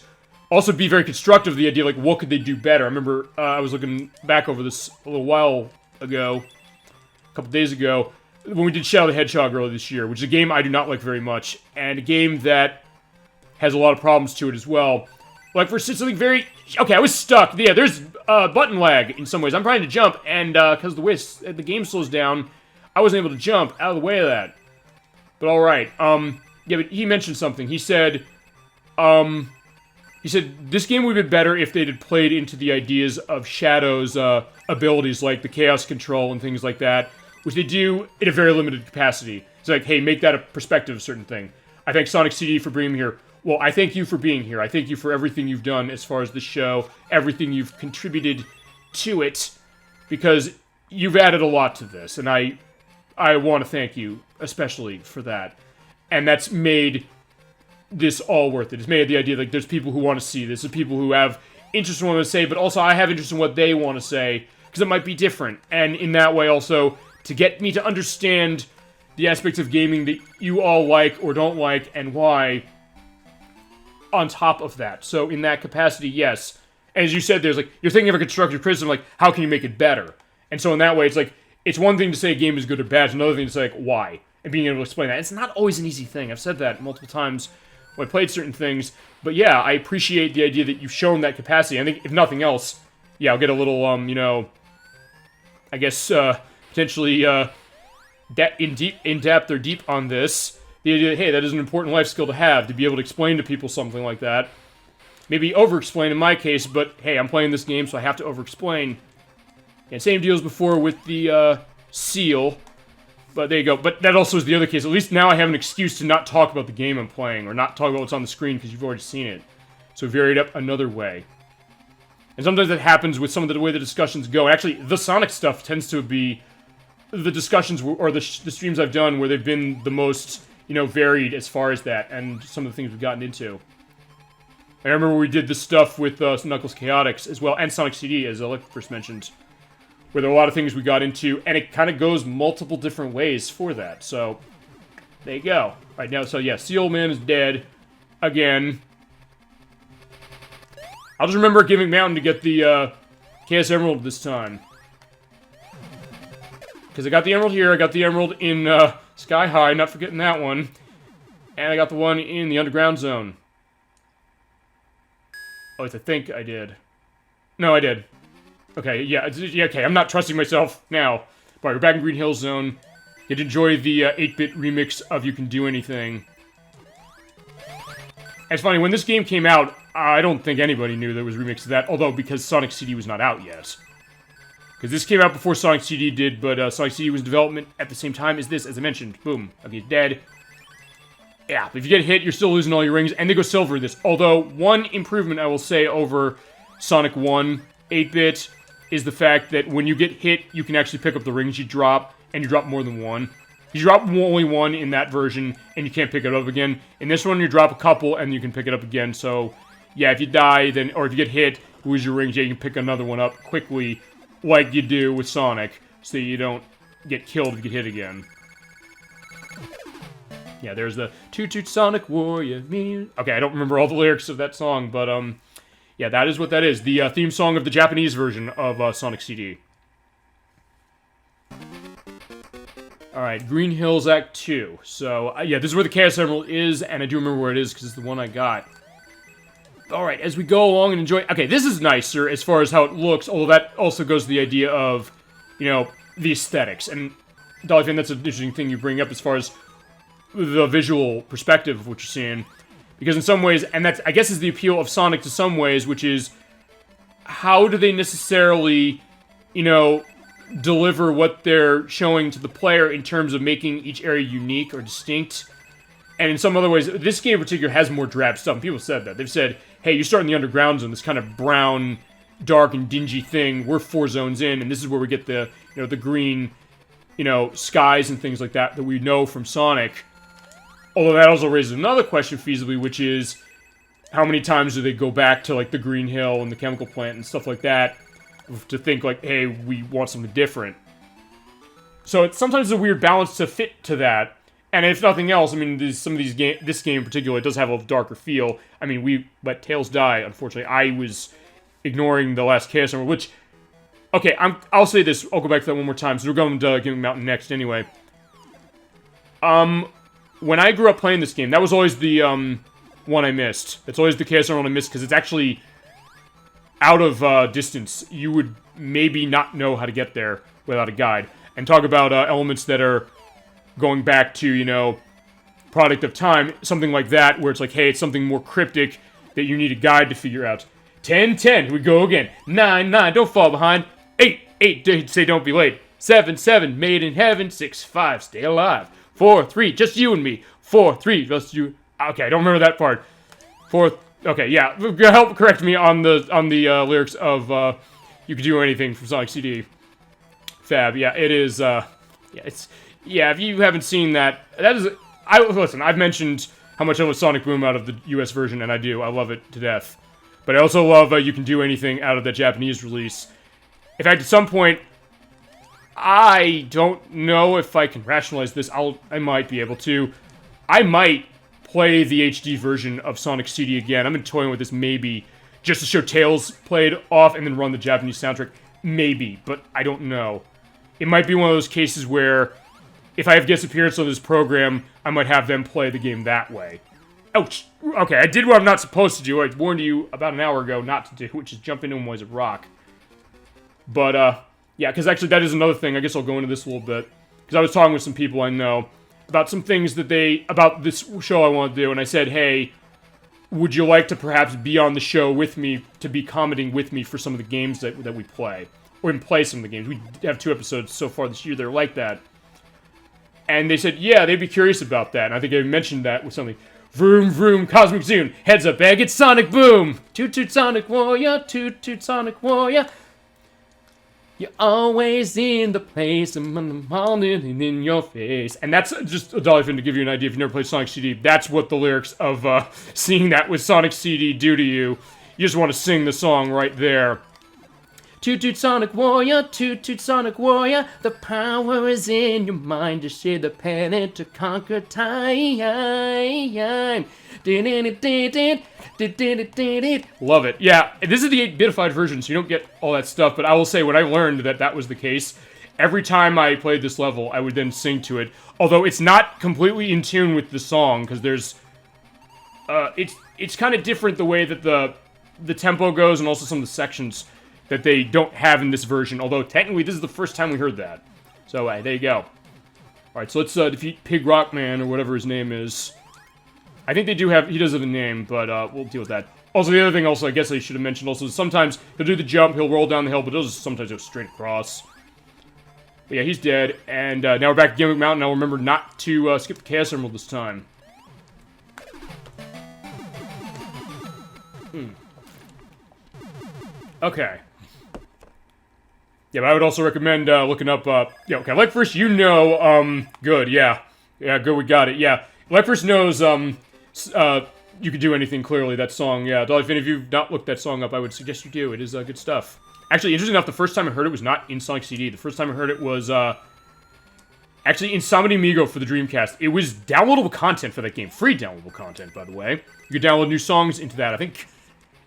[SPEAKER 1] also be very constructive of the idea, like, what could they do better? I remember I was looking back over this a little while ago, a couple days ago, when we did Shadow the Hedgehog earlier this year, which is a game I do not like very much, and a game that has a lot of problems to it as well. Like, for instance, something very... Okay, I was stuck. Yeah, there's button lag in some ways. I'm trying to jump, and because the game slows down, I wasn't able to jump out of the way of that. But alright, yeah, but he mentioned something. He said, this game would have been better if they had played into the ideas of Shadow's abilities, like the Chaos Control and things like that, which they do in a very limited capacity. It's like, hey, make that a perspective of a certain thing. I thank Sonic CD for bringing me here. Well, I thank you for being here. I thank you for everything you've done as far as the show, everything you've contributed to it, because you've added a lot to this, and I want to thank you, especially for that. And that's made this all worth it. It's made the idea, like, there's people who want to see this, there's people who have interest in what to say, but also I have interest in what they want to say, because it might be different. And in that way, also, to get me to understand the aspects of gaming that you all like or don't like, and why, on top of that. So in that capacity, yes. And as you said, there's, like, you're thinking of a constructive criticism, like, how can you make it better? And so in that way, it's like, it's one thing to say a game is good or bad, it's another thing to say, like, why? And being able to explain that. It's not always an easy thing. I've said that multiple times when I played certain things. But yeah, I appreciate the idea that you've shown that capacity. I think, if nothing else, yeah, I'll get a little, you know, I guess, potentially, in depth or deep on this. The idea that, hey, that is an important life skill to have, to be able to explain to people something like that. Maybe over-explain in my case, but hey, I'm playing this game, so I have to over-explain. And same deal as before with the seal. But there you go. But that also is the other case. At least now I have an excuse to not talk about the game I'm playing, or not talk about what's on the screen, because you've already seen it. So varied up another way. And sometimes that happens with some of the way the discussions go. And actually, the Sonic stuff tends to be the discussions, or the streams I've done, where they've been the most, you know, varied as far as that, and some of the things we've gotten into. I remember we did this stuff with Knuckles Chaotix as well, and Sonic CD, as Alec first mentioned, where there are a lot of things we got into, and it kind of goes multiple different ways for that. So, there you go. All right, now, so yeah, Seal Man is dead. Again. I'll just remember giving Mountain to get the Chaos Emerald this time. Because I got the Emerald here, I got the Emerald in Sky High, not forgetting that one. And I got the one in the Underground Zone. Oh, I think I did. No, I did. Okay, yeah, okay, I'm not trusting myself now. But we're back in Green Hill Zone. Did enjoy the 8-bit remix of You Can Do Anything. And it's funny, when this game came out, I don't think anybody knew there was a remix of that, although because Sonic CD was not out yet. Because this came out before Sonic CD did, but Sonic CD was in development at the same time as this, as I mentioned. Boom. Okay, he's dead. Yeah, if you get hit, you're still losing all your rings, and they go silver in this. Although, one improvement I will say over Sonic 1 8-bit is the fact that when you get hit, you can actually pick up the rings you drop, and you drop more than one. You drop only one in that version, and you can't pick it up again. In this one, you drop a couple, and you can pick it up again. So, yeah, if you die, then, or if you get hit, lose your rings, yeah, you can pick another one up quickly, like you do with Sonic, so you don't get killed if you get hit again. Yeah, there's the Toot Toot Sonic Warrior. Okay, I don't remember all the lyrics of that song, but, yeah, that is what that is. The theme song of the Japanese version of Sonic CD. Alright, Green Hills Act 2. So, yeah, this is where the Chaos Emerald is, and I do remember where it is, because it's the one I got. Alright, as we go along and enjoy... Okay, this is nicer as far as how it looks, although that also goes to the idea of, you know, the aesthetics. And, Dolly Fan, that's an interesting thing you bring up as far as the visual perspective of what you're seeing. Because in some ways, and that's, I guess, is the appeal of Sonic to some ways, which is, how do they necessarily, you know, deliver what they're showing to the player in terms of making each area unique or distinct? And in some other ways, this game in particular has more drab stuff. People said that. They've said, hey, you start in the underground zone, this kind of brown, dark, and dingy thing. We're 4 zones in, and this is where we get the, you know, the green, you know, skies and things like that we know from Sonic. Although that also raises another question, feasibly, which is, how many times do they go back to, like, the Green Hill and the chemical plant and stuff like that to think, like, hey, we want something different? So it's sometimes a weird balance to fit to that. And if nothing else, I mean, this game in particular, it does have a darker feel. I mean, we let Tails die, unfortunately. I was ignoring the last Chaos Emerald, which... Okay, I'll say this. I'll go back to that one more time. So we're going to Gimmick Mountain next anyway. When I grew up playing this game, that was always the one I missed. It's always the Chaos Emerald I missed, because it's actually out of distance. You would maybe not know how to get there without a guide. And talk about elements that are going back to, you know, product of time, something like that, where it's like, hey, it's something more cryptic that you need a guide to figure out. 10, 10, here we go again. 9, 9, don't fall behind. 8, 8, say don't be late. 7, 7, made in heaven. 6, 5, stay alive. 4, 3, just you and me. 4, 3, just you. Okay, I don't remember that part. 4, okay, yeah, help correct me on the lyrics of You Could Do Anything from Sonic CD. Fab, yeah, it is, yeah, it's... Yeah, if you haven't seen that, that is... Listen, I've mentioned how much I love Sonic Boom out of the US version, and I do. I love it to death. But I also love You Can Do Anything out of the Japanese release. In fact, at some point, I don't know if I can rationalize this. I might be able to. I might play the HD version of Sonic CD again. I've been toying with this maybe, just to show Tails played off and then run the Japanese soundtrack. Maybe, but I don't know. It might be one of those cases where... if I have guest appearance on this program, I might have them play the game that way. Ouch! Okay, I did what I'm not supposed to do. I warned you about an hour ago not to do, which is jump into him while he's a rock. But, yeah, because actually that is another thing. I guess I'll go into this a little bit. Because I was talking with some people I know about some things that about this show I want to do, and I said, hey, would you like to perhaps be on the show with me, to be commenting with me for some of the games that we play? Or even play some of the games. We have 2 episodes so far this year that are like that. And they said, yeah, they'd be curious about that. And I think I mentioned that with something. Vroom, vroom, Cosmic Zoom. Heads up, bag, it's Sonic Boom. Toot, toot, Sonic Warrior. Toot, toot, Sonic Warrior. You're always in the place. I'm on the morning and in your face. And that's just a dolly thing to give you an idea if you've never played Sonic CD. That's what the lyrics of seeing that with Sonic CD do to you. You just want to sing the song right there. Toot toot Sonic Warrior, toot toot Sonic Warrior, the power is in your mind to share the planet to conquer time. Love it. Yeah, this is the 8-bitified version, so you don't get all that stuff, but I will say, when I learned that that was the case, every time I played this level, I would then sing to it. Although it's not completely in tune with the song, because there's... it's kind of different the way that the tempo goes, and also some of the sections that they don't have in this version, although technically this is the first time we heard that. So, there you go. Alright, so let's defeat Pig Rockman, or whatever his name is. I think he does have a name, but we'll deal with that. Also, the other thing I guess I should have mentioned also, is sometimes he'll do the jump, he'll roll down the hill, but he'll just sometimes go straight across. But yeah, he's dead, and now we're back at Gimmick Mountain. Now remember not to skip the Chaos Emerald this time. Okay. Yeah, but I would also recommend looking up, yeah, okay, Like First, you know, good, yeah. Yeah, good, we got it, yeah. Like First knows, You Could Do Anything, clearly, that song, yeah. Dolly Finn, if you've not looked that song up, I would suggest you do. It is good stuff. Actually, interesting enough, the first time I heard it was not in Sonic CD. The first time I heard it was, actually in Insomnia Amigo for the Dreamcast. It was downloadable content for that game. Free downloadable content, by the way. You could download new songs into that, I think...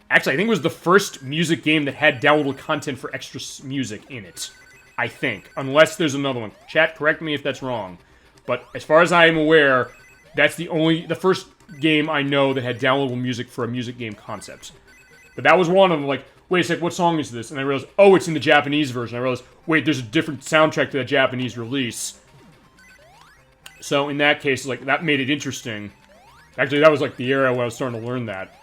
[SPEAKER 1] Actually, I think it was the first music game that had downloadable content for extra music in it. I think. Unless there's another one. Chat, correct me if that's wrong. But as far as I am aware, that's the first game I know that had downloadable music for a music game concept. But that was one of them, like, wait a sec, what song is this? And I realized, oh, it's in the Japanese version. I realized, wait, there's a different soundtrack to that Japanese release. So in that case, like, that made it interesting. Actually, that was like the era when I was starting to learn that.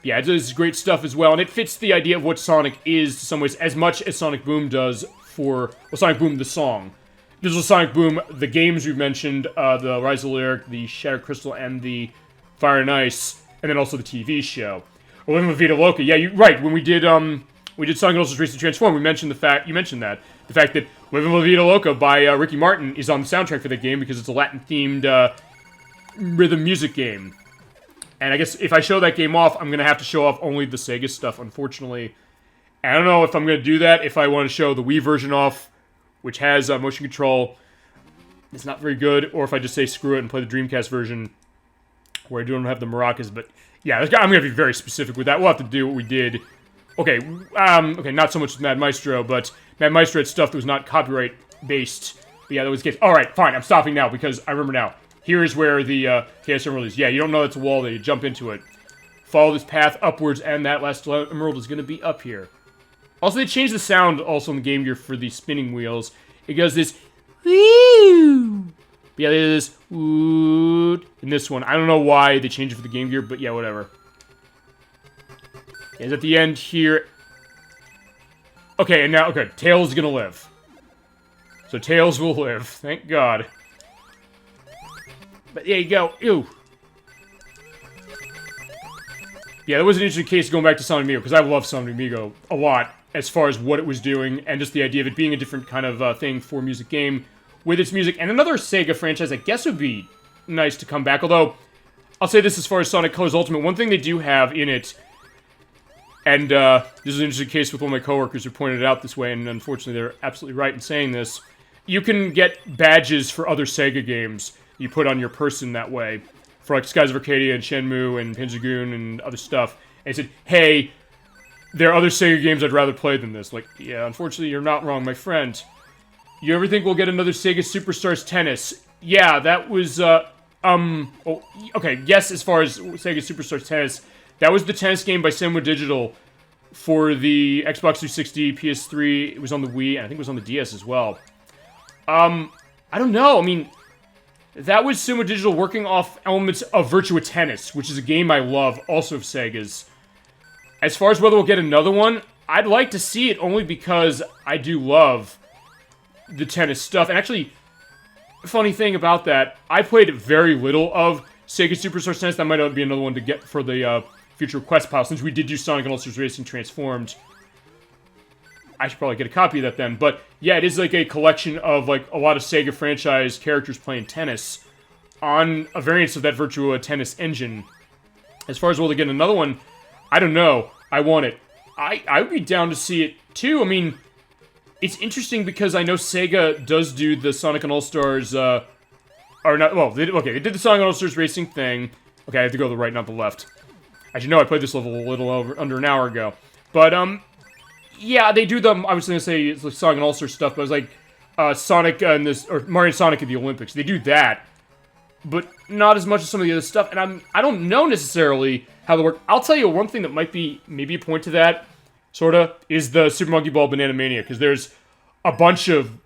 [SPEAKER 1] Yeah, it's great stuff as well, and it fits the idea of what Sonic is, to some ways, as much as Sonic Boom does for, well, Sonic Boom the song. This was Sonic Boom, the games we mentioned, the Rise of Lyric, the Shattered Crystal, and the Fire and Ice, and then also the TV show. Living La Vida Loca, yeah, you're right, when we did Sonic and All-Stars Racing Transform, you mentioned that Living La Vida Loca by Ricky Martin is on the soundtrack for that game because it's a Latin-themed rhythm music game. And I guess if I show that game off, I'm going to have to show off only the Sega stuff, unfortunately. I don't know if I'm going to do that, if I want to show the Wii version off, which has motion control. It's not very good, or if I just say screw it and play the Dreamcast version, where I don't have the maracas, but yeah, I'm going to be very specific with that. We'll have to do what we did. Okay, not so much with Mad Maestro, but Mad Maestro had stuff that was not copyright-based. But yeah, that was the case. Alright, fine, I'm stopping now, because I remember now. Here's where the Chaos Emerald is. Yeah, you don't know it's a wall, you jump into it. Follow this path upwards, and that last emerald is going to be up here. Also, they changed the sound also in the Game Gear for the spinning wheels. It goes this, woo. Yeah, there's this, woo. In this one, I don't know why they changed it for the Game Gear, but yeah, whatever. Yeah, it's at the end here. Okay, and now, okay, Tails is going to live. So Tails will live, thank God. But there you go. Ew. Yeah, that was an interesting case going back to Sonic Amigo, because I love Sonic Amigo a lot, as far as what it was doing, and just the idea of it being a different kind of thing for a music game, with its music, and another Sega franchise I guess would be nice to come back, although, I'll say this as far as Sonic Colors Ultimate, one thing they do have in it, and this is an interesting case with one of my coworkers who pointed it out this way, and unfortunately they're absolutely right in saying this, you can get badges for other Sega games you put on your person that way, for like Skies of Arcadia and Shenmue and Panzer-Goon and other stuff, and it said, hey, there are other Sega games I'd rather play than this. Like, yeah, unfortunately you're not wrong, my friend. You ever think we'll get another Sega Superstars Tennis? Yeah, that was, okay, yes, as far as Sega Superstars Tennis, that was the tennis game by Senwa Digital for the Xbox 360, PS3, it was on the Wii, and I think it was on the DS as well. I don't know, I mean, that was Sumo Digital working off elements of Virtua Tennis, which is a game I love, also of Sega's. As far as whether we'll get another one, I'd like to see it only because I do love the tennis stuff. And actually, funny thing about that, I played very little of Sega Superstars Tennis. That might be another one to get for the future request pile, since we did do Sonic and All-Stars Racing Transformed. I should probably get a copy of that then. But yeah, it is like a collection of like a lot of Sega franchise characters playing tennis on a variance of that Virtua Tennis engine. As far as will they get another one, I don't know. I want it. I would be down to see it too. I mean, it's interesting because I know Sega does do the Sonic and All-Stars, or not, well, they did the Sonic and All-Stars Racing thing. Okay, I have to go to the right, not the left. As you know, I played this level a little under an hour ago. But, yeah, they do them. I was going to say it's like Sonic and All-Stars stuff, but it was like Sonic and this, or Mario and Sonic at the Olympics. They do that, but not as much as some of the other stuff. And I don't know necessarily how they work. I'll tell you one thing that might be maybe a point to that, sorta, is the Super Monkey Ball Banana Mania, because there's a bunch of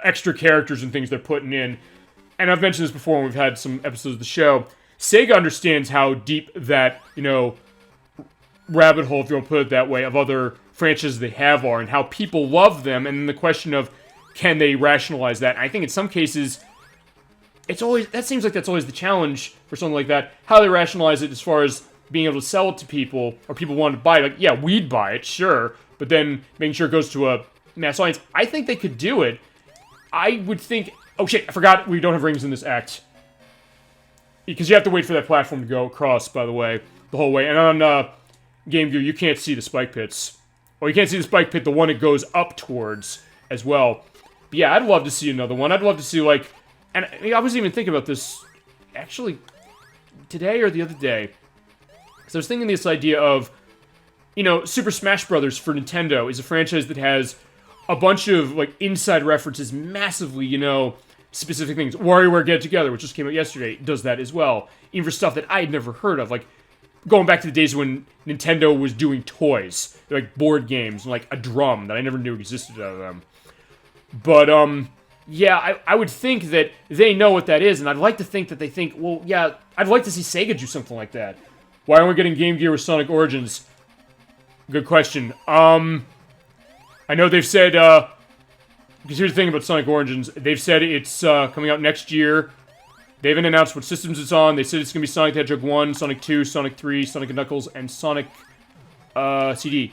[SPEAKER 1] extra characters and things they're putting in. And I've mentioned this before when we've had some episodes of the show. Sega understands how deep that, you know, rabbit hole, if you want to put it that way, of other franchises they have are, and how people love them, and then the question of, can they rationalize that? And I think in some cases, it's always, that seems like that's always the challenge for something like that, how they rationalize it as far as being able to sell it to people, or people want to buy it. Like, yeah, we'd buy it, sure, but then making sure it goes to a mass audience. I think they could do it. I would think, oh shit, I forgot we don't have rings in this act. Because you have to wait for that platform to go across, by the way, the whole way. And on Game Gear, you can't see the spike pits. Or you can't see the spike pit, the one it goes up towards as well. But yeah, I'd love to see another one. I'd love to see, like, and I wasn't even thinking about this, actually, today or the other day. So I was thinking this idea of, you know, Super Smash Bros. For Nintendo is a franchise that has a bunch of, like, inside references, massively, you know, specific things. WarioWare Get Together, which just came out yesterday, does that as well. Even for stuff that I had never heard of, like, going back to the days when Nintendo was doing toys, like board games, and like a drum that I never knew existed out of them. But, yeah, I would think that they know what that is, and I'd like to think that they think, well, yeah, I'd like to see Sega do something like that. Why aren't we getting Game Gear with Sonic Origins? Good question. I know they've said, because here's the thing about Sonic Origins, they've said it's coming out next year. They haven't announced what systems it's on. They said it's going to be Sonic the Hedgehog 1, Sonic 2, Sonic 3, Sonic & Knuckles, and Sonic CD.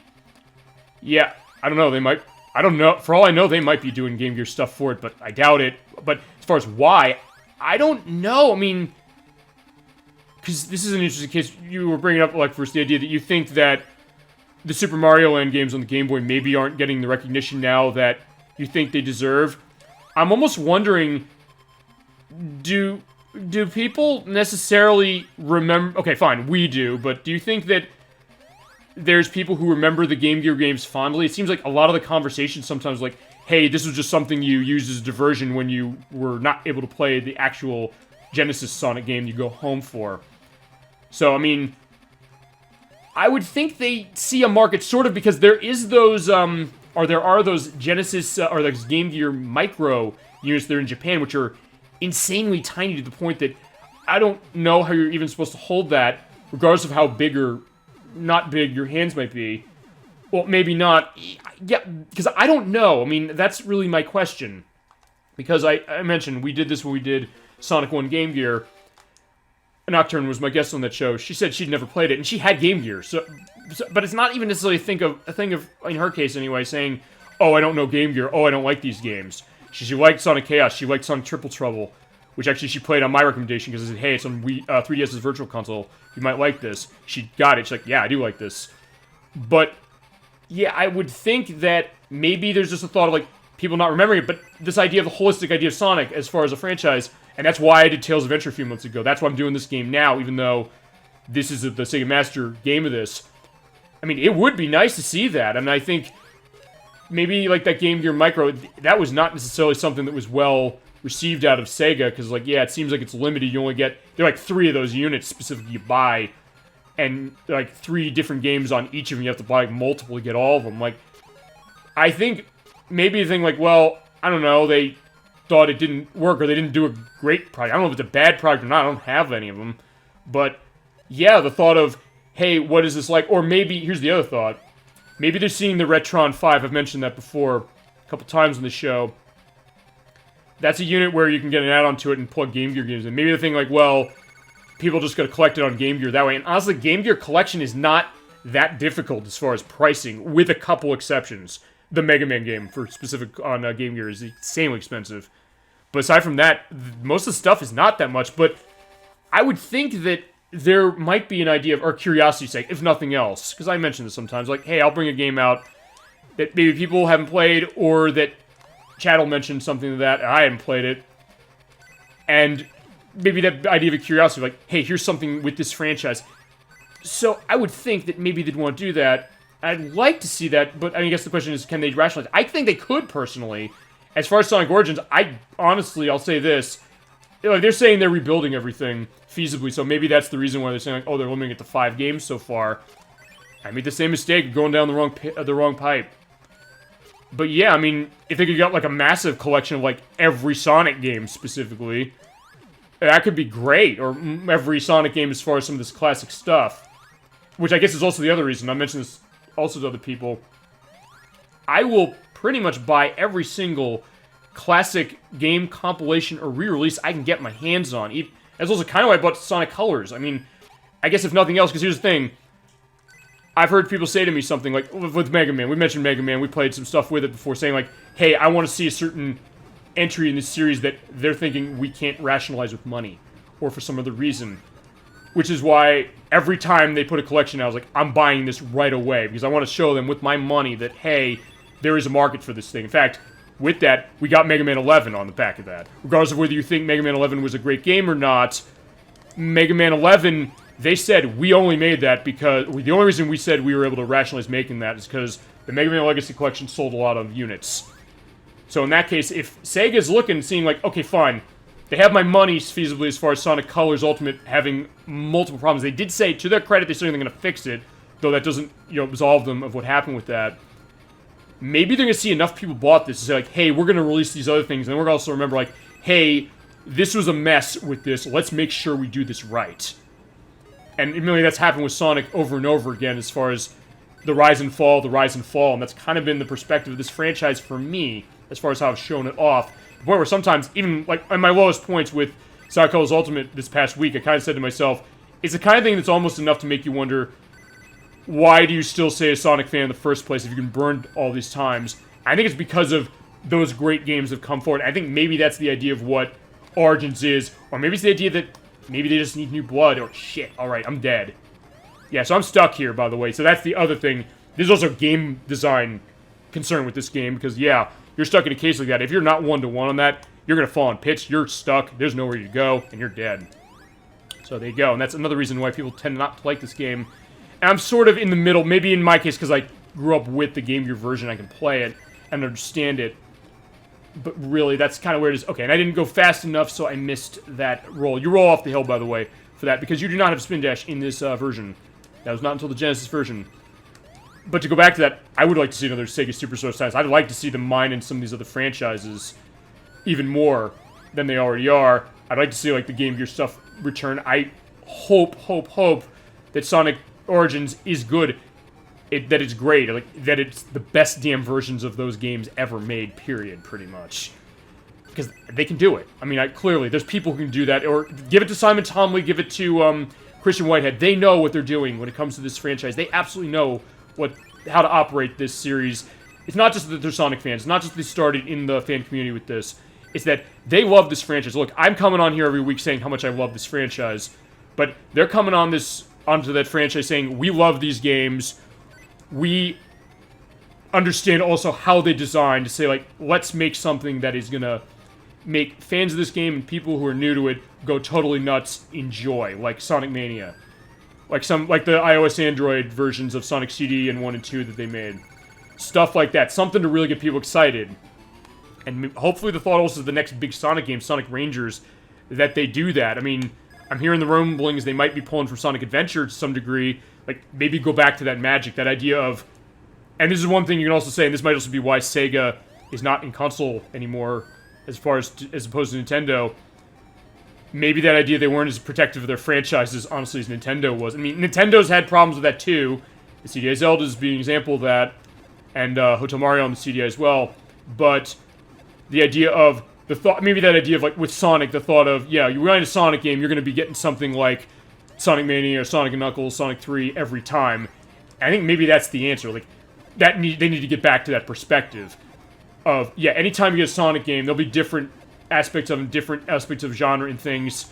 [SPEAKER 1] Yeah, I don't know, they might... I don't know. For all I know, they might be doing Game Gear stuff for it, but I doubt it. But as far as why, I don't know. I mean, because this is an interesting case. You were bringing up, like, first the idea that you think that the Super Mario Land games on the Game Boy maybe aren't getting the recognition now that you think they deserve. I'm almost wondering, do people necessarily remember... Okay, fine, we do, but do you think that there's people who remember the Game Gear games fondly? It seems like a lot of the conversation sometimes like, hey, this was just something you used as a diversion when you were not able to play the actual Genesis Sonic game you go home for. So, I mean, I would think they see a market sort of because there is those, or there are those Genesis, or those Game Gear micro units that are in Japan, which are insanely tiny to the point that I don't know how you're even supposed to hold that, regardless of how big or not big your hands might be. Well, maybe not. Yeah, because I don't know. I mean, that's really my question. Because I mentioned, we did this when we did Sonic 1 Game Gear. Nocturne was my guest on that show. She said she'd never played it, and she had Game Gear. So but it's not even necessarily a thing of, in her case anyway, saying, oh, I don't know Game Gear, oh, I don't like these games. She liked Sonic Chaos, she liked Sonic Triple Trouble, which actually she played on my recommendation because I said, hey, it's on 3DS's Virtual Console, you might like this. She got it, she's like, yeah, I do like this. But, yeah, I would think that maybe there's just a thought of, like, people not remembering it, but this idea of the holistic idea of Sonic as far as a franchise, and that's why I did Tales of Adventure a few months ago. That's why I'm doing this game now, even though this is the Sega Master game of this. I mean, it would be nice to see that, and I think maybe, like, that Game Gear Micro, that was not necessarily something that was well received out of Sega, because, like, yeah, it seems like it's limited. You only get, there are, like, 3 of those units specifically you buy, and, like, 3 different games on each of them. You have to buy, like, multiple to get all of them. Like, I think maybe the thing, like, well, I don't know, they thought it didn't work, or they didn't do a great product. I don't know if it's a bad product or not, I don't have any of them. But, yeah, the thought of, hey, what is this like? Or maybe, here's the other thought, maybe they're seeing the Retron 5, I've mentioned that before a couple times on the show. That's a unit where you can get an add-on to it and plug Game Gear games in. Maybe the thing like, well, people just gotta collect it on Game Gear that way. And honestly, Game Gear collection is not that difficult as far as pricing, with a couple exceptions. The Mega Man game, for specific on Game Gear, is insanely expensive. But aside from that, most of the stuff is not that much. But I would think that there might be an idea of, or curiosity's sake, if nothing else, because I mention this sometimes, like, hey, I'll bring a game out that maybe people haven't played, or that Chad will mention something to that, and I haven't played it, and maybe that idea of a curiosity, like, hey, here's something with this franchise. So I would think that maybe they'd want to do that. I'd like to see that, but I mean, I guess the question is, can they rationalize? I think they could, personally. As far as Sonic Origins, I'll say this, like, they're saying they're rebuilding everything feasibly, so maybe that's the reason why they're saying, like, oh, they're limiting it to 5 games so far. I made the same mistake of going down the wrong pipe. But yeah, I mean, if they could get, like, a massive collection of, like, every Sonic game, specifically, that could be great. Or every Sonic game as far as some of this classic stuff. Which I guess is also the other reason. I mentioned this also to other people. I will pretty much buy every single classic game compilation or re-release I can get my hands on. That's also kind of why I bought Sonic Colors. I mean, I guess if nothing else, because here's the thing. I've heard people say to me something like, with Mega Man, we mentioned Mega Man, we played some stuff with it before, saying like, hey, I want to see a certain entry in this series that they're thinking we can't rationalize with money, or for some other reason. Which is why every time they put a collection out, I was like, I'm buying this right away, because I want to show them with my money that, hey, there is a market for this thing. In fact, with that, we got Mega Man 11 on the back of that. Regardless of whether you think Mega Man 11 was a great game or not, Mega Man 11, they said we only made that because, the only reason we said we were able to rationalize making that is because the Mega Man Legacy Collection sold a lot of units. So in that case, if Sega's looking, seeing like, okay, fine, they have my money feasibly as far as Sonic Colors Ultimate having multiple problems. They did say, to their credit, they said they're going to fix it, though that doesn't, absolve them of what happened with that. maybe they're going to see enough people bought this to say, like, hey, we're going to release these other things, and we're going to also remember, like, hey, this was a mess with this, let's make sure we do this right. And admittedly, that's happened with Sonic over and over again as far as the rise and fall, and that's kind of been the perspective of this franchise for me, as far as how I've shown it off. The point where sometimes, even, like, at my lowest points with Sonic Colors Ultimate this past week, I kind of said to myself, it's the kind of thing that's almost enough to make you wonder, why do you still say a Sonic fan in the first place if you can burn all these times? I think it's because of those great games that have come forward. I think maybe that's the idea of what Origins is, or maybe it's the idea that maybe they just need new blood, or shit, alright, I'm dead. Yeah, so I'm stuck here, by the way, so that's the other thing. There's also game design concern with this game, because, yeah, you're stuck in a case like that. If you're not one-to-one on that, you're going to fall on pitch, you're stuck, there's nowhere to go, and you're dead. So there you go, and that's another reason why people tend not to like this game. And I'm sort of in the middle, maybe in my case, because I grew up with the Game Gear version, I can play it and understand it. But really, that's kind of where it is. Okay, and I didn't go fast enough, so I missed that roll. You roll off the hill, by the way, for that, because you do not have Spin Dash in this version. That was not until the Genesis version. But to go back to that, I would like to see another Sega Superstars times. I'd like to see them mine in some of these other franchises even more than they already are. I'd like to see, like, the Game Gear stuff return. I hope that Sonic Origins is good. That it's great, like, that it's the best damn versions of those games ever made, period, pretty much. Because they can do it. I mean, clearly, there's people who can do that, or give it to Simon Tomley, give it to Christian Whitehead. They know what they're doing when it comes to this franchise. They absolutely know how to operate this series. It's not just that they're Sonic fans, it's not just that they started in the fan community with this, it's that they love this franchise. Look, I'm coming on here every week saying how much I love this franchise, but they're coming onto that franchise saying, we love these games, we understand also how they designed to say, like, let's make something that is gonna make fans of this game and people who are new to it go totally nuts in joy, like Sonic Mania. Like the iOS Android versions of Sonic CD and 1 and 2 that they made. Stuff like that. Something to really get people excited. And hopefully the thought also is the next big Sonic game, Sonic Rangers, that they do that. I mean, I'm hearing the rumblings they might be pulling from Sonic Adventure to some degree. Like, maybe go back to that magic, that idea of... And this is one thing you can also say, and this might also be why Sega is not in console anymore, as opposed to Nintendo. Maybe that idea they weren't as protective of their franchises, honestly, as Nintendo was. I mean, Nintendo's had problems with that, too. The CDI Zelda's being an example of that, and Hotel Mario on the CDI as well. But the idea of... maybe that idea of, like, with Sonic, the thought of, yeah, you're running a Sonic game, you're going to be getting something like Sonic Mania or Sonic & Knuckles, Sonic 3 every time. And I think maybe that's the answer. Like, they need to get back to that perspective of, yeah, anytime you get a Sonic game, there'll be different aspects of genre and things,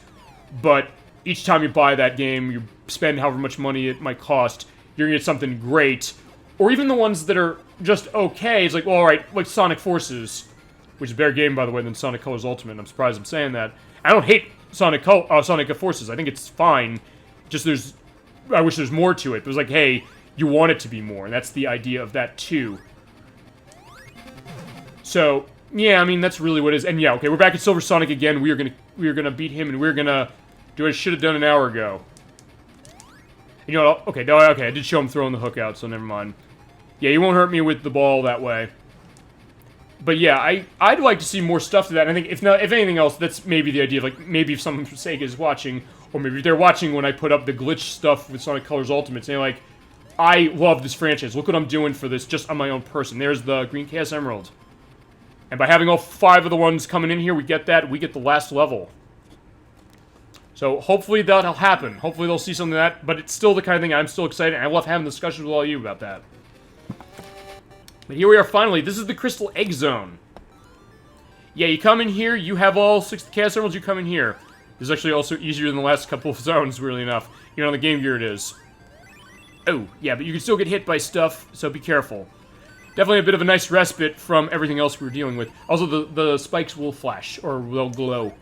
[SPEAKER 1] but each time you buy that game, you spend however much money it might cost, you're gonna get something great. Or even the ones that are just okay, it's like, well, alright, like Sonic Forces, which is a better game, by the way, than Sonic Colors Ultimate. I'm surprised I'm saying that. I don't hate Sonic Forces. I think it's fine. Just I wish there's more to it. It was like, hey, you want it to be more, and that's the idea of that, too. So, yeah, I mean, that's really what it is. And yeah, okay, we're back at Silver Sonic again. We are gonna beat him, and we're gonna do what I should have done an hour ago. You know what? Okay, I did show him throwing the hook out, so never mind. Yeah, he won't hurt me with the ball that way. But yeah, I'd like to see more stuff to that. And I think if anything else, that's maybe the idea of, like, maybe if someone from Sega is watching, or maybe if they're watching when I put up the glitch stuff with Sonic Colors Ultimate, saying like, I love this franchise. Look what I'm doing for this, just on my own person. There's the Green Chaos Emerald. And by having all 5 of the ones coming in here, we get the last level. So hopefully that'll happen. Hopefully they'll see something of that, but it's still the kind of thing I'm still excited, and I love having discussions with all of you about that. But here we are finally. This is the Crystal Egg Zone. Yeah, you come in here, you have all 6 Chaos Emeralds, you come in here. This is actually also easier than the last couple of zones, weirdly enough. Even on the Game Gear it is. Oh, yeah, but you can still get hit by stuff, so be careful. Definitely a bit of a nice respite from everything else we were dealing with. Also, the spikes will flash, or they'll glow.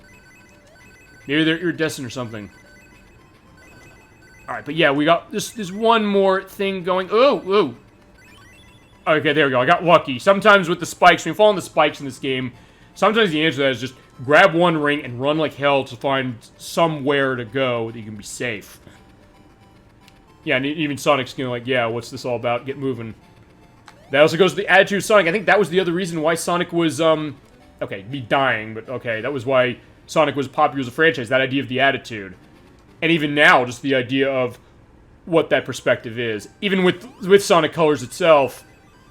[SPEAKER 1] Maybe they're iridescent or something. Alright, but yeah, we got this one more thing going. Oh! Okay, there we go. I got lucky. Sometimes with the spikes, when you fall on the spikes in this game, sometimes the answer to that is just grab one ring and run like hell to find somewhere to go that you can be safe. Yeah, and even Sonic's gonna like, yeah, what's this all about? Get moving. That also goes to the attitude of Sonic. I think that was the other reason why Sonic was, okay, me dying, but okay, that was why Sonic was popular as a franchise, that idea of the attitude. And even now, just the idea of what that perspective is. Even with Sonic Colors itself,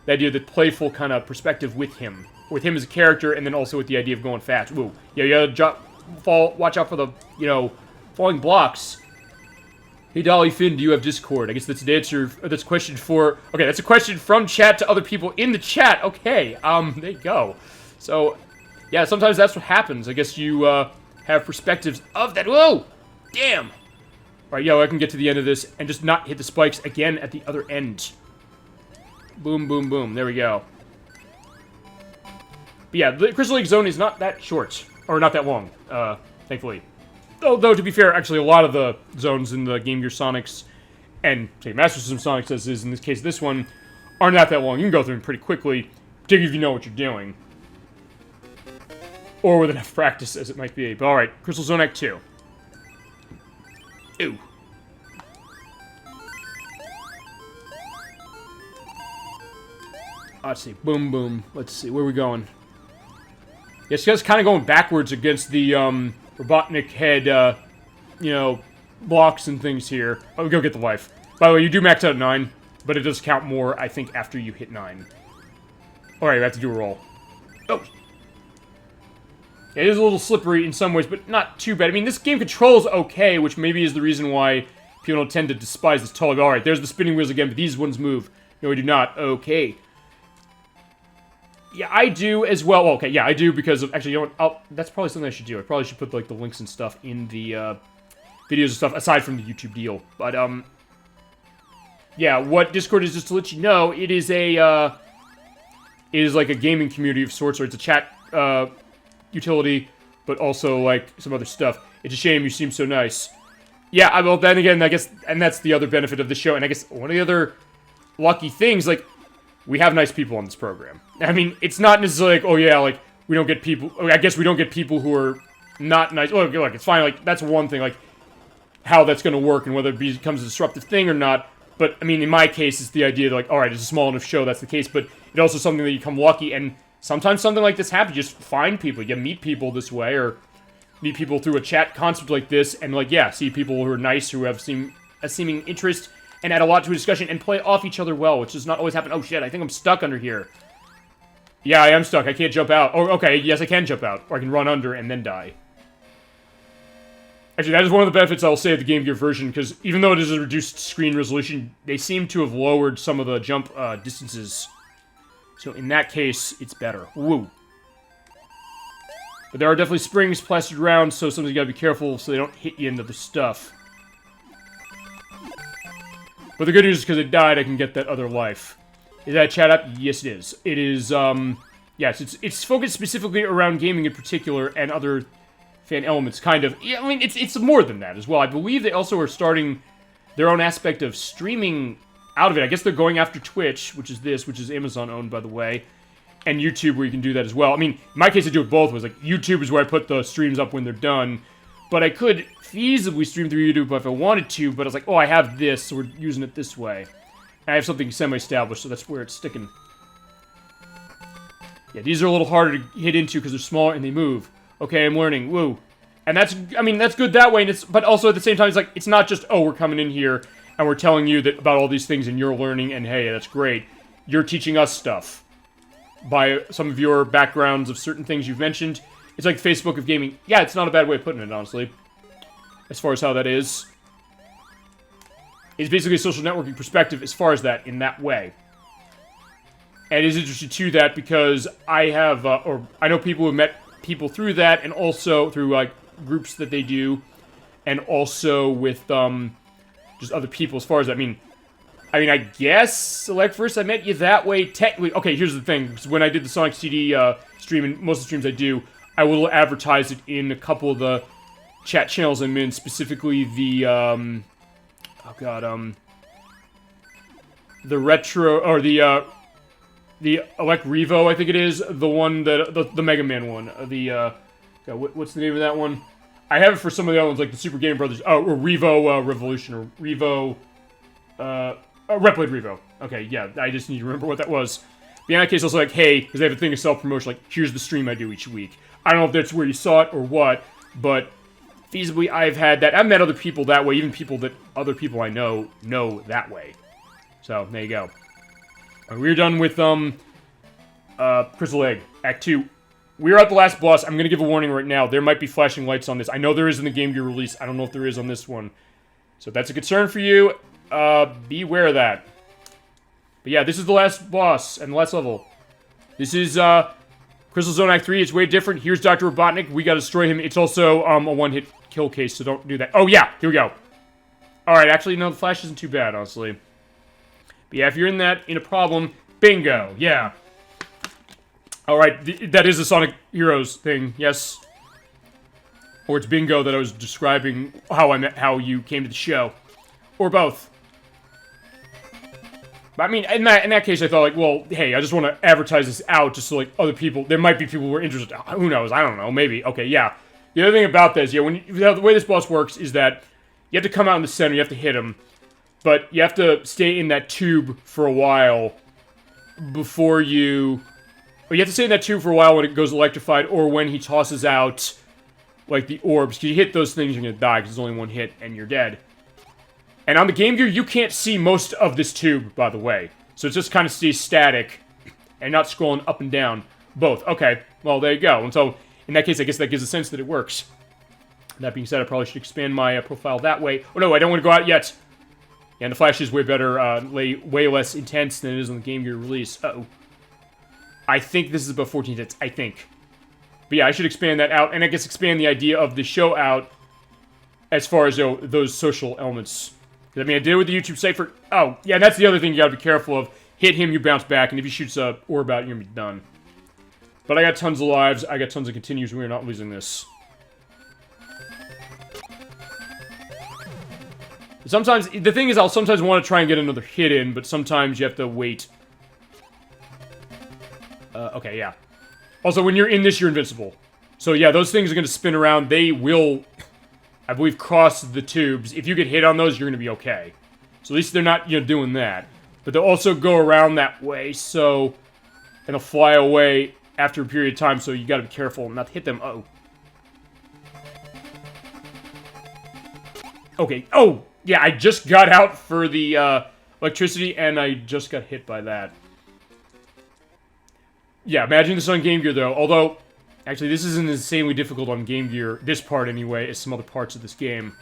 [SPEAKER 1] the idea of the playful kind of perspective with him as a character, and then also with the idea of going fast. Woo. Yeah, you gotta watch out for the, falling blocks. Hey, Dolly Finn, do you have Discord? I guess that's an answer, that's a question for, okay, that's a question from chat to other people in the chat. Okay, there you go. So, yeah, sometimes that's what happens. I guess you, have perspectives of that. Whoa! Damn! Alright, I can get to the end of this and just not hit the spikes again at the other end. Boom, boom, boom. There we go. But yeah, the Crystal Egg Zone is not that short. Or not that long, thankfully. Though, to be fair, actually, a lot of the zones in the Game Gear Sonics, and, say, Master System Sonics, as is in this case this one, are not that long. You can go through them pretty quickly, particularly if you know what you're doing. Or with enough practice, as it might be. But alright, Crystal Zone Act 2. Ew. Let's see. Boom, boom. Let's see. Where are we going? Yeah, it's just kind of going backwards against the, Robotnik head, blocks and things here. Oh, go get the life. By the way, you do max out at 9, but it does count more, I think, after you hit 9. Alright, we have to do a roll. Oh! Yeah, it is a little slippery in some ways, but not too bad. I mean, this game controls okay, which maybe is the reason why people don't tend to despise this tall. Alright, there's the spinning wheels again, but these ones move. No, we do not. Okay. Yeah, I do as well. Well, okay, yeah, I do because of... Actually, you know what? That's probably something I should do. I probably should put, like, the links and stuff in the, videos and stuff, aside from the YouTube deal. But, yeah, what Discord is, just to let you know, it is a, it is like a gaming community of sorts, or it's a chat, utility, but also, like, some other stuff. It's a shame you seem so nice. Yeah, well, then again, I guess, and that's the other benefit of the show, and I guess one of the other lucky things, like, we have nice people on this program. I mean, it's not necessarily like, oh yeah, like, we don't get people, I guess we don't get people who are not nice. Look, it's fine, like, that's one thing, like, how that's gonna work and whether it becomes a disruptive thing or not. But, I mean, in my case, it's the idea that, like, alright, it's a small enough show, that's the case, but it's also something that you become lucky, and sometimes something like this happens. You just find people, you meet people this way, or meet people through a chat concept like this, and, like, yeah, see people who are nice, who have a seeming interest, and add a lot to a discussion, and play off each other well, which does not always happen. Oh shit, I think I'm stuck under here. Yeah, I am stuck, I can't jump out. Oh, okay, yes, I can jump out. Or I can run under and then die. Actually, that is one of the benefits I'll say of the Game Gear version, because even though it is a reduced screen resolution, they seem to have lowered some of the jump distances. So in that case, it's better. Woo. But there are definitely springs plastered around, so sometimes you gotta be careful so they don't hit you into the stuff. But the good news is, because it died, I can get that other life. Is that chat up? Yes, it is. It is, yes, it's focused specifically around gaming in particular, and other fan elements, kind of. Yeah, I mean, it's more than that as well. I believe they also are starting their own aspect of streaming out of it. I guess they're going after Twitch, which is Amazon-owned, by the way, and YouTube, where you can do that as well. I mean, in my case, I do it both ways. Like, YouTube is where I put the streams up when they're done, but I could feasibly stream through YouTube if I wanted to, but I was like, oh, I have this, so we're using it this way. And I have something semi-established, so that's where it's sticking. Yeah, these are a little harder to hit into because they're smaller and they move. Okay, I'm learning. Woo. And that's, I mean, that's good that way, and but also at the same time, it's like, it's not just, oh, we're coming in here and we're telling you that about all these things and you're learning, and hey, that's great. You're teaching us stuff by some of your backgrounds of certain things you've mentioned. It's like Facebook of gaming. Yeah, it's not a bad way of putting it, honestly. As far as how that is. It's basically a social networking perspective as far as that, in that way. And it is interesting to that because I have, or I know people who have met people through that, and also through, like, groups that they do, and also with, just other people as far as that. I mean, I guess, like, first I met you that way, technically. Okay, here's the thing. When I did the Sonic CD stream, and most of the streams I do, I will advertise it in a couple of the chat channels I'm in, specifically the, the retro, or the Elect Revo, I think it is, the one that, the Mega Man one, God, what's the name of that one? I have it for some of the other ones, like the Super Game Brothers, or Revo Revolution, or Revo, Replay Revo. Okay, yeah, I just need to remember what that was. But in that case, I was like, hey, because they have a thing of self-promotion, like, here's the stream I do each week. I don't know if that's where you saw it or what, but feasibly I've had that. I've met other people that way, even people that other people I know that way. So, there you go. Right, we're done with, Crystal Egg, Act 2. We're at the last boss. I'm gonna give a warning right now. There might be flashing lights on this. I know there is in the Game Gear release. I don't know if there is on this one. So if that's a concern for you, beware of that. But yeah, this is the last boss and the last level. This is, Crystal Zone Act 3. It's way different. Here's Dr. Robotnik. We gotta destroy him. It's also, a one-hit kill case, so don't do that. Oh, yeah! Here we go. Alright, actually, no, the flash isn't too bad, honestly. But yeah, if you're in a problem, bingo, yeah. Alright, that is a Sonic Heroes thing, yes. Or it's bingo that I was describing how you came to the show. Or both. But I mean, in that case, I thought, like, well, hey, I just want to advertise this out just so, like, other people, there might be people who are interested. Who knows? I don't know. Maybe. Okay, yeah. The other thing about this, yeah, the way this boss works is that you have to come out in the center, you have to hit him, but you have to stay in that tube for a while before you... Well, you have to stay in that tube for a while when it goes electrified, or when he tosses out, like, the orbs. Because you hit those things, you're going to die, because it's only one hit, and you're dead. And on the Game Gear, you can't see most of this tube, by the way. So it just kind of stays static, and not scrolling up and down. Both. Okay, well, there you go. And so, in that case, I guess that gives a sense that it works. That being said, I probably should expand my profile that way. Oh, no, I don't want to go out yet. Yeah, and the flash is way better, way less intense than it is on the Game Gear release. Uh-oh. I think this is about 14 hits. I think. But yeah, I should expand that out, and I guess expand the idea of the show out as far as those social elements. I mean, I did it with the YouTube site for... Oh, yeah, that's the other thing you gotta be careful of. Hit him, you bounce back, and if he shoots a orb out, you're gonna be done. But I got tons of lives, I got tons of continues, we're not losing this. Sometimes, the thing is, I'll sometimes want to try and get another hit in, but sometimes you have to wait. Okay, yeah. Also, when you're in this, you're invincible. So yeah, those things are going to spin around. They will, I believe, cross the tubes. If you get hit on those, you're going to be okay. So at least they're not, doing that. But they'll also go around that way, so... And they'll fly away after a period of time, so you gotta be careful not to hit them. Uh-oh. Okay. Oh! Yeah, I just got out for the, electricity, and I just got hit by that. Yeah, imagine this on Game Gear, though. Although, actually, this isn't insanely difficult on Game Gear, this part anyway, as some other parts of this game.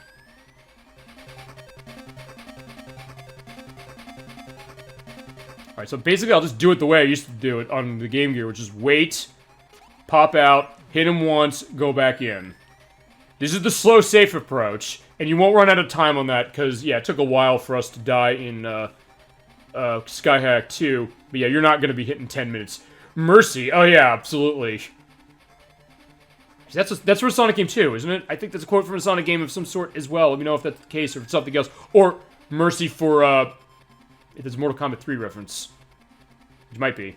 [SPEAKER 1] Alright, so basically I'll just do it the way I used to do it on the Game Gear, which is wait, pop out, hit him once, go back in. This is the slow, safe approach, and you won't run out of time on that, because, yeah, it took a while for us to die in, Skyhack 2. But yeah, you're not going to be hitting 10 minutes. Mercy. Oh, yeah, absolutely. That's for Sonic Game 2, isn't it? I think that's a quote from a Sonic game of some sort as well. Let me know if that's the case or if it's something else. Or Mercy for, if it's a Mortal Kombat 3 reference. Which might be.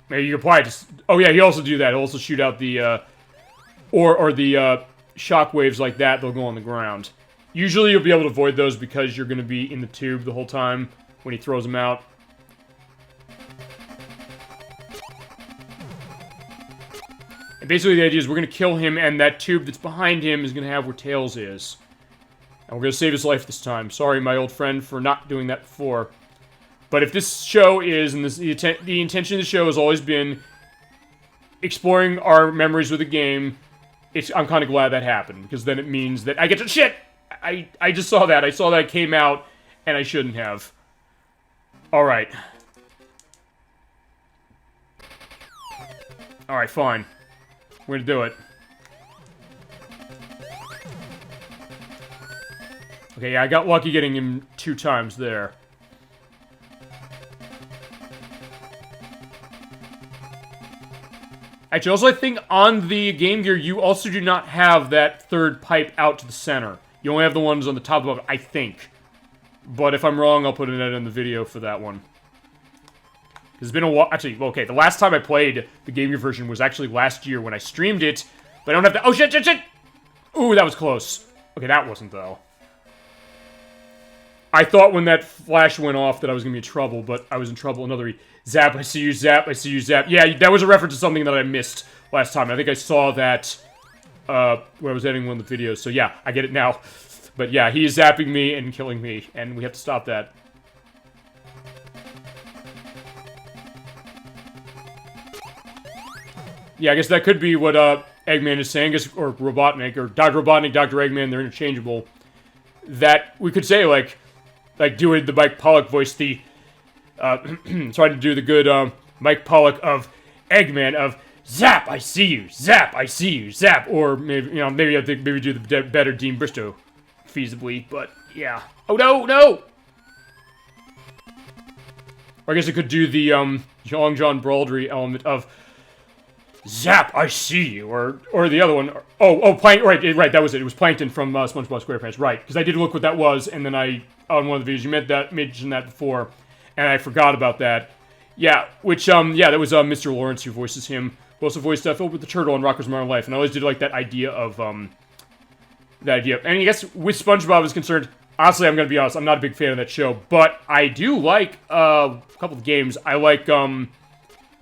[SPEAKER 1] Maybe you can apply it just... Oh, yeah, he'll also do that. He'll also shoot out the, or the, shockwaves like that. They'll go on the ground. Usually you'll be able to avoid those because you're going to be in the tube the whole time when he throws them out. And basically the idea is we're going to kill him, and that tube that's behind him is going to have where Tails is. And we're going to save his life this time. Sorry, my old friend, for not doing that before. But if this show is, and the intention of the show has always been exploring our memories with the game, I'm kind of glad that happened, because then it means that I get to... Shit! I just saw that. I saw that it came out, and I shouldn't have. Alright. Alright, fine. We're gonna do it. Okay, yeah, I got lucky getting him 2 times there. Actually, also I think on the Game Gear, you also do not have that third pipe out to the center. You only have the ones on the top above, I think. But if I'm wrong, I'll put it in the video for that one. It's been a while. Actually, okay, the last time I played the Game Gear version was actually last year when I streamed it. But I don't have to... Oh, shit, shit, shit! Ooh, that was close. Okay, that wasn't, though. I thought when that flash went off that I was going to be in trouble, but I was in trouble. Another zap, I see you, zap, I see you, zap. Yeah, that was a reference to something that I missed last time. I think I saw that when I was editing one of the videos. So yeah, I get it now. But yeah, he is zapping me and killing me, and we have to stop that. Yeah, I guess that could be what Eggman is saying, or Robotnik, or Dr. Robotnik, Dr. Eggman, they're interchangeable. That we could say, like doing the Mike Pollock voice, the, trying to do the good, Mike Pollock of Eggman, of zap, I see you, zap, I see you, zap, or maybe, you know, maybe I think, maybe do the better Dean Bristow, feasibly, but, yeah. Oh, no, no! Or I guess I could do the, Long John Baldry element of zap, I see you, or the other one, right, that was it. It was Plankton from SpongeBob SquarePants, right? Because I did look what that was, and then on one of the videos, you mentioned that before, and I forgot about that. Yeah, which, yeah, that was Mr. Lawrence who voices him, who also voiced Philip with the Turtle on Rocko's Modern Life, and I always did like that idea of, and I guess with SpongeBob is concerned, honestly, I'm gonna be honest, I'm not a big fan of that show, but I do like a couple of games. I like,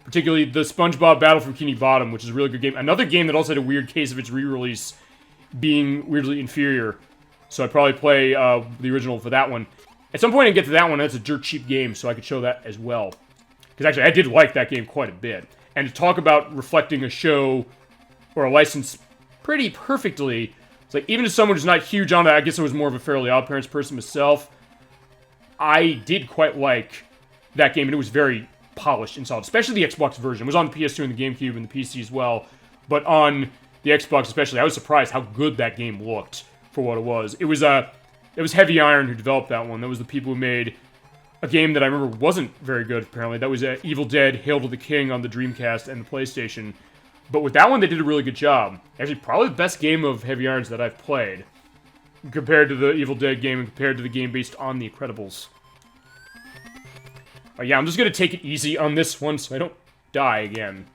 [SPEAKER 1] particularly the SpongeBob Battle from Bikini Bottom, which is a really good game. Another game that also had a weird case of its re-release being weirdly inferior. So I'd probably play the original for that one. At some point I get to that one, that's a dirt cheap game, so I could show that as well. Because actually, I did like that game quite a bit. And to talk about reflecting a show or a license pretty perfectly, it's like, even as someone who's not huge on it, I guess I was more of a Fairly OddParents person myself, I did quite like that game, and it was very polished and solid, especially the Xbox version. It was on the PS2 and the GameCube and the PC as well, but on the Xbox especially, I was surprised how good that game looked for what it was. It was Heavy Iron who developed that one. That was the people who made a game that I remember wasn't very good, apparently. That was Evil Dead, Hail to the King on the Dreamcast and the PlayStation. But with that one, they did a really good job. Actually, probably the best game of Heavy Irons that I've played, compared to the Evil Dead game and compared to the game based on The Incredibles. Yeah, I'm just gonna take it easy on this one so I don't die again.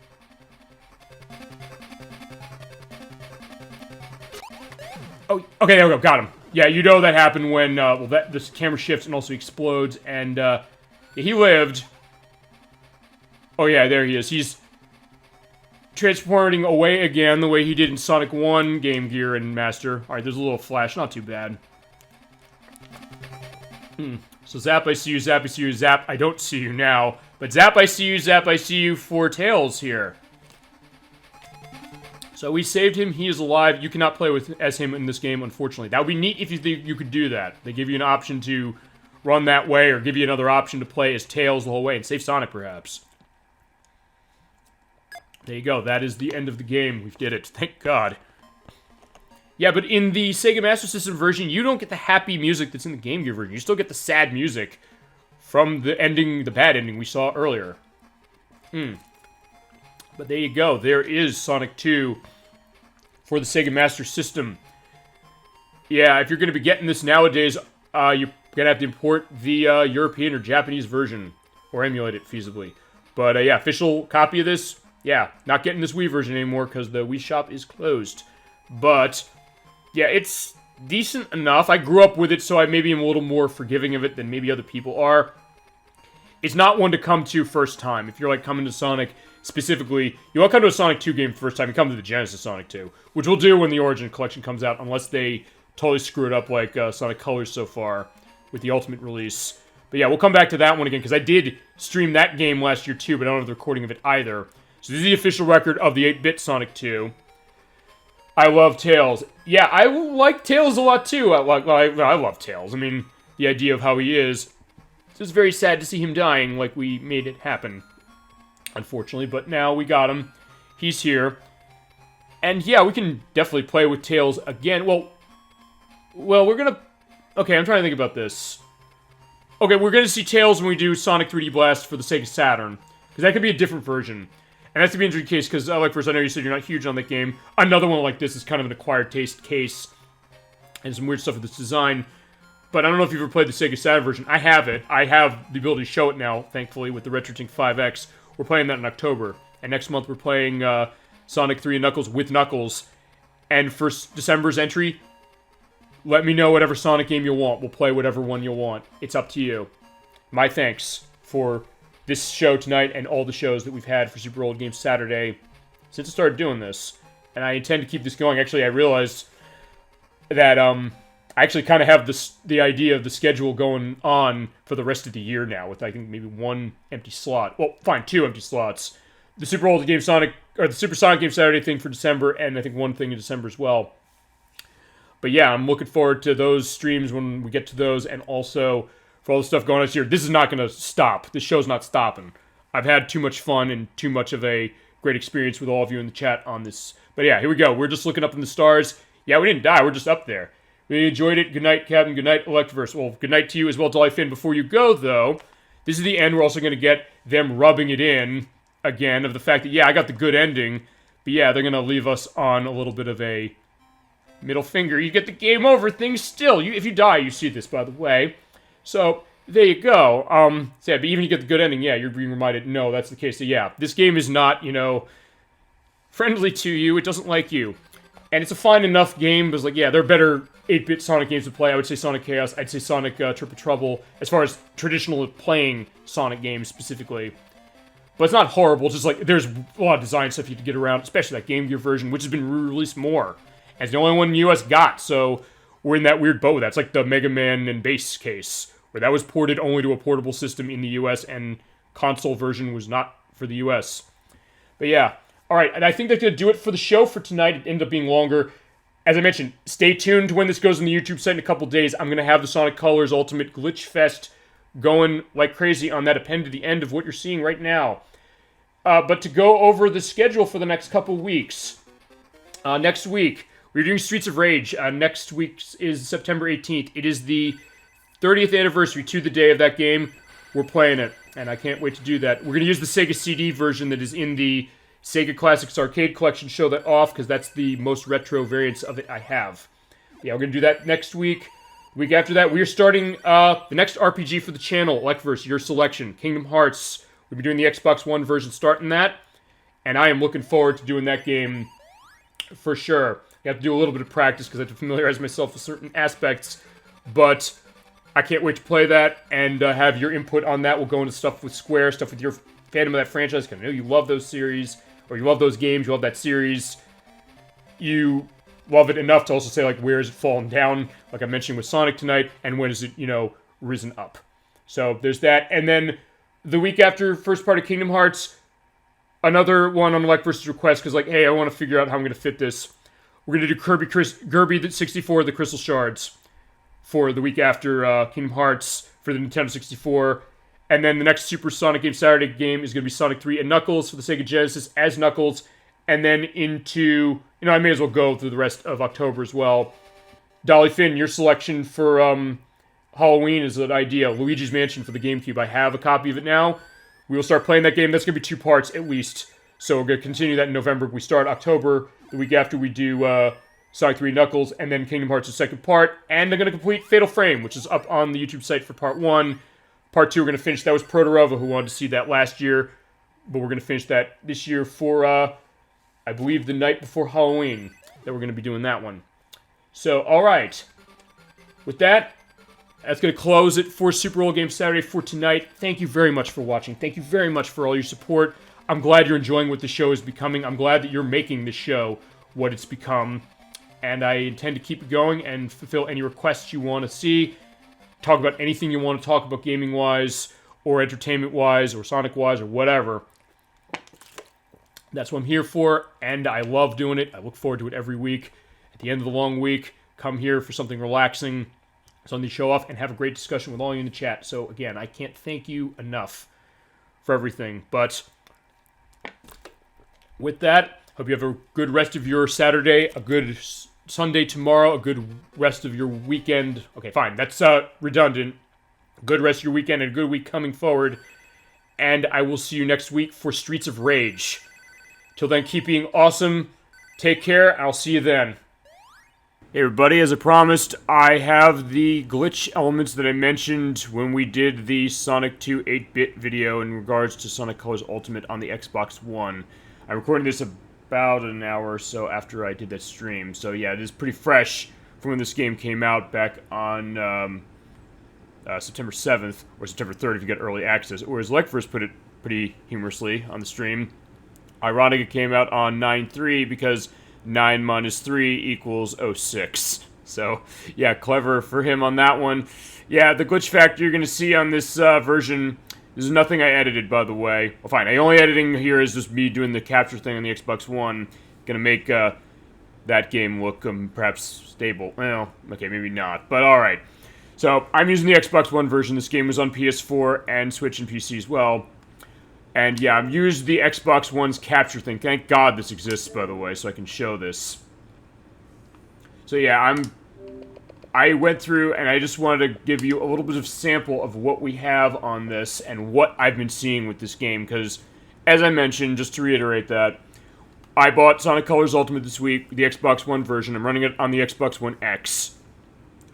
[SPEAKER 1] Oh, okay, there we go, got him. Yeah, you know that happened when, well, this camera shifts and also explodes, and, yeah, he lived. Oh yeah, there he is. He's transporting away again the way he did in Sonic 1, Game Gear, and Master. Alright, there's a little flash, not too bad. So zap, I see you, zap, I see you, zap, I don't see you now. But zap, I see you, zap, I see you for Tails here. So we saved him, he is alive. You cannot play as him in this game, unfortunately. That would be neat if you could do that. They give you an option to run that way, or give you another option to play as Tails the whole way, and save Sonic, perhaps. There you go, that is the end of the game. We did it, thank God. Yeah, but in the Sega Master System version, you don't get the happy music that's in the Game Gear version. You still get the sad music from the ending, the bad ending we saw earlier. But there you go. There is Sonic 2 for the Sega Master System. Yeah, if you're going to be getting this nowadays, you're going to have to import the European or Japanese version, or emulate it feasibly. But yeah, official copy of this, yeah, not getting this Wii version anymore because the Wii Shop is closed. But yeah, it's decent enough. I grew up with it, so I maybe am a little more forgiving of it than maybe other people are. It's not one to come to first time. If you're, like, coming to Sonic specifically, you won't come to a Sonic 2 game first time, you come to the Genesis Sonic 2. Which we'll do when the Origin Collection comes out, unless they totally screw it up like Sonic Colors so far with the Ultimate release. But yeah, we'll come back to that one again, because I did stream that game last year too, but I don't have the recording of it either. So this is the official record of the 8-bit Sonic 2. I love Tails. Yeah, I like Tails a lot too. I love Tails. I mean, the idea of how he is. It's just very sad to see him dying like we made it happen. Unfortunately, but now we got him. He's here. And yeah, we can definitely play with Tails again. Well, we're gonna... Okay, I'm trying to think about this. Okay, we're gonna see Tails when we do Sonic 3D Blast for the Sega Saturn. Because that could be a different version. And that's to be an interesting case, because, like, first, I know you said you're not huge on that game. Another one like this is kind of an acquired taste case. And some weird stuff with this design. But I don't know if you've ever played the Sega Saturn version. I have it. I have the ability to show it now, thankfully, with the RetroTink 5X. We're playing that in October. And next month we're playing Sonic 3 and Knuckles with Knuckles. And for December's entry, let me know whatever Sonic game you want. We'll play whatever one you want. It's up to you. My thanks for this show tonight and all the shows that we've had for Super Old Games Saturday since I started doing this. And I intend to keep this going. Actually, I realized that I actually kind of have the idea of the schedule going on for the rest of the year now, with I think maybe one empty slot. Well, fine, 2 empty slots. The Super Old Game Sonic, or the Super Sonic Game Saturday thing for December, and I think one thing in December as well. But yeah, I'm looking forward to those streams when we get to those, and also for all the stuff going on this year. This is not going to stop. This show's not stopping. I've had too much fun and too much of a great experience with all of you in the chat on this. But yeah, here we go. We're just looking up in the stars. Yeah, we didn't die. We're just up there. We enjoyed it. Good night, Captain. Good night, Electroverse. Well, good night to you as well, Dolly Finn. Before you go, though, this is the end. We're also going to get them rubbing it in again of the fact that, yeah, I got the good ending. But yeah, they're going to leave us on a little bit of a middle finger. You get the game over thing still. If you die, you see this, by the way. So, there you go. So yeah, but even if you get the good ending, yeah, you're being reminded, no, that's the case. So yeah, this game is not, friendly to you. It doesn't like you. And it's a fine enough game, but it's like, yeah, there are better 8-bit Sonic games to play. I would say Sonic Chaos. I'd say Sonic Triple Trouble, as far as traditional playing Sonic games specifically. But it's not horrible. It's just like, there's a lot of design stuff you have to get around, especially that Game Gear version, which has been re-released more. And it's the only one the US got, so we're in that weird boat. That's like the Mega Man and Base case, where that was ported only to a portable system in the US, and console version was not for the US. But yeah. Alright, and I think that's going to do it for the show for tonight. It ended up being longer. As I mentioned, stay tuned when this goes on the YouTube site in a couple days. I'm going to have the Sonic Colors Ultimate Glitch Fest going like crazy on that append to the end of what you're seeing right now. But to go over the schedule for the next couple weeks. Next week, we're doing Streets of Rage. Next week is September 18th. It is the 30th anniversary to the day of that game. We're playing it, and I can't wait to do that. We're going to use the Sega CD version that is in the Sega Classics Arcade Collection. Show that off, because that's the most retro variants of it I have. Yeah, we're going to do that next week. Week after that, we are starting the next RPG for the channel, Electroverse, your selection, Kingdom Hearts. We'll be doing the Xbox One version, starting that. And I am looking forward to doing that game for sure. I have to do a little bit of practice, because I have to familiarize myself with certain aspects. But I can't wait to play that, and have your input on that. We'll go into stuff with Square, stuff with your fandom of that franchise, because I know you love those series. Or you love those games, you love that series, you love it enough to also say, like, where has it fallen down, like I mentioned with Sonic tonight, and when has it, risen up. So, there's that. And then, the week after first part of Kingdom Hearts, another one on Elect vs. Request, because, like, hey, I want to figure out how I'm going to fit this. We're going to do Kirby 64, the Crystal Shards, for the week after Kingdom Hearts, for the Nintendo 64. And then the next Super Sonic Game Saturday game is going to be Sonic 3 and Knuckles for the Sega Genesis as Knuckles. And then into, I may as well go through the rest of October as well. Dolly Finn, your selection for Halloween is an idea. Luigi's Mansion for the GameCube. I have a copy of it now. We will start playing that game. That's going to be 2 parts at least. So we're going to continue that in November. We start October. The week after we do Sonic 3 Knuckles. And then Kingdom Hearts' second part. And I'm going to complete Fatal Frame, which is up on the YouTube site for part 1. Part 2 we're going to finish. That was Protorova who wanted to see that last year. But we're going to finish that this year for, I believe, the night before Halloween. That we're going to be doing that one. So, alright. With that, that's going to close it for Super Old Game Saturday for tonight. Thank you very much for watching. Thank you very much for all your support. I'm glad you're enjoying what the show is becoming. I'm glad that you're making the show what it's become. And I intend to keep it going and fulfill any requests you want to see. Talk about anything you want to talk about gaming-wise, or entertainment-wise, or Sonic-wise, or whatever. That's what I'm here for, and I love doing it. I look forward to it every week. At the end of the long week, come here for something relaxing, something to show off, and have a great discussion with all of you in the chat. So, again, I can't thank you enough for everything. But with that, hope you have a good rest of your Saturday, a good Sunday tomorrow, a good rest of your weekend. Okay, fine. That's redundant. Good rest of your weekend and a good week coming forward. And I will see you next week for Streets of Rage. Till then, keep being awesome. Take care. I'll see you then. Hey everybody, as I promised, I have the glitch elements that I mentioned when we did the Sonic 2 8-bit video in regards to Sonic Colors Ultimate on the Xbox One. I'm recording this about an hour or so after I did that stream, so yeah, it is pretty fresh from when this game came out back on September 7th, or September 3rd if you get early access, or as Lekfors put it pretty humorously on the stream, ironic it came out on 9/3 because 9 minus 3 equals 06. So, yeah, clever for him on that one. Yeah, the glitch factor you're going to see on this version, this is nothing I edited, by the way. Well, fine, the only editing here is just me doing the capture thing on the Xbox One. Going to make that game look perhaps stable. Well, okay, maybe not, but alright. So, I'm using the Xbox One version. This game was on PS4 and Switch and PC as well. And yeah, I've used the Xbox One's capture thing. Thank God this exists, by the way, so I can show this. So yeah, I went through and I just wanted to give you a little bit of sample of what we have on this and what I've been seeing with this game, because, as I mentioned, just to reiterate that, I bought Sonic Colors Ultimate this week, the Xbox One version. I'm running it on the Xbox One X.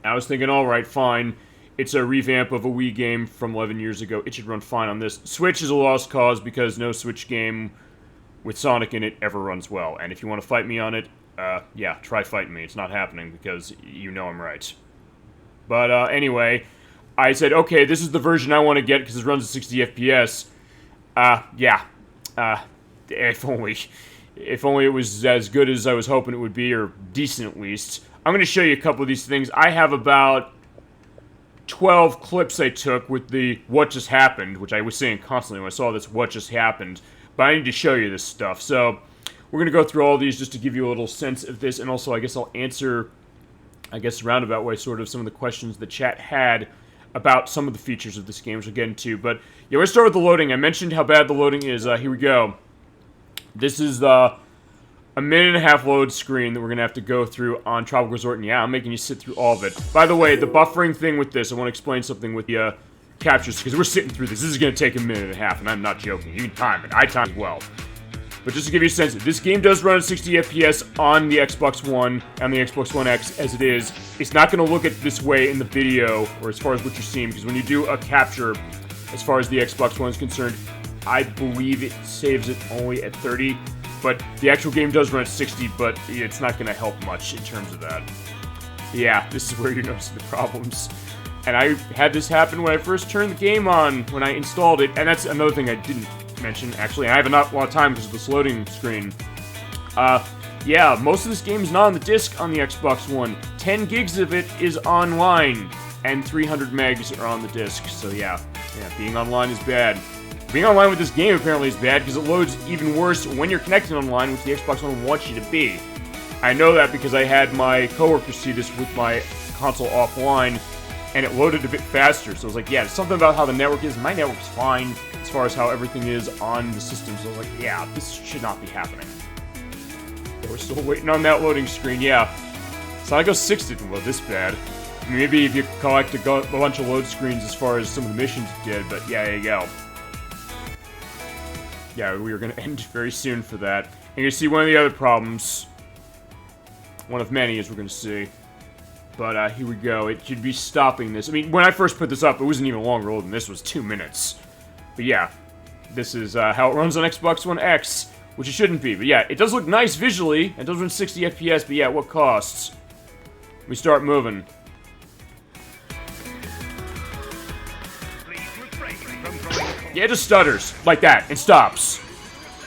[SPEAKER 1] I was thinking, alright, fine. It's a revamp of a Wii game from 11 years ago. It should run fine on this. Switch is a lost cause because no Switch game with Sonic in it ever runs well. And if you want to fight me on it, yeah, try fighting me. It's not happening because you know I'm right. But anyway, I said, okay, this is the version I want to get because it runs at 60 FPS. Yeah. If only it was as good as I was hoping it would be, or decent at least. I'm going to show you a couple of these things. I have about 12 clips I took with the what just happened, which I was saying constantly when I saw this what just happened, but I need to show you this stuff. So we're going to go through all these just to give you a little sense of this, and also I guess I'll answer, roundabout way, sort of some of the questions the chat had about some of the features of this game, which we'll get into. But yeah, let's start with the loading. I mentioned how bad the loading is. Here we go. This is the a minute and a half load screen that we're going to have to go through on Tropical Resort, and yeah, I'm making you sit through all of it. By the way, the buffering thing with this, I want to explain something with the captures, because we're sitting through this. This is going to take a minute and a half, and I'm not joking. You can time it. I time as well. But just to give you a sense, this game does run at 60 FPS on the Xbox One and the Xbox One X as it is. It's not going to look at this way in the video, or as far as what you're seeing, because when you do a capture, as far as the Xbox One is concerned, I believe it saves it only at 30. But the actual game does run at 60, but it's not going to help much in terms of that. Yeah, this is where you're noticing the problems. And I had this happen when I first turned the game on, when I installed it. And that's another thing I didn't mention, actually. I have not a lot of time because of this loading screen. Yeah, most of this game is not on the disc on the Xbox One. 10 gigs of it is online, and 300 megs are on the disc. So yeah, being online is bad. Being online with this game apparently is bad because it loads even worse when you're connected online, which the Xbox One wants you to be. I know that because I had my coworkers see this with my console offline, and it loaded a bit faster. So I was like, yeah, something about how the network is. My network's fine as far as how everything is on the system. So I was like, yeah, this should not be happening. But we're still waiting on that loading screen, yeah. Sonic 06 didn't load this bad. Maybe if you collect a bunch of load screens as far as some of the missions it did, but yeah, there you go. Yeah, we are going to end very soon for that. And you're going to see one of the other problems. One of many, as we're going to see. But here we go. It should be stopping this. I mean, when I first put this up, it wasn't even longer than this. Was 2 minutes. But yeah, this is how it runs on Xbox One X, which it shouldn't be. But yeah, it does look nice visually. It does run 60 FPS, but yeah, what costs? We start moving. Yeah, it just stutters, like that, and stops.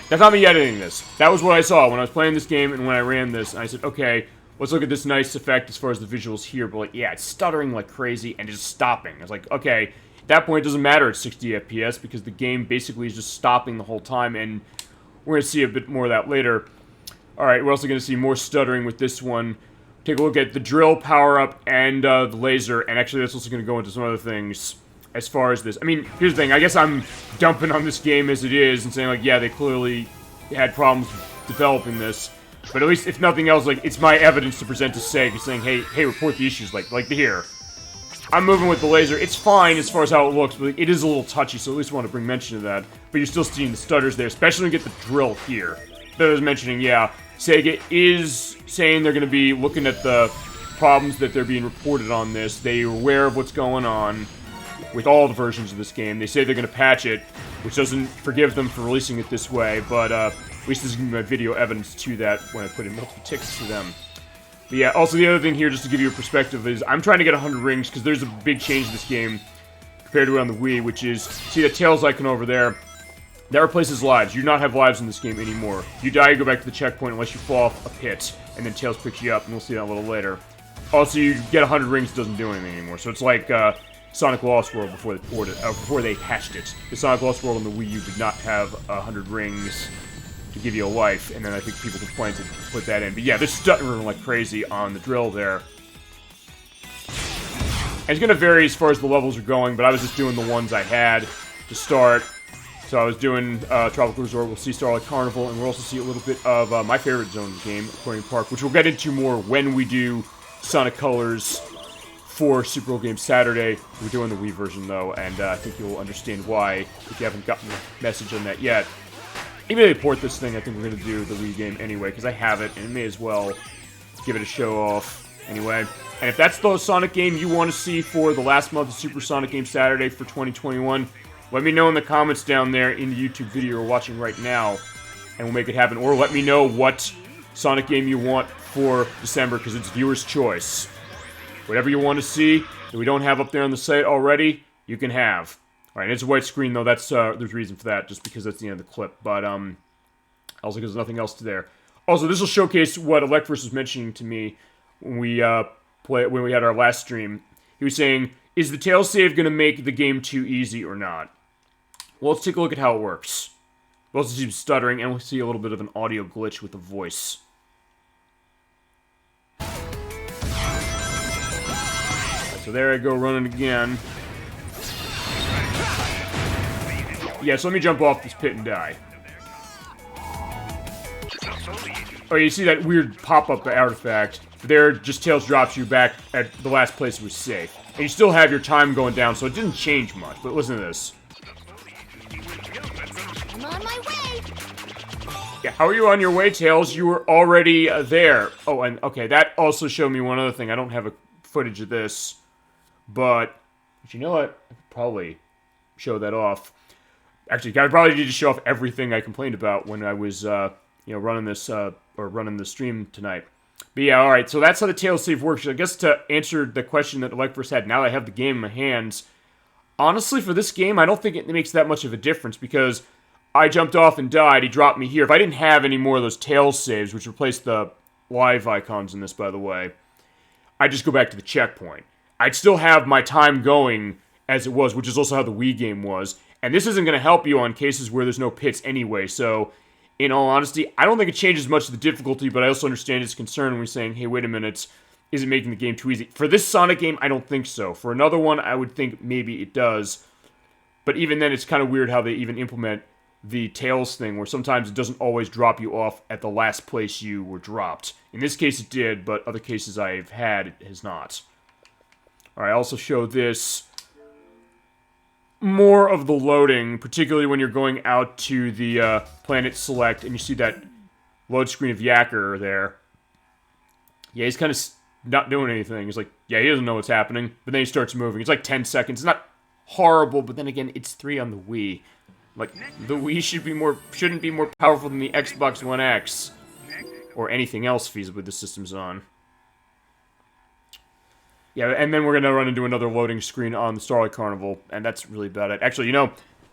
[SPEAKER 1] That's not me editing this. That was what I saw when I was playing this game and when I ran this, and I said, okay, let's look at this nice effect as far as the visuals here, but like, yeah, it's stuttering like crazy and just stopping. I was like, okay, at that point it doesn't matter at 60 FPS because the game basically is just stopping the whole time, and we're going to see a bit more of that later. Alright, we're also going to see more stuttering with this one. Take a look at the drill power-up and the laser, and actually that's also going to go into some other things. As far as this, I mean, here's the thing, I guess I'm dumping on this game as it is and saying, like, yeah, they clearly had problems developing this, but at least, if nothing else, like, it's my evidence to present to Sega, saying, hey, report the issues, like here. I'm moving with the laser, it's fine as far as how it looks, but it is a little touchy, so at least I want to bring mention of that, but you're still seeing the stutters there, especially when you get the drill here. That I was mentioning, yeah, Sega is saying they're going to be looking at the problems that they're being reported on this, they're aware of what's going on with all the versions of this game. They say they're going to patch it, which doesn't forgive them for releasing it this way, but at least this is going to be my video evidence to that when I put in multiple tickets to them. But yeah, also the other thing here, just to give you a perspective, is I'm trying to get 100 rings, because there's a big change in this game compared to it on the Wii, which is, see that Tails icon over there? That replaces lives. You do not have lives in this game anymore. If you die, you go back to the checkpoint unless you fall off a pit, and then Tails picks you up, and we'll see that a little later. Also, you get 100 rings, doesn't do anything anymore. So it's like Sonic Lost World before they patched it. The Sonic Lost World on the Wii U did not have 100 rings to give you a life, and then I think people complained to put that in. But yeah, they're stuttering like crazy on the drill there. And it's going to vary as far as the levels are going, but I was just doing the ones I had to start. So I was doing Tropical Resort, we'll see Starlight Carnival, and we'll also see a little bit of my favorite zone game, Aquarium Park, which we'll get into more when we do Sonic Colors for Super Old Game Saturday. We're doing the Wii version, though, and I think you'll understand why if you haven't gotten the message on that yet. Even if they port this thing, I think we're going to do the Wii game anyway, because I have it, and it may as well give it a show-off anyway. And if that's the Sonic game you want to see for the last month of Super Sonic Game Saturday for 2021, let me know in the comments down there in the YouTube video you're watching right now, and we'll make it happen. Or let me know what Sonic game you want for December, because it's viewer's choice. Whatever you want to see that we don't have up there on the site already, you can have. Alright, it's a white screen, though. That's there's a reason for that, just because that's the end of the clip. But, also because there's nothing else to there. Also, this will showcase what Electverse was mentioning to me when we had our last stream. He was saying, is the tail save going to make the game too easy or not? Well, let's take a look at how it works. We'll also see some stuttering, and we'll see a little bit of an audio glitch with the voice. So there I go, running again. Yeah, so let me jump off this pit and die. Oh, you see that weird pop-up artifact. There, just Tails drops you back at the last place it was safe. And you still have your time going down, so it didn't change much. But listen to this.
[SPEAKER 2] I'm on my way!
[SPEAKER 1] Yeah, how are you on your way, Tails? You were already there. Oh, and okay, that also showed me one other thing. I don't have a footage of this. But you know what? I could probably show that off. Actually, I probably need to show off everything I complained about when I was, running this, or running the stream tonight. But yeah, alright, so that's how the tail save works. I guess to answer the question that Electverse had, now that I have the game in my hands, honestly, for this game, I don't think it makes that much of a difference, because I jumped off and died, he dropped me here. If I didn't have any more of those tail saves, which replaced the live icons in this, by the way, I'd just go back to the checkpoint. I'd still have my time going as it was, which is also how the Wii game was. And this isn't going to help you on cases where there's no pits anyway, so in all honesty, I don't think it changes much of the difficulty, but I also understand his concern when he's saying, hey, wait a minute, is it making the game too easy? For this Sonic game, I don't think so. For another one, I would think maybe it does. But even then, it's kind of weird how they even implement the Tails thing, where sometimes it doesn't always drop you off at the last place you were dropped. In this case, it did, but other cases I've had, it has not. Alright, I also show this. More of the loading, particularly when you're going out to the planet select, and you see that load screen of Yacker there. Yeah, he's kind of not doing anything. He's like, yeah, he doesn't know what's happening, but then he starts moving. It's like 10 seconds. It's not horrible, but then again, it's 3 on the Wii. Like, the Wii shouldn't be more powerful than the Xbox One X, or anything else feasibly the system's on. Yeah, and then we're going to run into another loading screen on the Starlight Carnival, and that's really about it. Actually,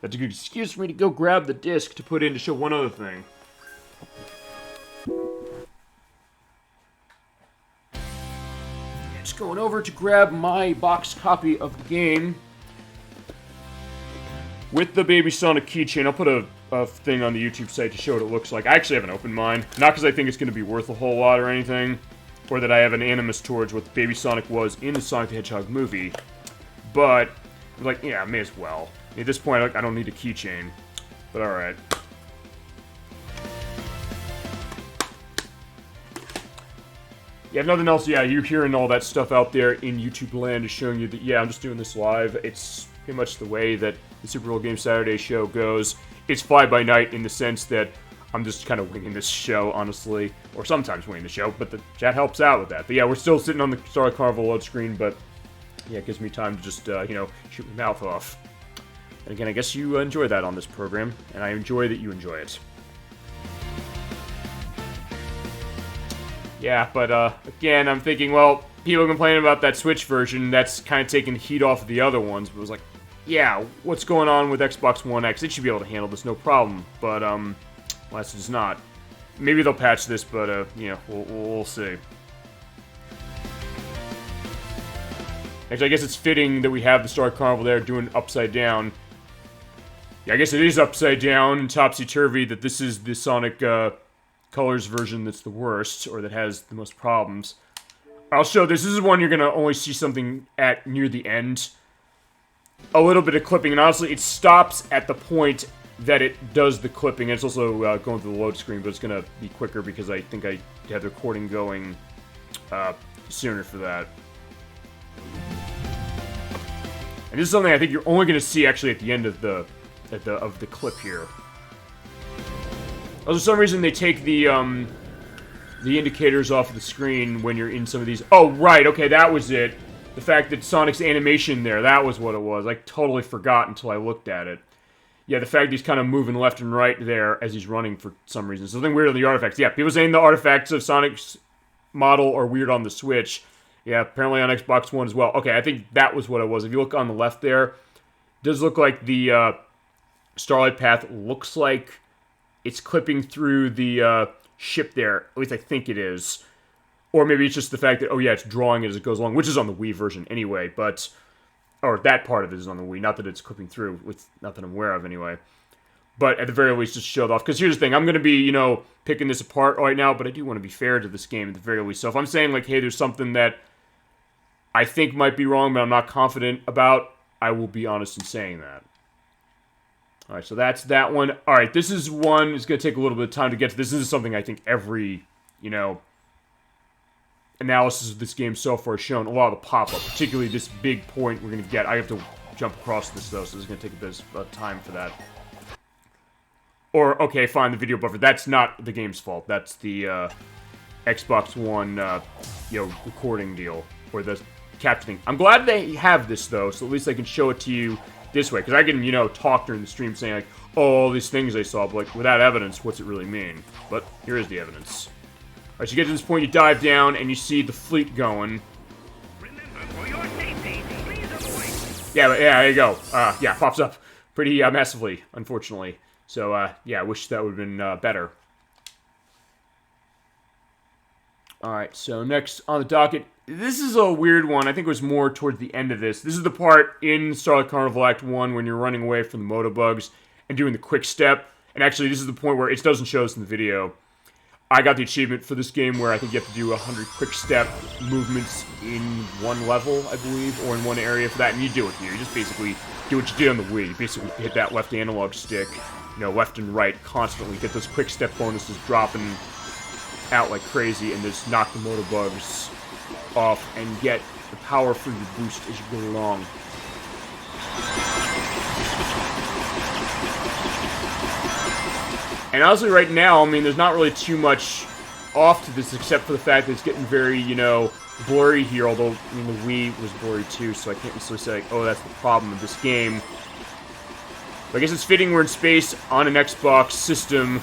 [SPEAKER 1] that's a good excuse for me to go grab the disc to put in to show one other thing. Just going over to grab my box copy of the game with the Baby Sonic keychain. I'll put a thing on the YouTube site to show what it looks like. I actually haven't opened mine. Not because I think it's going to be worth a whole lot or anything, or that I have an animus towards what Baby Sonic was in the Sonic the Hedgehog movie. But, like, yeah, may as well. At this point, I don't need a keychain. But alright. Yeah, nothing else. Yeah, you're hearing all that stuff out there in YouTube land is showing you that, yeah, I'm just doing this live. It's pretty much the way that the Super Old Game Saturday show goes. It's fly-by-night in the sense that I'm just kind of winging this show, honestly. Or sometimes winging the show, but the chat helps out with that. But yeah, we're still sitting on the Starlight Carnival load screen, but yeah, it gives me time to just, shoot my mouth off. And again, I guess you enjoy that on this program, and I enjoy that you enjoy it. Yeah, but again, I'm thinking, well, people complain about that Switch version. That's kind of taking the heat off of the other ones. But it was like, yeah, what's going on with Xbox One X? It should be able to handle this, no problem. But alas, it's not. Maybe they'll patch this, but you know, we'll see. Actually, I guess it's fitting that we have the Star Carnival there doing upside down. Yeah, I guess it is upside down and topsy-turvy that this is the Sonic Colors version that's the worst, or that has the most problems. I'll show this. This is one you're going to only see something at near the end. A little bit of clipping, and honestly, it stops at the point that it does the clipping. And it's also going through the load screen, but it's going to be quicker because I think I have the recording going sooner for that. And this is something I think you're only going to see actually at the end of the clip here. Also, for some reason, they take the indicators off of the screen when you're in some of these... Oh, right, okay, that was it. The fact that Sonic's animation there, that was what it was. I totally forgot until I looked at it. Yeah, the fact he's kind of moving left and right there as he's running for some reason. Something weird on the artifacts. Yeah, people saying the artifacts of Sonic's model are weird on the Switch. Yeah, apparently on Xbox One as well. Okay, I think that was what it was. If you look on the left there, it does look like the Starlight Path looks like it's clipping through the ship there. At least I think it is. Or maybe it's just the fact that, oh yeah, it's drawing it as it goes along, which is on the Wii version anyway, but... Or that part of it is on the Wii, not that it's clipping through, with not that I'm aware of anyway. But at the very least, just show it off. Because here's the thing, I'm going to be, you know, picking this apart right now, but I do want to be fair to this game at the very least. So if I'm saying, like, hey, there's something that I think might be wrong, but I'm not confident about, I will be honest in saying that. Alright, so that's that one. Alright, this is one, it's going to take a little bit of time to get to. This is something I think every, you know, analysis of this game so far has shown. A lot of the pop-up, particularly this big point we're going to get. I have to jump across this, though, so it's going to take a bit of time for that. Or, okay, fine, the video buffer. That's not the game's fault. That's the Xbox One, you know, recording deal, or the captioning. I'm glad they have this, though, so at least I can show it to you this way, because I can, you know, talk during the stream saying, like, oh, all these things I saw, but, like, without evidence, what's it really mean? But here is the evidence. Alright, so you get to this point, you dive down, and you see the fleet going. Yeah, there you go. Yeah, pops up pretty massively, unfortunately. So, yeah, I wish that would have been better. Alright, so next on the docket, this is a weird one. I think it was more towards the end of this. This is the part in Starlight Carnival Act 1 when you're running away from the Motobugs and doing the quick step. And actually, this is the point where it doesn't show us in the video. I got the achievement for this game where I think you have to do 100 quick step movements in one level, I believe, or in one area for that, and you do it here. You just basically do what you did on the Wii. You basically hit that left analog stick, you know, left and right constantly, get those quick step bonuses dropping out like crazy, and just knock the Motobugs off and get the power for your boost as you go along. And honestly, right now, I mean, there's not really too much off to this, except for the fact that it's getting very, you know, blurry here, although, I mean, the Wii was blurry too, so I can't necessarily say, like, oh, that's the problem with this game. But I guess it's fitting we're in space on an Xbox system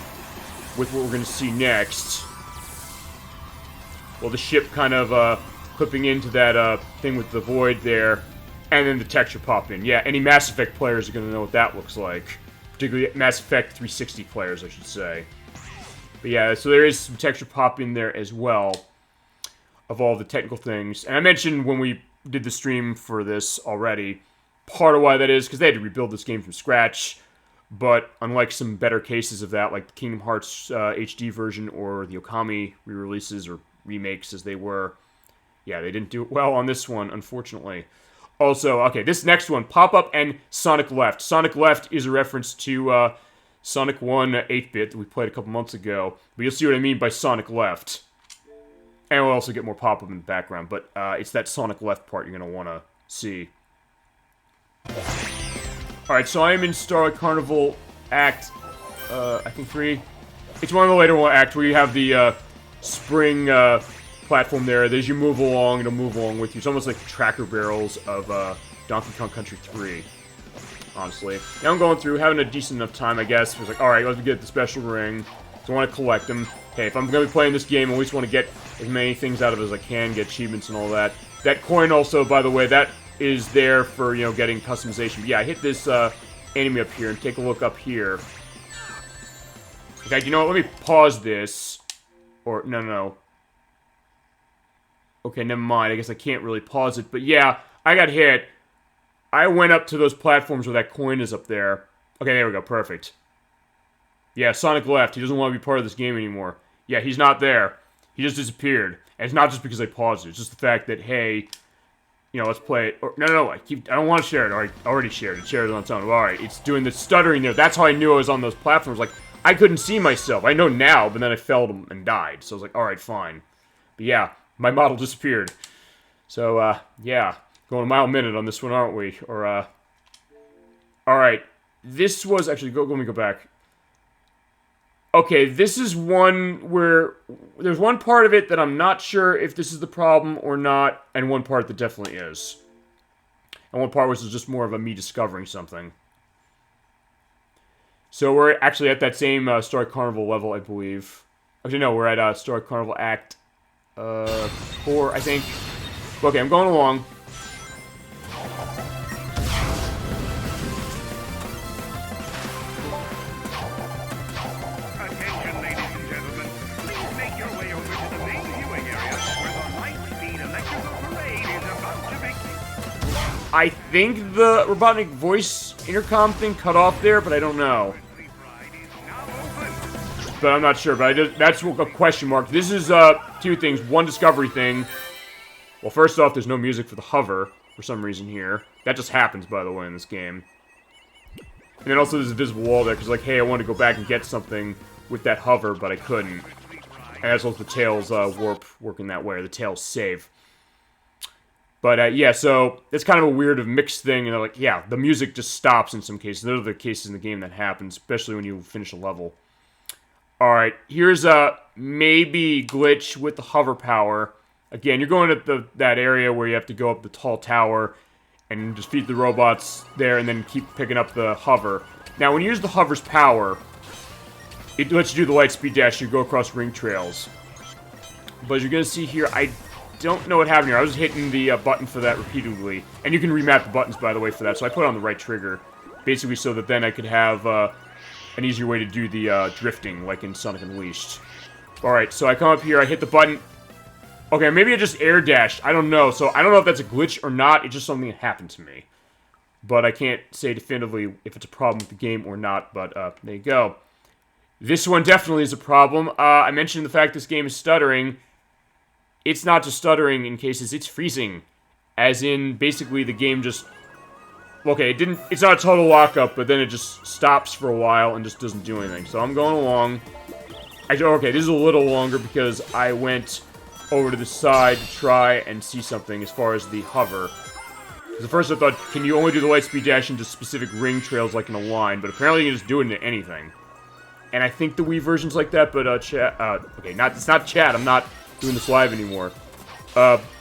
[SPEAKER 1] with what we're going to see next. Well, the ship kind of clipping into that thing with the void there, and then the texture pop in. Yeah, any Mass Effect players are going to know what that looks like. Particularly Mass Effect 360 players, I should say. But yeah, so there is some texture pop in there as well of all the technical things. And I mentioned when we did the stream for this already, part of why that is because they had to rebuild this game from scratch. But unlike some better cases of that, like the Kingdom Hearts HD version or the Okami re-releases or remakes as they were, yeah, they didn't do it well on this one, unfortunately. Also, okay, this next one, Pop-Up and Sonic Left. Sonic Left is a reference to Sonic 1 8-bit that we played a couple months ago. But you'll see what I mean by Sonic Left. And we'll also get more Pop-Up in the background, but it's that Sonic Left part you're going to want to see. Alright, so I am in Starlight Carnival Act, I think 3. It's one of the later one act where you have the spring platform there. As you move along, it'll move along with you. It's almost like the tracker barrels of Donkey Kong Country 3, honestly. Now I'm going through, having a decent enough time, I guess. It's like, alright, let's get the special ring. So I want to collect them. hey, if I'm going to be playing this game, I always want to get as many things out of it as I can, get achievements and all that. That coin also, by the way, that is there for, you know, getting customization. But yeah, I hit this enemy up here and take a look up here. In fact, you know what? Let me pause this. Or, no. Okay, never mind. I guess I can't really pause it. But yeah, I got hit. I went up to those platforms where that coin is up there. Okay, there we go. Perfect. Yeah, Sonic left. He doesn't want to be part of this game anymore. Yeah, he's not there. He just disappeared. And it's not just because I paused it. It's just the fact that, hey, you know, let's play it. Or, no. I don't want to share it. I already shared it. Shared it on its own. Alright, it's doing the stuttering there. That's how I knew I was on those platforms. Like, I couldn't see myself. I know now, but then I fell and died. So I was like, alright, fine. But yeah, my model disappeared. So, yeah. Going a mile a minute on this one, aren't we? Or, alright. This was... Actually, let me go back. Okay, this is one where... There's one part of it that I'm not sure if this is the problem or not, and one part that definitely is. And one part was just more of a me discovering something. So we're actually at that same Star Carnival level, I believe. Actually, no, we're at Star Carnival Act 4, I think. Okay, I'm going along.
[SPEAKER 2] Attention, ladies and gentlemen. Please make your way over to the main viewing area where the light-speed electrical parade is about to begin.
[SPEAKER 1] I think the Robotnik voice intercom thing cut off there, but I don't know. But I'm not sure, but that's a question mark. This is, two things. One discovery thing. Well, first off, there's no music for the hover, for some reason here. That just happens, by the way, in this game. And then also there's a visible wall there, because like, hey, I wanted to go back and get something with that hover, but I couldn't. And that's also the tails, warp working that way, or the tails save. But, yeah, so, it's kind of a weird mixed thing, and they're like, yeah, the music just stops in some cases. Those are the cases in the game that happen, especially when you finish a level. Alright, here's a maybe glitch with the hover power. Again, you're going to that area where you have to go up the tall tower and just feed the robots there and then keep picking up the hover. Now, when you use the hover's power, it lets you do the light speed dash, you go across ring trails. But as you're going to see here, I don't know what happened here. I was hitting the button for that repeatedly. And you can remap the buttons, by the way, for that. So I put on the right trigger, basically so that then I could have an easier way to do the drifting, like in Sonic Unleashed. Alright, so I come up here, I hit the button. Okay, maybe I just air dashed. I don't know. So I don't know if that's a glitch or not. It's just something that happened to me. But I can't say definitively if it's a problem with the game or not. But there you go. This one definitely is a problem. I mentioned the fact this game is stuttering. It's not just stuttering in cases, it's freezing. As in, basically, the game just... Okay, it's not a total lockup, but then it just stops for a while and just doesn't do anything. So I'm going along. Okay, this is a little longer because I went over to the side to try and see something as far as the hover. Because at first I thought, can you only do the light speed dash into specific ring trails like in a line? But apparently you can just do it into anything. And I think the Wii version's like that, but chat... okay, it's not chat, I'm not doing this live anymore.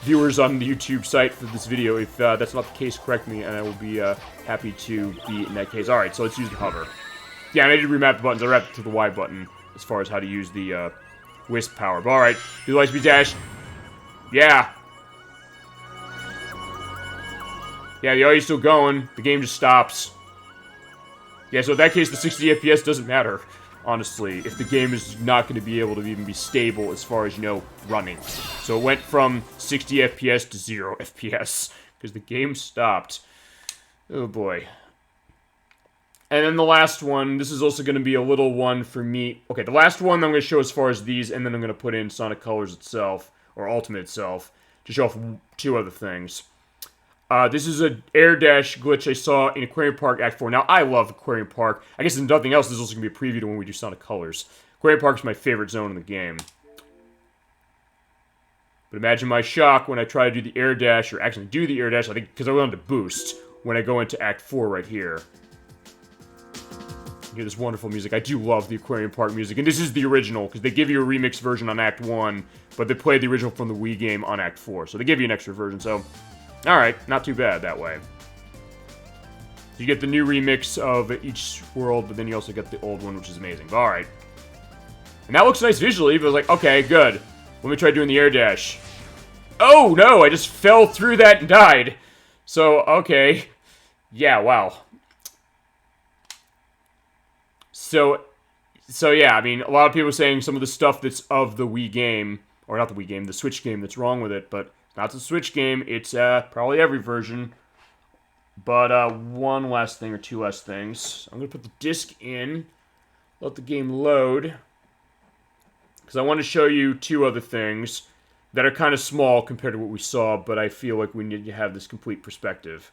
[SPEAKER 1] Viewers on the YouTube site for this video, if that's not the case, correct me, and I will be happy to be in that case. Alright, so let's use the hover. Yeah, and I did remap the buttons. I wrapped it to the Y button as far as how to use the Wisp power. But alright, do the light speed dash. Yeah. Yeah, the audio's still going. The game just stops. Yeah, so in that case, the 60 FPS doesn't matter, honestly, if the game is not going to be able to even be stable as far as, you know, running. So it went from 60 FPS to 0 FPS, because the game stopped. Oh boy. And then the last one, this is also going to be a little one for me. Okay, the last one I'm going to show as far as these, and then I'm going to put in Sonic Colors itself, or Ultimate itself, to show off two other things. This is an air dash glitch I saw in Aquarium Park Act 4. Now, I love Aquarium Park. I guess if nothing else, this is also going to be a preview to when we do Sonic Colors. Aquarium Park is my favorite zone in the game. But imagine my shock when I try to do the air dash, or actually do the air dash, I think, because I wanted to boost, when I go into Act 4 right here. You hear this wonderful music. I do love the Aquarium Park music, and this is the original, because they give you a remix version on Act 1, but they play the original from the Wii game on Act 4, so they give you an extra version, so... Alright, not too bad that way. You get the new remix of each world, but then you also get the old one, which is amazing. Alright. And that looks nice visually, but I was like, okay, good. Let me try doing the air dash. Oh, no, I just fell through that and died. So, okay. Yeah, wow. So yeah, I mean, a lot of people are saying some of the stuff that's of the Wii game, or not the Wii game, the Switch game that's wrong with it, but it's not the Switch game, it's probably every version. But one last thing or two last things. I'm going to put the disc in, let the game load, because I want to show you two other things that are kind of small compared to what we saw, but I feel like we need to have this complete perspective.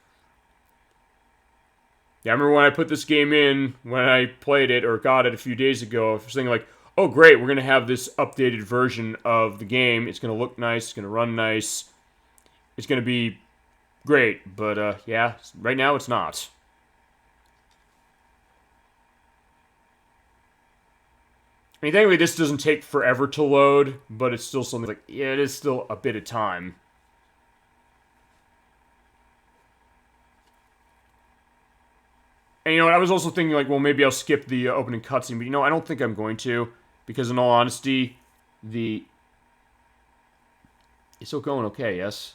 [SPEAKER 1] Yeah, I remember when I put this game in, when I played it, or got it a few days ago, I was thinking like, oh great, we're going to have this updated version of the game, it's going to look nice, it's going to run nice, it's going to be great, but yeah, right now it's not. I mean, thankfully this doesn't take forever to load, but it's still something like, yeah, it is still a bit of time. And you know what, I was also thinking like, well, maybe I'll skip the opening cutscene, but you know, I don't think I'm going to, because in all honesty, it's still going okay, yes?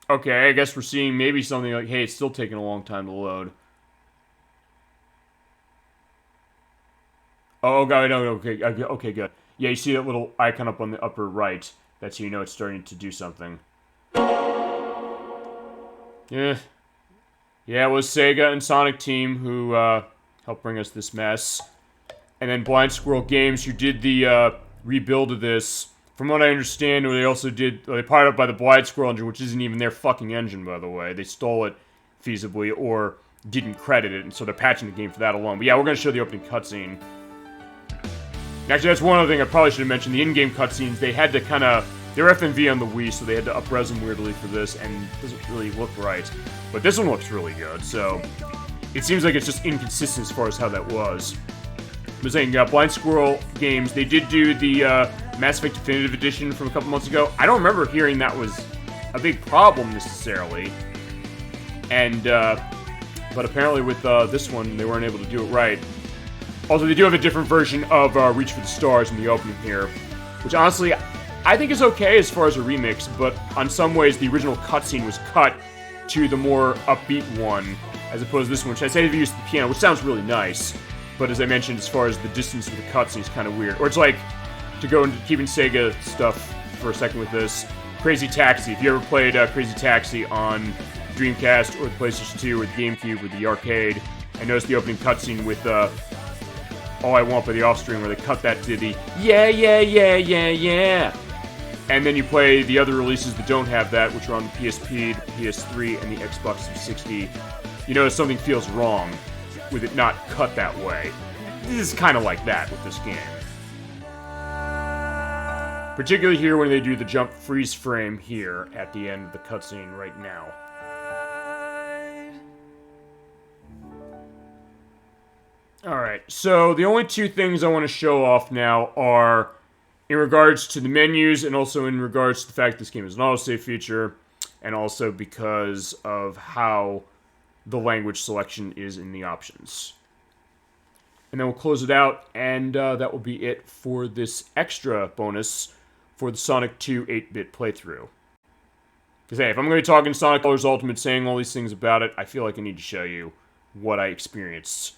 [SPEAKER 1] Okay, I guess we're seeing maybe something like, hey, it's still taking a long time to load. Oh, God, no, okay, good. Yeah, you see that little icon up on the upper right. That's how you know it's starting to do something. Yeah. Yeah, it was Sega and Sonic Team who helped bring us this mess. And then Blind Squirrel Games, who did the rebuild of this. From what I understand, they also did, they powered up by the Blind Squirrel engine, which isn't even their fucking engine, by the way. They stole it feasibly or didn't credit it, and so they're patching the game for that alone. But yeah, we're going to show the opening cutscene. Actually, that's one other thing I probably should have mentioned. The in-game cutscenes, they had to kind of... They're FMV on the Wii, so they had to up-res them weirdly for this, and it doesn't really look right. But this one looks really good, so... It seems like it's just inconsistent as far as how that was. I was saying, Blind Squirrel Games, they did do the Mass Effect Definitive Edition from a couple months ago. I don't remember hearing that was a big problem, necessarily. And, but apparently with this one, they weren't able to do it right. Also, they do have a different version of Reach for the Stars in the opening here, which honestly, I think is okay as far as a remix, but on some ways, the original cutscene was cut to the more upbeat one, as opposed to this one, which I say if you use the piano, which sounds really nice, but as I mentioned, as far as the distance of the cutscene is kind of weird. Or it's like, to go into keeping Sega stuff for a second with this, Crazy Taxi. If you ever played Crazy Taxi on Dreamcast or the PlayStation 2 or the GameCube or the arcade, I noticed the opening cutscene with All I Want by the Offspring, where they cut that to the yeah, yeah, yeah, yeah, yeah. And then you play the other releases that don't have that, which are on the PSP, the PS3, and the Xbox 360. You notice something feels wrong with it not cut that way. This is kind of like that with this game. Particularly here when they do the jump freeze frame here at the end of the cutscene right now. Alright, so the only two things I want to show off now are in regards to the menus and also in regards to the fact this game is an autosave feature, and also because of how the language selection is in the options. And then we'll close it out, and that will be it for this extra bonus for the Sonic 2 8-bit playthrough. Because hey, if I'm going to be talking Sonic Colors Ultimate, saying all these things about it, I feel like I need to show you what I experienced.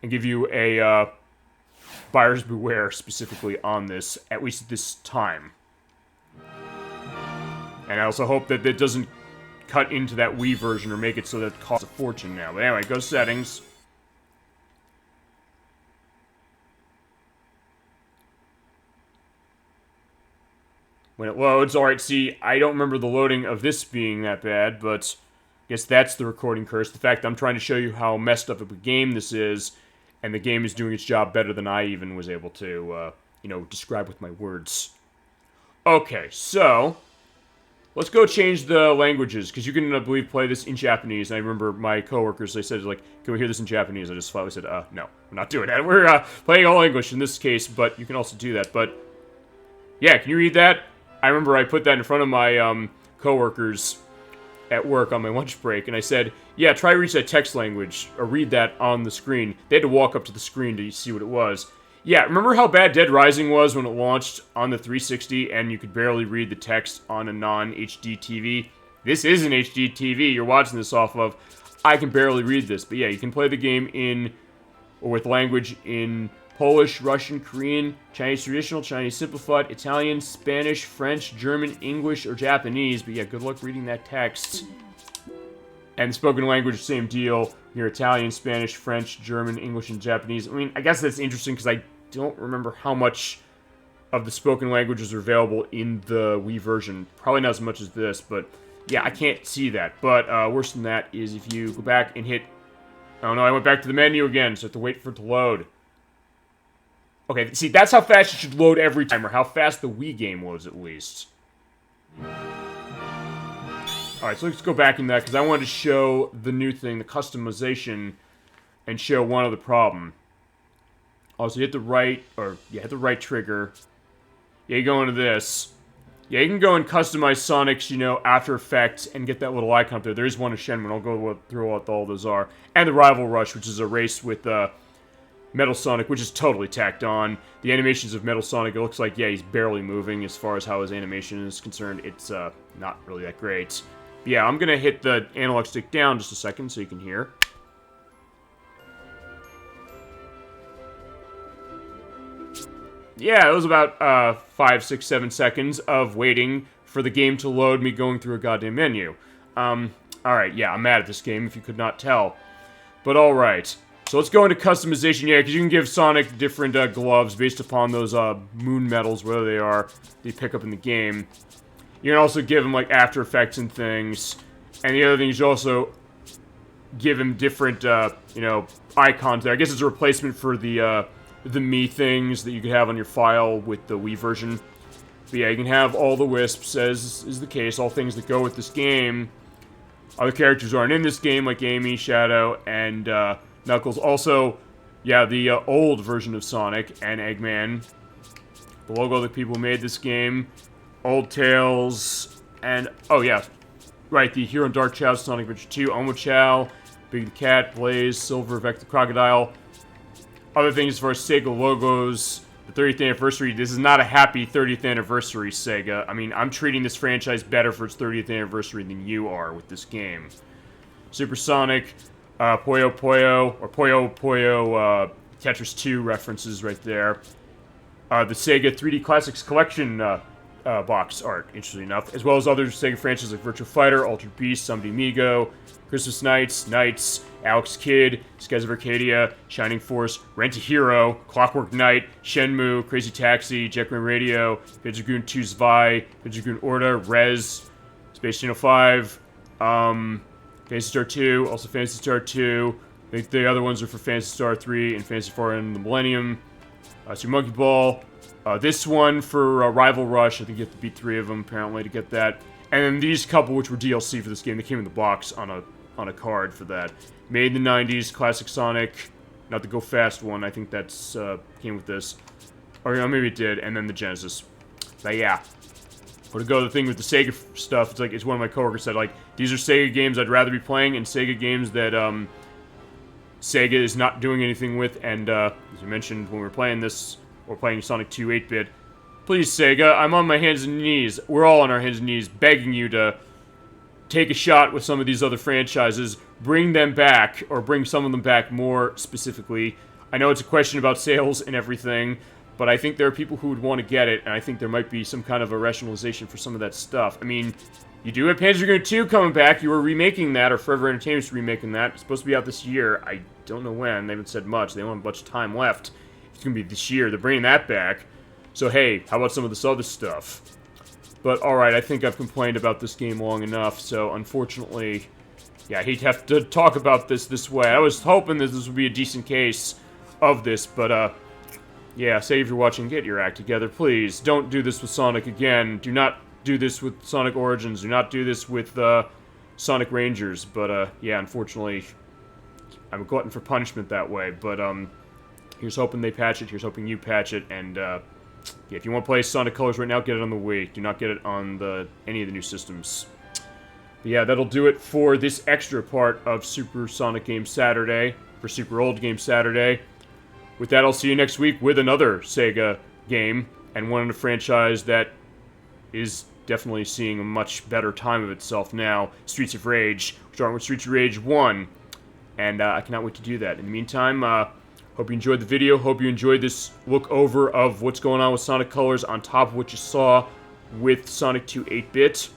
[SPEAKER 1] And give you a buyer's beware specifically on this, at least at this time. And I also hope that it doesn't cut into that Wii version or make it so that it costs a fortune now. But anyway, go to settings. When it loads, alright, see, I don't remember the loading of this being that bad, but I guess that's the recording curse. The fact that I'm trying to show you how messed up of a game this is, and the game is doing its job better than I even was able to, describe with my words. Okay, so let's go change the languages, because you can, I believe, play this in Japanese. And I remember my coworkers, they said, like, can we hear this in Japanese? I just flatly said, no, we're not doing that. We're playing all English in this case, but you can also do that. But, yeah, can you read that? I remember I put that in front of my coworkers at work on my lunch break, and I said, yeah, try read that text language, or read that on the screen. They had to walk up to the screen to see what it was. Yeah, remember how bad Dead Rising was when it launched on the 360 and you could barely read the text on a non-HD TV? This is an HD TV you're watching this off of. I can barely read this, but yeah, you can play the game in, or with language in Polish, Russian, Korean, Chinese Traditional, Chinese Simplified, Italian, Spanish, French, German, English, or Japanese, but yeah, good luck reading that text. And the spoken language, same deal. You're Italian, Spanish, French, German, English, and Japanese. I mean, I guess that's interesting because I don't remember how much of the spoken languages are available in the Wii version. Probably not as much as this, but yeah, I can't see that. But worse than that is if you go back and hit... Oh no, I went back to the menu again, so I have to wait for it to load. Okay, see, that's how fast it should load every time, or how fast the Wii game loads at least. Alright, so let's go back in that, because I wanted to show the new thing, the customization, and show one other problem. Also, you hit the right, hit the right trigger. Yeah, you go into this. Yeah, you can go and customize Sonic's, After Effects, and get that little icon up there. There is one in Shenmue, I'll go through what all those are. And the Rival Rush, which is a race with, Metal Sonic, which is totally tacked on. The animations of Metal Sonic, it looks like, yeah, he's barely moving as far as how his animation is concerned. It's, not really that great. But yeah, I'm gonna hit the analog stick down just a second so you can hear. Yeah, it was about, 5, 6, 7 seconds of waiting for the game to load, me going through a goddamn menu. Alright, yeah, I'm mad at this game, if you could not tell. But alright. So let's go into customization, yeah, because you can give Sonic different gloves based upon those moon medals, whether they are, that you pick up in the game. You can also give him, like, After Effects and things. And the other thing is you also give him different, icons there. I guess it's a replacement for the me things that you could have on your file with the Wii version. But yeah, you can have all the Wisps, as is the case, all things that go with this game. Other characters aren't in this game, like Amy, Shadow, and, Knuckles. Also, yeah, the old version of Sonic and Eggman. The logo that people made this game. Old Tails. And, oh yeah, right, the Hero and Dark Chow, Sonic Adventure 2, Omochow, Big the Cat, Blaze, Silver, Vec the Crocodile. Other things as far as Sega logos. The 30th anniversary, this is not a happy 30th anniversary, Sega. I mean, I'm treating this franchise better for its 30th anniversary than you are with this game. Supersonic... Puyo Puyo, or Puyo Puyo, Tetris 2 references right there. The Sega 3D Classics Collection, box art, interestingly enough, as well as other Sega franchises like Virtua Fighter, Altered Beast, Zombie Amigo, Christmas Nights, Alex Kidd, Skies of Arcadia, Shining Force, Rent a Hero, Clockwork Knight, Shenmue, Crazy Taxi, Jetgrid Radio, Dragoon 2 Zwei, Dragoon Orta, Rez, Space Channel 5, Phantasy Star 2, also Phantasy Star 2. I think the other ones are for Phantasy Star 3 and Phantasy Star and the Millennium. Super Monkey Ball. This one for Rival Rush. I think you have to beat 3 of them, apparently, to get that. And then these couple, which were DLC for this game. They came in the box on a card for that. Made in the 90s, Classic Sonic. Not the Go Fast one. I think that's came with this. Or, maybe it did. And then the Genesis. But yeah. Or to go the thing with the Sega stuff, it's like, it's one of my coworkers said, like, these are Sega games I'd rather be playing, and Sega games that, Sega is not doing anything with, and, as you mentioned when we were playing this, or playing Sonic 2 8-bit, please, Sega, I'm on my hands and knees, we're all on our hands and knees, begging you to take a shot with some of these other franchises, bring them back, or bring some of them back more specifically. I know it's a question about sales and everything, but I think there are people who would want to get it, and I think there might be some kind of a rationalization for some of that stuff. I mean, you do have Panzer Dragoon 2 coming back. You were remaking that, or Forever Entertainment's remaking that. It's supposed to be out this year. I don't know when. They haven't said much. They don't have much time left. It's going to be this year. They're bringing that back. So, hey, how about some of this other stuff? But, alright, I think I've complained about this game long enough, so unfortunately, yeah, I hate to have to talk about this way. I was hoping that this would be a decent case of this, but, yeah, say if you're watching, get your act together, please. Don't do this with Sonic again. Do not do this with Sonic Origins. Do not do this with Sonic Rangers. But, yeah, unfortunately, I'm a glutton for punishment that way. But, here's hoping they patch it. Here's hoping you patch it. And, yeah, if you want to play Sonic Colors right now, get it on the Wii. Do not get it on any of the new systems. But yeah, that'll do it for this extra part of Super Sonic Game Saturday, for Super Old Game Saturday. With that, I'll see you next week with another Sega game, and one in a franchise that is definitely seeing a much better time of itself now, Streets of Rage. We're starting with Streets of Rage 1, and I cannot wait to do that. In the meantime, hope you enjoyed the video, hope you enjoyed this look over of what's going on with Sonic Colors on top of what you saw with Sonic 2 8-bit.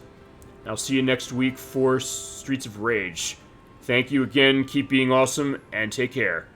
[SPEAKER 1] I'll see you next week for Streets of Rage. Thank you again, keep being awesome, and take care.